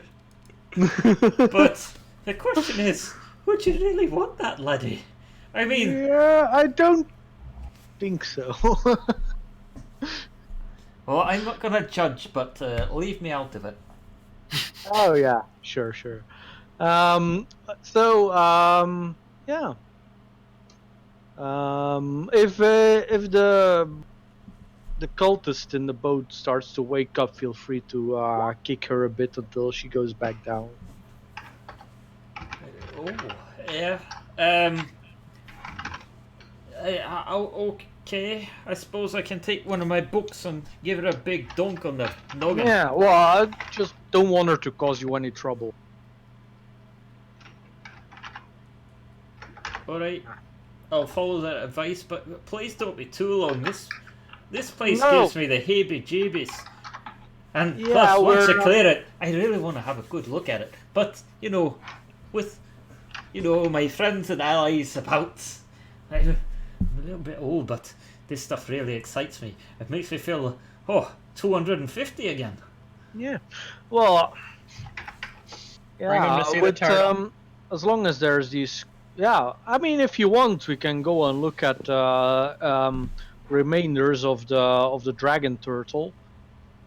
But the question is, would you really want that, laddie? I mean... Yeah, I don't think so. Well, I'm not gonna judge, but leave me out of it. Oh yeah, sure. Yeah. If the cultist in the boat starts to wake up, feel free to kick her a bit until she goes back down. Oh, yeah. Okay, I suppose I can take one of my books and give her a big dunk on the noggin. Yeah, well, I just don't want her to cause you any trouble. Alright. I'll follow that advice, but please don't be too long. This place No. gives me the heebie-jeebies. And Yeah, plus, once you we're- clear it, I really want to have a good look at it. But, with, my friends and allies about, I'm a little bit old, but this stuff really excites me. It makes me feel, 250 again. Yeah. Well. Bring 'em Yeah. to see the With turtle. as long as there's these. Yeah. I mean, if you want, we can go and look at remainders of the dragon turtle.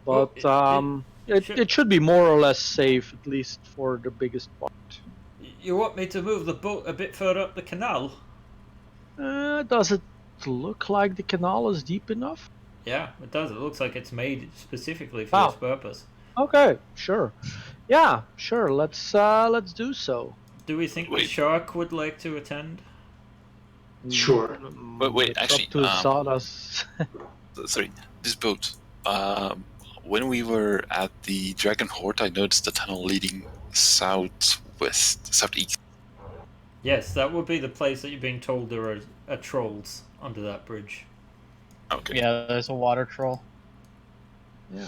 But it should be more or less safe, at least for the biggest part. You want me to move the boat a bit further up the canal? Does it look like the canal is deep enough? Yeah, it does. It looks like it's made specifically for Wow. this purpose. Okay, sure. Yeah, sure. Let's do so. Do we think the Wait. shark would like to attend? Sure. Wait, It's actually, up to Sawdust. Sorry, this boat. When we were at the Dragon Horde, I noticed the tunnel leading southeast. Yes, that would be the place that you're being told there are trolls under that bridge. Okay. Yeah, there's a water troll. Yeah.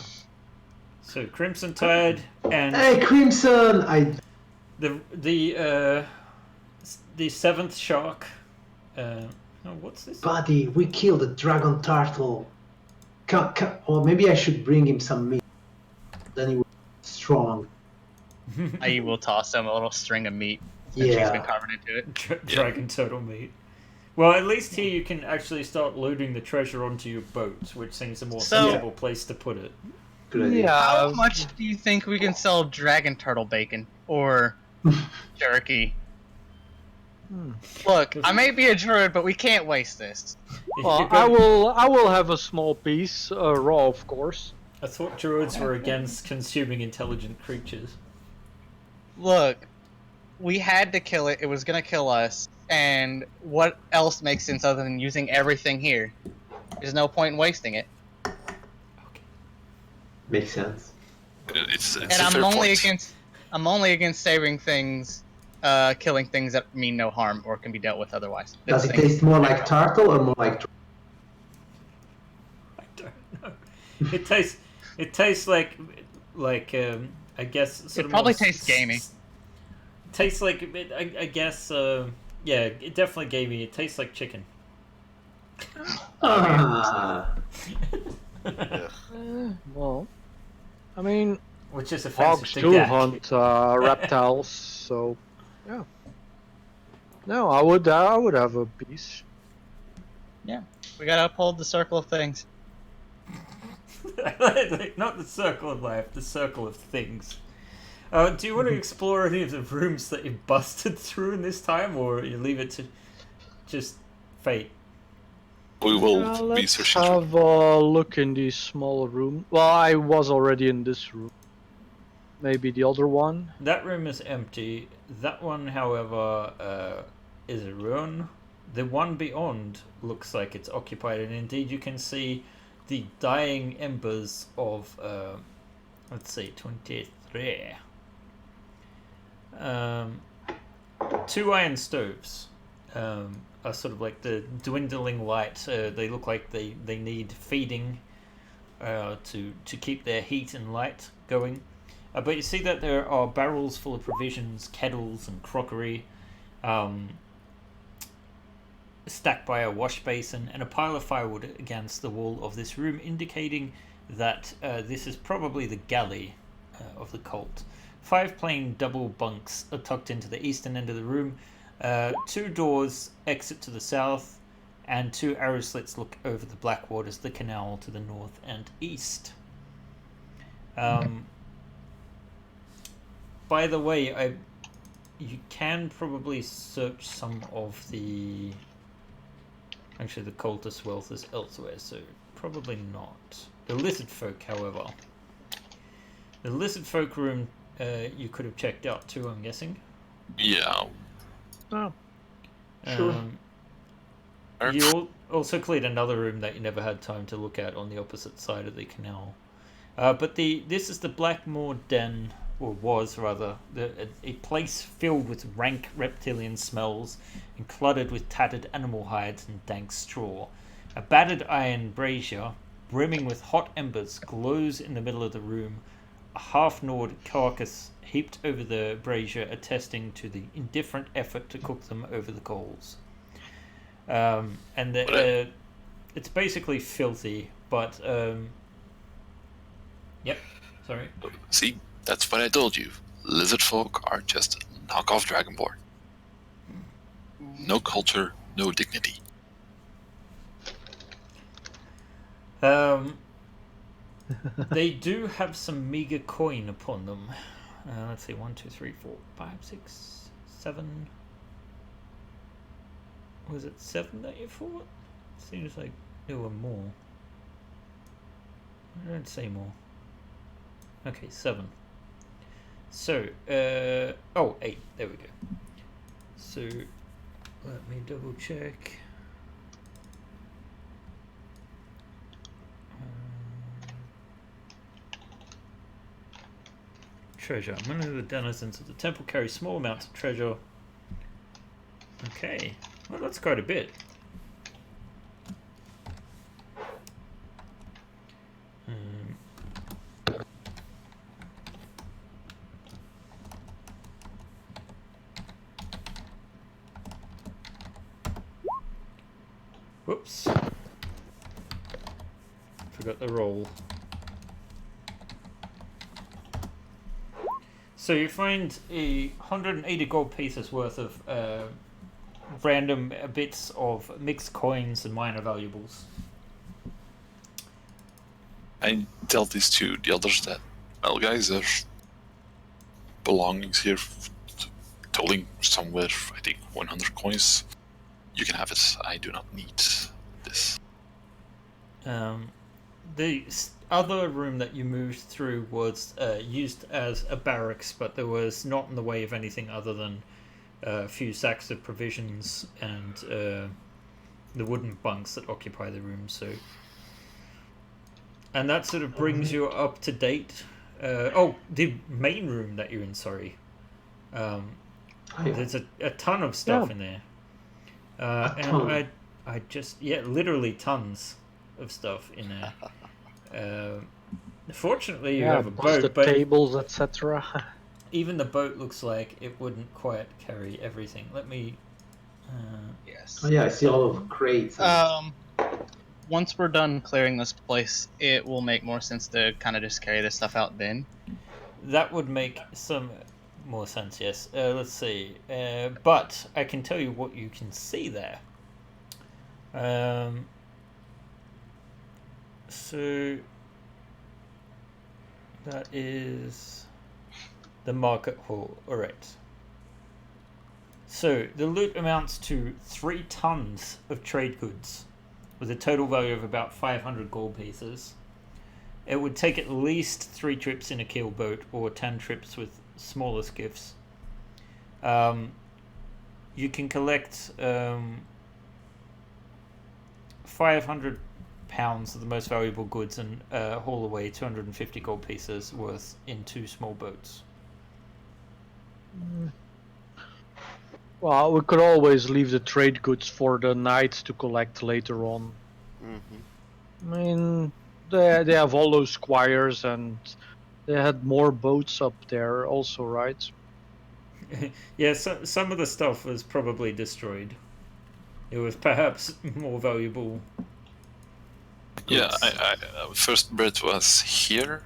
So Crimson Tide and Hey, Crimson! the seventh shark. What's this? Buddy, we killed a dragon turtle. Or maybe I should bring him some meat. Then he will be strong. I will toss him a little string of meat that she's been Yeah. carving into it. Dragon turtle meat. Well, at least here you can actually start loading the treasure onto your boat, which seems a more So- sensible place to put it. Good idea. Yeah. How much do you think we can sell dragon turtle bacon or jerky? Hmm. Look, I may be a druid, but we can't waste this. If Well, you're going- I will have a small piece, raw, of course. I thought druids were against consuming intelligent creatures. Look, we had to kill it. It was gonna kill us. And what else makes sense other than using everything here? There's no point in wasting it. Makes sense. It's And a I'm fair only point. against saving things, killing things that mean no harm or can be dealt with otherwise. Does it Things- taste more like turtle or more like I don't know. It tastes like I guess sort It of probably more tastes gamey. Tastes like I guess yeah, it definitely gamey. It tastes like chicken. Ah, Ugh. Well, I mean, Which is offensive hogs to do Gak. hunt reptiles, so yeah. No, I would have a piece. We gotta uphold the circle of things. Not the circle of life, the circle of things. Do you want to explore any of the rooms that you busted through in this time, or you leave it to just fate? We will be Let's searching through. have a look in the small room. Well, I was already in this room. Maybe the other one. That room is empty. That one, however, is a ruin. The one beyond looks like it's occupied, and indeed you can see the dying embers of, let's see, 23. 2 iron stoves are sort of like the dwindling light. They look like they need feeding to keep their heat and light going. But you see that there are barrels full of provisions, kettles and crockery, stacked by a wash basin, and a pile of firewood against the wall of this room, indicating that this is probably the galley of the cult. 5 plain double bunks are tucked into the eastern end of the room. 2 doors exit to the south, and 2 arrow slits look over the black waters of the canal to the north and east. By the way, you can probably search some of the... Actually, the cultist wealth is elsewhere, so probably not. The lizard folk, however. The lizard folk room you could have checked out too, I'm guessing. Yeah. Oh, Sure. You also cleared another room that you never had time to look at on the opposite side of the canal. But this is the Blackmoor Den or was rather, a place filled with rank reptilian smells and cluttered with tattered animal hides and dank straw. A battered iron brazier, brimming with hot embers, glows in the middle of the room, a half-gnawed carcass heaped over the brazier, attesting to the indifferent effort to cook them over the coals. It's basically filthy, but yep. Sorry. See, that's what I told you. Lizard folk are just knockoff dragonborn. No culture, no dignity. They do have some meager coin upon them. Let's see, 1, 2, 3, 4, 5, 6, 7. Was it 7 that you fought? Seems like there were more. I don't say more. Okay, 7. So, 8. There we go. So, let me double check. Treasure. Many of the denizens of the temple carry small amounts of treasure. Okay, well, that's quite a bit. Whoops. Forgot the roll. So you find 180 gold pieces worth of random bits of mixed coins and minor valuables. I tell this to the others that, well, guys, there's belongings here totaling somewhere, I think, 100 coins. You can have it. I do not need this. The other room that you moved through was used as a barracks, but there was not in the way of anything other than a few sacks of provisions and the wooden bunks that occupy the room. So, and that sort of brings you up to date. The main room that you're in. Sorry, there's a ton of stuff in there, and I just literally tons of stuff in there. Fortunately, you have a boat, but tables, etc. even the boat looks like it wouldn't quite carry everything. Let me. Yes. Oh yeah, I see all of crates. Once we're done clearing this place, it will make more sense to kind of just carry this stuff out then. That would make some more sense, yes. Let's see. But I can tell you what you can see there. So that is the market hall. Alright. So the loot amounts to 3 tons of trade goods with a total value of about 500 gold pieces. It would take at least 3 trips in a keel boat or 10 trips with smaller skiffs. You can collect 500 pounds of the most valuable goods and haul away 250 gold pieces worth in 2 small boats. Well, we could always leave the trade goods for the knights to collect later on. Mm-hmm. I mean, they have all those squires, and they had more boats up there also, right? Yeah, so, some of the stuff was probably destroyed. It was perhaps more valuable. Yeah, I first bridge was here.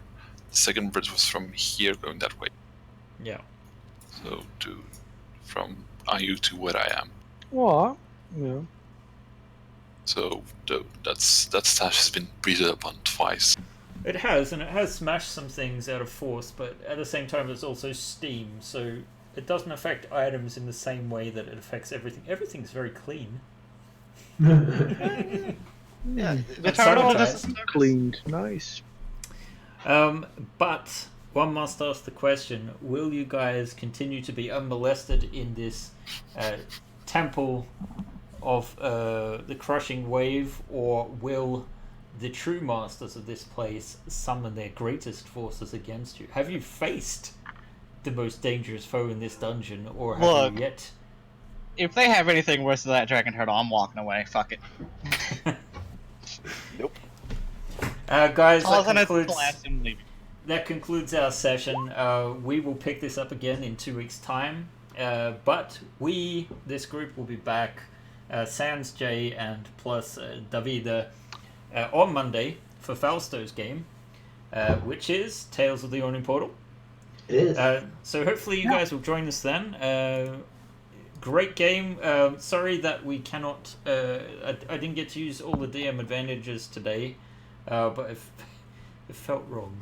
The second bridge was from here going that way. Yeah. So from IU to where I am. Well, yeah. So that stash has been breeded upon twice. It has, and it has smashed some things out of force, but at the same time it's also steam, so it doesn't affect items in the same way that it affects everything. Everything's very clean. Yeah, The turtle Sometimes. just Cleaned, nice. But one must ask the question, will you guys continue to be unmolested in this temple of the crushing wave, or will the true masters of this place summon their greatest forces against you? Have you faced the most dangerous foe in this dungeon, or have Look. you yet? If they have anything worse than that dragon turtle, I'm walking away. Fuck it. Nope. Guys, Toss that on its concludes, glass and leave it. that concludes our session. We will pick this up again in 2 weeks' time. But this group, will be back, Sans, Jay, and plus Davida, on Monday for Fausto's game, which is Tales of the Yawning Portal. It is. So hopefully you guys will join us then. Great game. Sorry that we cannot. I didn't get to use all the DM advantages today, but it felt wrong.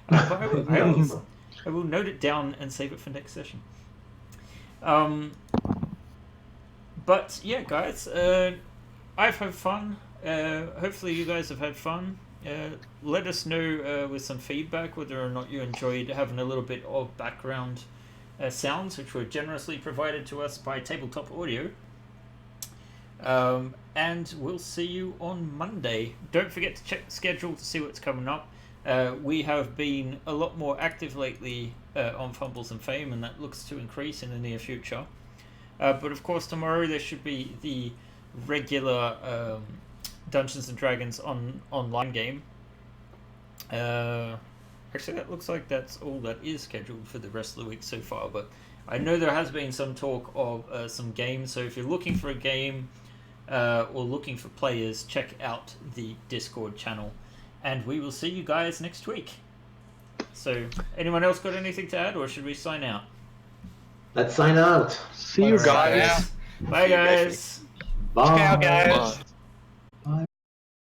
But I will note it down and save it for next session. But yeah, guys, I've had fun. Hopefully you guys have had fun. Let us know with some feedback whether or not you enjoyed having a little bit of background sounds, which were generously provided to us by Tabletop Audio. And we'll see you on Monday. Don't forget to check the schedule to see what's coming up. We have been a lot more active lately on Fumbles and Fame, and that looks to increase in the near future. But of course, tomorrow there should be the regular Dungeons and Dragons online game. Actually, that looks like that's all that is scheduled for the rest of the week so far. But I know there has been some talk of some games. So if you're looking for a game or looking for players, check out the Discord channel. And we will see you guys next week. So, anyone else got anything to add, or should we sign out? Let's sign out. See you All right, guys. Bye, guys. Bye. Ciao, guys. Bye.